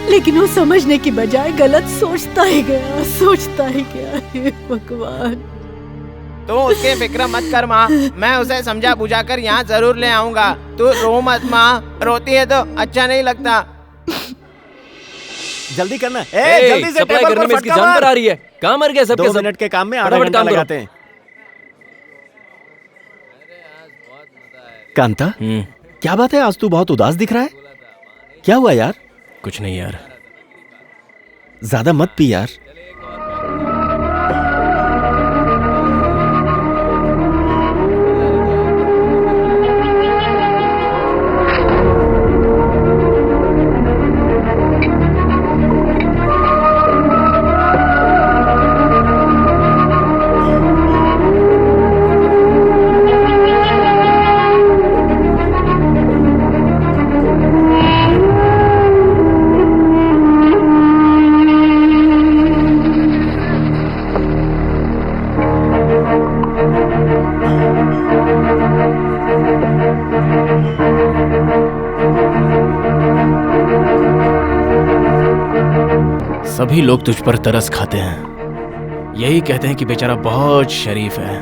लेकिन वो समझने की बजाय गलत सोचता ही गया। हे भगवान। तू उसकी फिक्र मत कर माँ, मैं उसे समझा बुझा कर यहाँ जरूर ले आऊंगा। तू रो मत माँ, रोती है तो अच्छा नहीं लगता। जल्दी करना। जल्दी से सप्लाई करने में इसकी जान पर आ रही है। कहाँ मर गए सबके सब? 2 मिनट के काम में आधा घंटा लगाते हैं। कांता, क्या बात है, आज तू बहुत उदास दिख रहा है। क्या हुआ यार? कुछ नहीं यार। ज्यादा मत पी यार। सभी लोग तुझ पर तरस खाते हैं, यही कहते हैं कि बेचारा बहुत शरीफ है।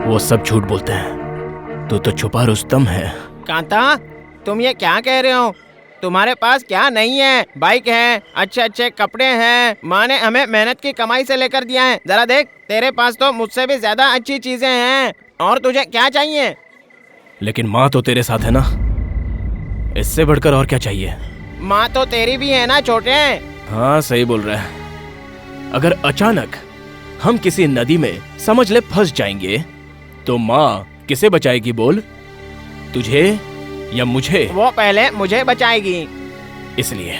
वो सब झूठ बोलते हैं, तू तो छुपा रुस्तम है। कांता, तुम ये क्या कह रहे हो? तुम्हारे पास क्या नहीं है? बाइक है, अच्छे अच्छे कपड़े हैं, माँ ने हमें मेहनत की कमाई से लेकर दिया है। जरा देख, तेरे पास तो मुझसे भी ज्यादा अच्छी चीजें हैं। और तुझे क्या चाहिए? लेकिन माँ तो तेरे साथ है ना, इससे बढ़कर और क्या चाहिए? माँ तो तेरी भी है ना छोटे। हाँ सही बोल रहा है। अगर अचानक हम किसी नदी में समझ ले फंस जाएंगे तो माँ किसे बचाएगी बोल? तुझे या मुझे? वो पहले मुझे बचाएगी। इसलिए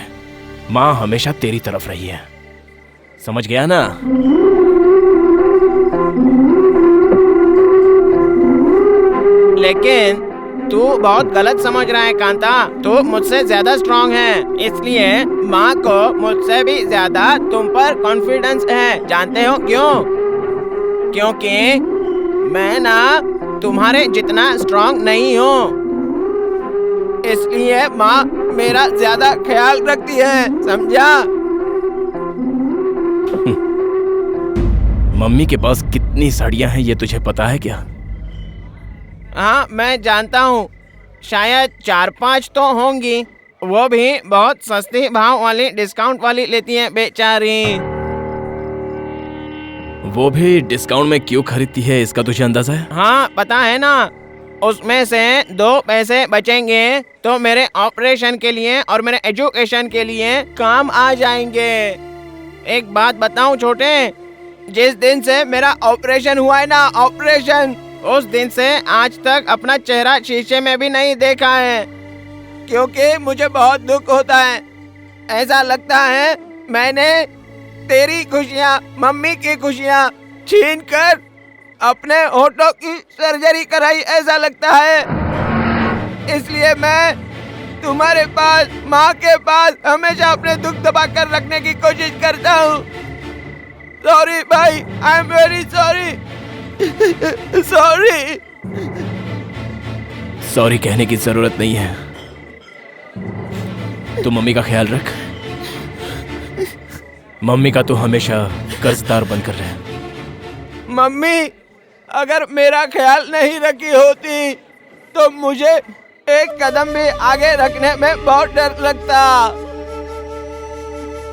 माँ हमेशा तेरी तरफ रही है, समझ गया ना? लेकिन तू बहुत गलत समझ रहा है कांता। तू मुझसे ज्यादा स्ट्रांग है, इसलिए माँ को मुझसे भी ज्यादा तुम पर कॉन्फिडेंस है। जानते हो क्यों? क्योंकि मैं ना तुम्हारे जितना स्ट्रांग नहीं हूँ, इसलिए माँ मेरा ज्यादा ख्याल रखती है, समझा? मम्मी के पास कितनी साड़ियाँ हैं ये तुझे पता है क्या? हाँ मैं जानता हूँ, शायद 4-5 तो होंगी। वो भी बहुत सस्ती भाव वाली, डिस्काउंट वाली लेती हैं बेचारी। वो भी डिस्काउंट में क्यों खरीदती है इसका तुझे अंदाजा है? हाँ पता है ना, उसमें से 2 पैसे बचेंगे तो मेरे ऑपरेशन के लिए और मेरे एजुकेशन के लिए काम आ जाएंगे। एक बात बताऊं छोटे, जिस दिन से मेरा ऑपरेशन हुआ है ना, ऑपरेशन, उस दिन से आज तक अपना चेहरा शीशे में भी नहीं देखा है, क्योंकि मुझे बहुत दुख होता है। ऐसा लगता है मैंने तेरी खुशियाँ, मम्मी की खुशियाँ छीन कर अपने होठों की सर्जरी कराई, ऐसा लगता है। इसलिए मैं तुम्हारे पास, माँ के पास हमेशा अपने दुख दबा कर रखने की कोशिश करता हूँ। सॉरी भाई, I am very sorry. Sorry. Sorry कहने की जरूरत नहीं है, तू मम्मी का ख्याल रख। मम्मी का तो हमेशा कर्जदार बनकर रहे। मम्मी अगर मेरा ख्याल नहीं रखी होती तो मुझे एक कदम भी आगे रखने में बहुत डर लगता।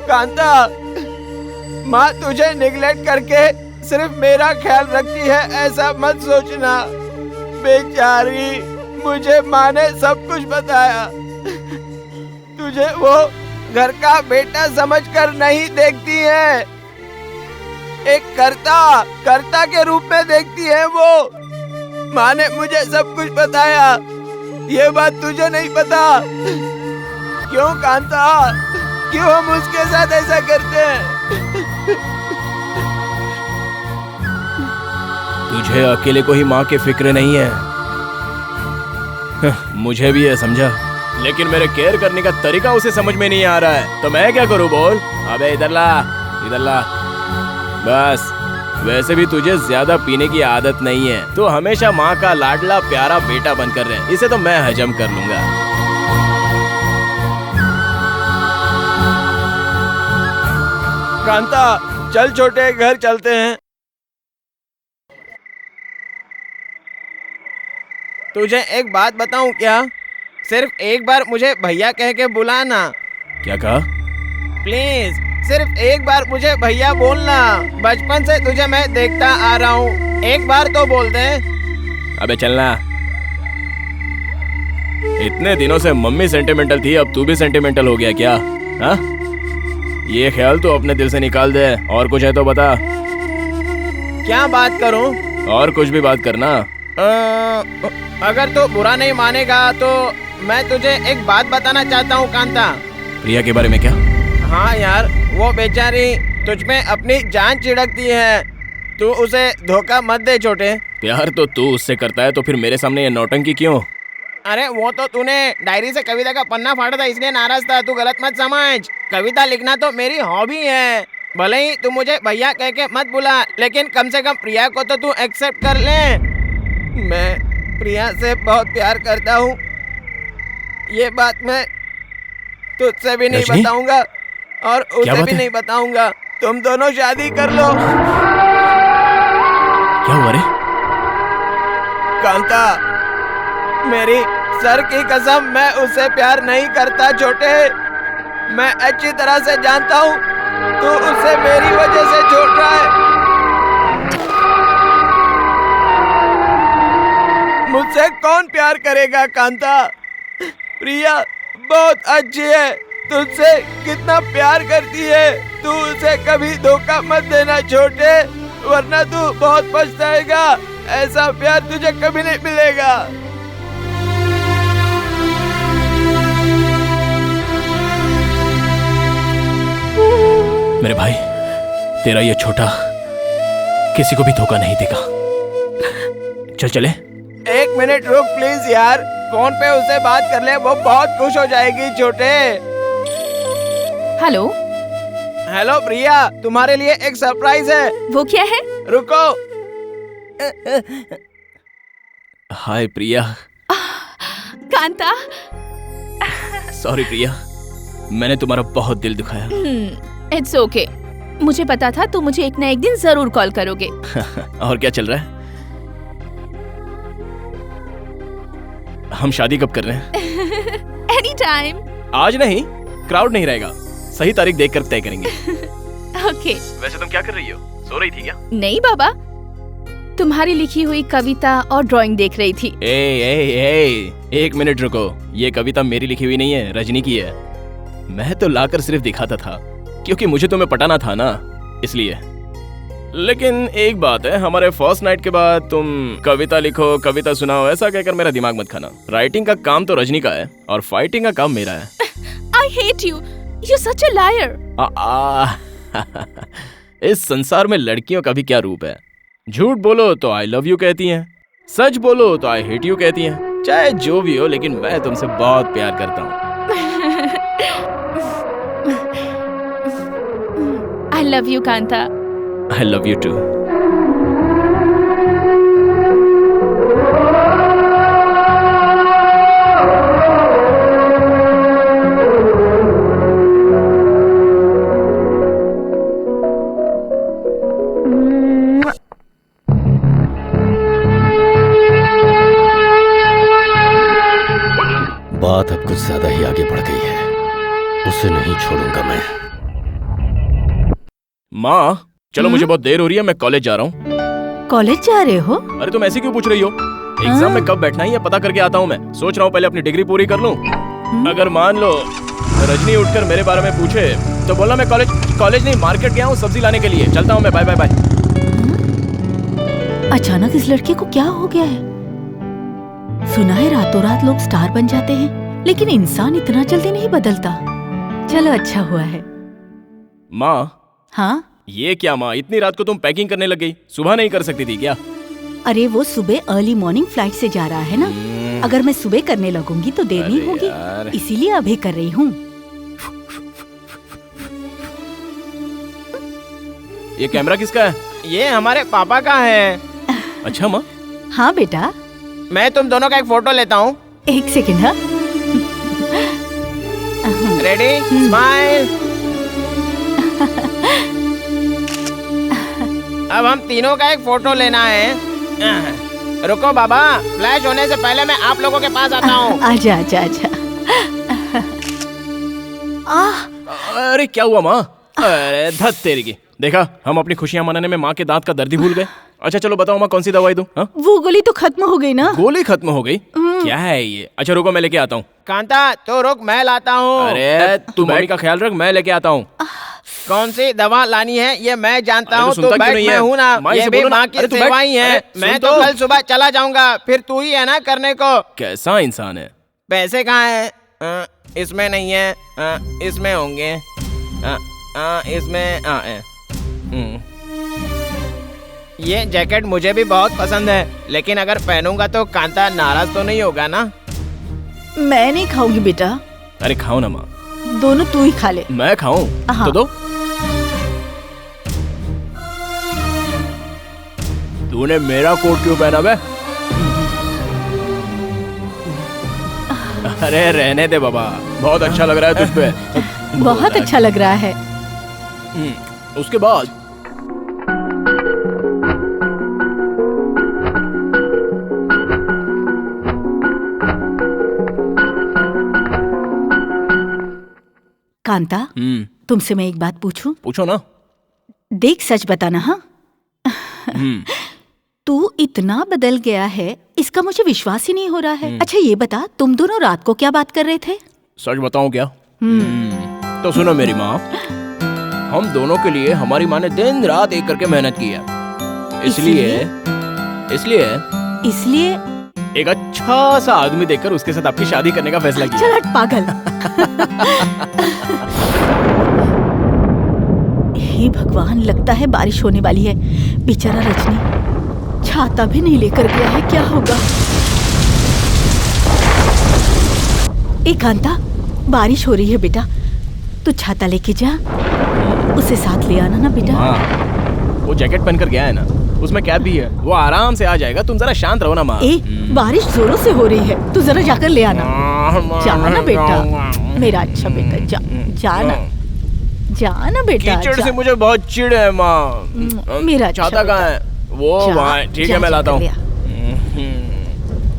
कांता, माँ तुझे निगलेक्ट करके सिर्फ मेरा ख्याल रखती है ऐसा मत सोचना। बेचारी, मुझे माँ ने सब कुछ बताया। तुझे वो घर का बेटा समझकर नहीं देखती है, एक कर्ता के रूप में देखती है वो। माँ ने मुझे सब कुछ बताया, ये बात तुझे नहीं पता। क्यों कांता, क्यों हम उसके साथ ऐसा करते हैं? तुझे अकेले को ही माँ की फिक्र नहीं है, मुझे भी है समझा, लेकिन मेरे केयर करने का तरीका उसे समझ में नहीं आ रहा है, तो मैं क्या करूं बोल? अबे इधर ला, इधर ला। बस, वैसे भी तुझे ज्यादा पीने की आदत नहीं है, तो हमेशा माँ का लाडला प्यारा बेटा बनकर रहे, इसे तो मैं हजम कर लूंगा। कांता, चल छोटे, घर चलते हैं। तुझे एक बात बताऊं क्या? सिर्फ एक बार मुझे भैया कह के बुलाना। क्या कहा? प्लीज, सिर्फ एक बार मुझे भैया बोलना। बचपन से तुझे मैं देखता आ रहा हूँ, एक बार तो बोल दे। अबे चलना। इतने दिनों से मम्मी सेंटिमेंटल थी, अब तू भी सेंटिमेंटल हो गया क्या? हाँ? ये ख्याल तो अपने दिल से निकाल दे, और कुछ है तो बता। क्या बात करूं? और कुछ भी बात करना। अगर तू बुरा नहीं मानेगा तो मैं तुझे एक बात बताना चाहता हूँ कांता। प्रिया के बारे में क्या? हाँ यार, वो बेचारी तुझ में अपनी जान छिड़कती है, तू उसे धोखा मत दे छोटे। प्यार तो तू उससे करता है, तो फिर मेरे सामने ये नौटंकी क्यों? अरे वो तो तूने डायरी से कविता का पन्ना फाड़ा था, इसलिए नाराज था, तू गलत मत समझ। कविता लिखना तो मेरी हॉबी है, भले ही तू मुझे भैया कह के मत बुला, लेकिन कम से कम प्रिया को तो तू एक्सेप्ट कर ले। मैं प्रिया से बहुत प्यार करता हूँ, ये बात मैं तुझसे भी नहीं बताऊंगा और उसे भी नहीं बताऊंगा। तुम दोनों शादी कर लो। क्या हुआ रे? कांता, मेरी सर की कसम, मैं उससे प्यार नहीं करता छोटे। मैं अच्छी तरह से जानता हूँ तू उसे मेरी वजह से छोड़ रहा है। मुझसे कौन प्यार करेगा कांता? प्रिया बहुत अच्छी है, तुझसे कितना प्यार करती है। तू उसे कभी धोखा मत देना छोटे, वरना तू बहुत पछताएगा। ऐसा प्यार तुझे कभी नहीं मिलेगा। मेरे भाई, तेरा ये छोटा किसी को भी धोखा नहीं देगा। चल चले। एक मिनट रुक प्लीज यार, फोन पे उससे बात कर ले, वो बहुत खुश हो जाएगी छोटे। हेलो। हेलो प्रिया, तुम्हारे लिए एक सरप्राइज है। वो क्या है? रुको। हाय प्रिया। कांता। सॉरी प्रिया, मैंने तुम्हारा बहुत दिल दुखाया। इट्स ओके, मुझे पता था तू मुझे एक ना एक दिन जरूर कॉल करोगे। और क्या चल रहा है? हम शादी कब कर रहे हैं? Any time. आज नहीं, क्राउड नहीं रहेगा, सही तारीख देखकर तय करेंगे। ओके। वैसे तुम क्या कर रही हो? सो रही थी क्या? नहीं बाबा, तुम्हारी लिखी हुई कविता और ड्राइंग देख रही थी। एक मिनट रुको, ये कविता मेरी लिखी हुई नहीं है, रजनी की है। मैं तो लाकर सिर्फ दिखाता था, क्योंकि मुझे तुम्हें पटाना था ना, इसलिए। लेकिन एक बात है, हमारे फर्स्ट नाइट के बाद तुम कविता लिखो, कविता सुनाओ, ऐसा कहकर मेरा दिमाग मत खाना। राइटिंग का काम तो रजनी का है और फाइटिंग का काम मेरा है। I hate you. You're such a liar. इस संसार में लड़कियों का भी क्या रूप है? झूठ बोलो तो आई लव यू कहती हैं, सच बोलो तो आई हेट यू कहती हैं। चाहे जो भी हो, लेकिन मैं तुमसे बहुत प्यार करता हूँ। I love you, Kanta. I love you too. बात अब कुछ ज्यादा ही आगे बढ़ गई है, उसे नहीं छोड़ूंगा मैं। माँ, चलो मुझे बहुत देर हो रही है, मैं कॉलेज जा रहा हूँ। कॉलेज जा रहे हो? अरे तुम ऐसे क्यों पूछ रही हो? एग्जाम में कब बैठना है ये पता करके आता हूँ मैं। सोच रहा हूँ पहले अपनी डिग्री पूरी कर लूँ। अगर मान लो रजनी उठकर मेरे बारे में पूछे तो बोलना मैं कॉलेज नहीं मार्केट गया हूँ सब्जी लाने के लिए। चलता हूँ मैं, बाय बाय बाय। अचानक इस लड़के को क्या हो गया है? सुना है रातों रात लोग स्टार बन जाते हैं, लेकिन इंसान इतना जल्दी नहीं बदलता। चलो अच्छा हुआ है। माँ। हाँ? ये क्या माँ, इतनी रात को तुम पैकिंग करने लग गई? सुबह नहीं कर सकती थी क्या? अरे वो सुबह अर्ली मॉर्निंग फ्लाइट से जा रहा है ना, अगर मैं सुबह करने लगूंगी तो देर नहीं होगी, इसीलिए अभी कर रही हूँ। ये कैमरा किसका है? ये हमारे पापा का है। अच्छा माँ। हाँ बेटा। मैं तुम दोनों का एक फोटो लेता हूँ। एक सेकंड। हाँ रेडी, स्माइल। अब हम तीनों का एक फोटो लेना है। रुको बाबा, फ्लैश होने से पहले मैं आप लोगों के पास आता हूँ। आजा आजा आजा। अरे क्या हुआ माँ? अरे धत तेरी की। देखा, हम अपनी खुशियाँ मनाने में माँ के दांत का दर्द ही भूल गए। अच्छा चलो बताओ माँ, कौन सी दवाई दूं? हाँ? वो गोली तो खत्म हो गई ना। गोली खत्म हो गई? क्या है ये? अच्छा रुको मैं लेके आता हूँ। कांता तो रुक, मैं लाता हूँ। अरे तू मम्मी का ख्याल रख, मैं लेके आता हूँ। कौन सी दवा लानी है ये मैं जानता हूँ। सुनता तो क्यों बैठ, नहीं मैं है? हूँ ना, ये भी माँ की सेवा ही है। मैं तो कल सुबह चला जाऊंगा, फिर तू ही है ना करने को। कैसा इंसान है? पैसे कहाँ है? इसमें नहीं है, इसमें होंगे, इसमें ये जैकेट मुझे भी बहुत पसंद है, लेकिन अगर पहनूंगा तो कांता नाराज तो नहीं होगा ना? मैं नहीं खाऊंगी बेटा। अरे खाओ ना माँ। दोनों तू ही खा ले। मैं खाऊं? तो दो। तूने मेरा कोट क्यों पहना बे? अरे रहने दे बाबा, बहुत अच्छा लग रहा है तुझ पे। बहुत अच्छा लग रहा है। उसके बाद कांता, तुमसे मैं एक बात पूछूं? पूछो ना। देख सच बताना। हाँ? तू इतना बदल गया है, इसका मुझे विश्वास ही नहीं हो रहा है। अच्छा ये बता, तुम दोनों रात को क्या बात कर रहे थे? सच बताऊं क्या? तो सुनो मेरी माँ, हम दोनों के लिए हमारी माँ ने दिन रात एक करके मेहनत की है। इसलिए एक अच्छा सा आदमी देखकर उसके साथ आपकी शादी करने का फैसला किया। चल हट पागल। हे भगवान, लगता है बारिश होने वाली है। बेचारा रजनी छाता भी नहीं लेकर गया है, क्या होगा? ए कांता, बारिश हो रही है बेटा, तू छाता लेके जा, उसे साथ ले आना ना बेटा। हाँ, वो जैकेट पहनकर गया है ना, उसमें कैप भी है, वो आराम से आ जाएगा। तुम जरा शांत रहो ना माँ। बारिश जोरों से हो रही है, तू जरा जाकर ले आना। जाना बेटा, मेरा अच्छा बेटा, जाना बेटा। कीचड़ से मुझे बहुत चिढ़ है माँ। मेरा छाता कहाँ है? वो वहाँ। ठीक है मैं लाता हूँ।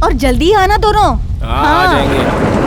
और जल्दी आना दोनों। हाँ आ जाएंगे।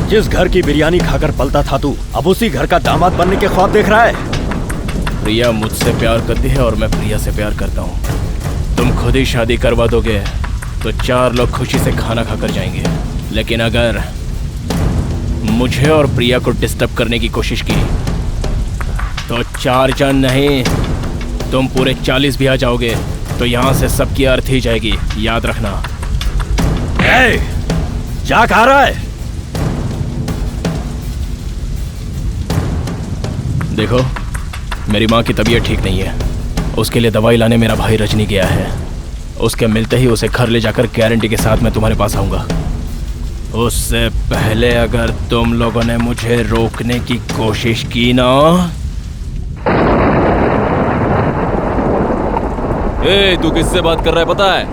जिस घर की बिरयानी खाकर पलता था तू, अब उसी घर का दामाद बनने के ख्वाब देख रहा है। प्रिया मुझसे प्यार करती है और मैं प्रिया से प्यार करता हूँ। तुम खुद ही शादी करवा दोगे तो 4 लोग खुशी से खाना खाकर जाएंगे, लेकिन अगर मुझे और प्रिया को डिस्टर्ब करने की कोशिश की तो 4 जन नहीं, तुम पूरे 40 भी आ जाओगे तो यहाँ से सबकी अर्थ ही जाएगी, याद रखना। जा कहाँ रहा है? देखो, मेरी माँ की तबीयत ठीक नहीं है, उसके लिए दवाई लाने मेरा भाई रजनी गया है। उसके मिलते ही उसे घर ले जाकर गारंटी के साथ मैं तुम्हारे पास आऊंगा। उससे पहले अगर तुम लोगों ने मुझे रोकने की कोशिश की ना। तू किससे बात कर रहा है पता है?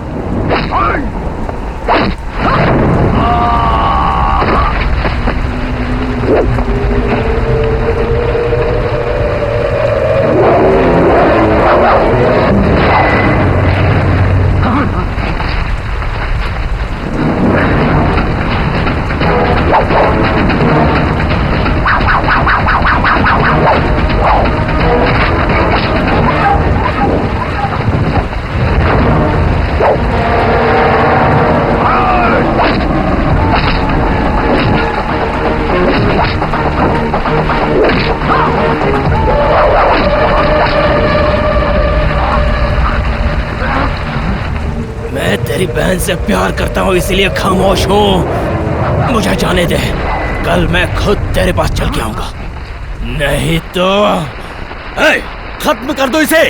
तेरी बहन से प्यार करता हूँ इसलिए खामोश हूँ। मुझे जाने दे, कल मैं खुद तेरे पास चल के आऊंगा, नहीं तो खत्म कर दो इसे।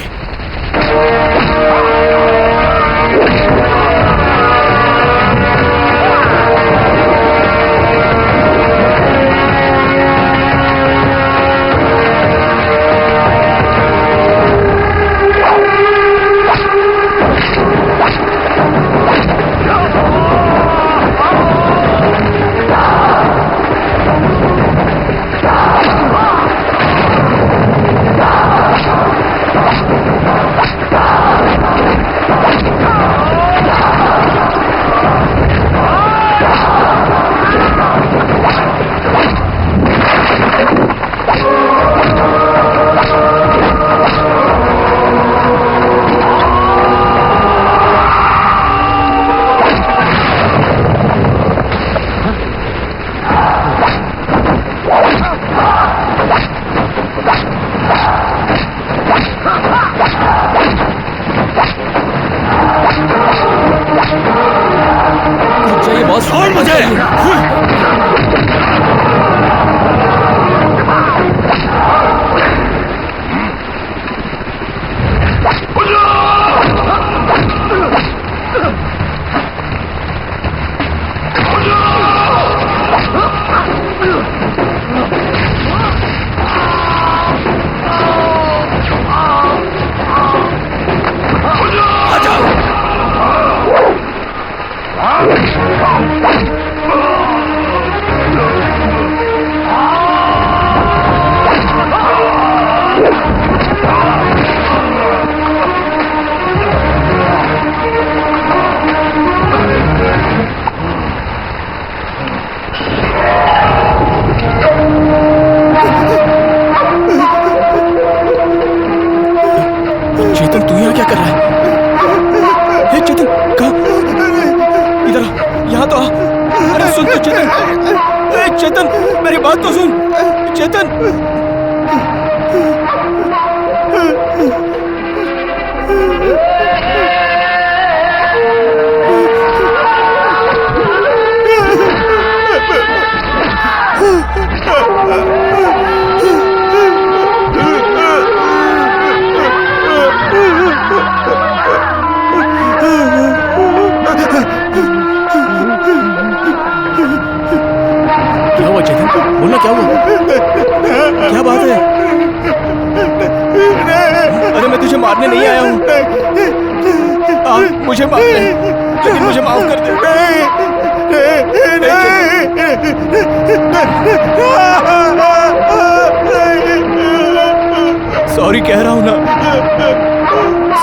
सॉरी कह रहा हूं ना,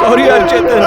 सॉरी यार चेतन।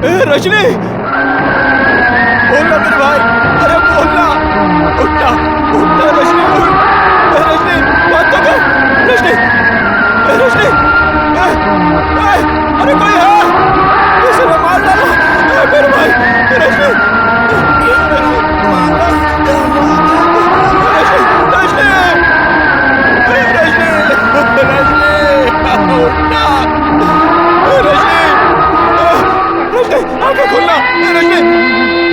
रजनी, बोलना मेरे भाई, अरे बोलना, उठना, उठना रजनी, उठ, रजनी, बात तो कर, रजनी, रजनी, अरे कोई है, इसे मैं मार डाला, मेरे भाई, रजनी, रजनी, उठना, रजनी, रजनी, आंखें खोलना, रजनी।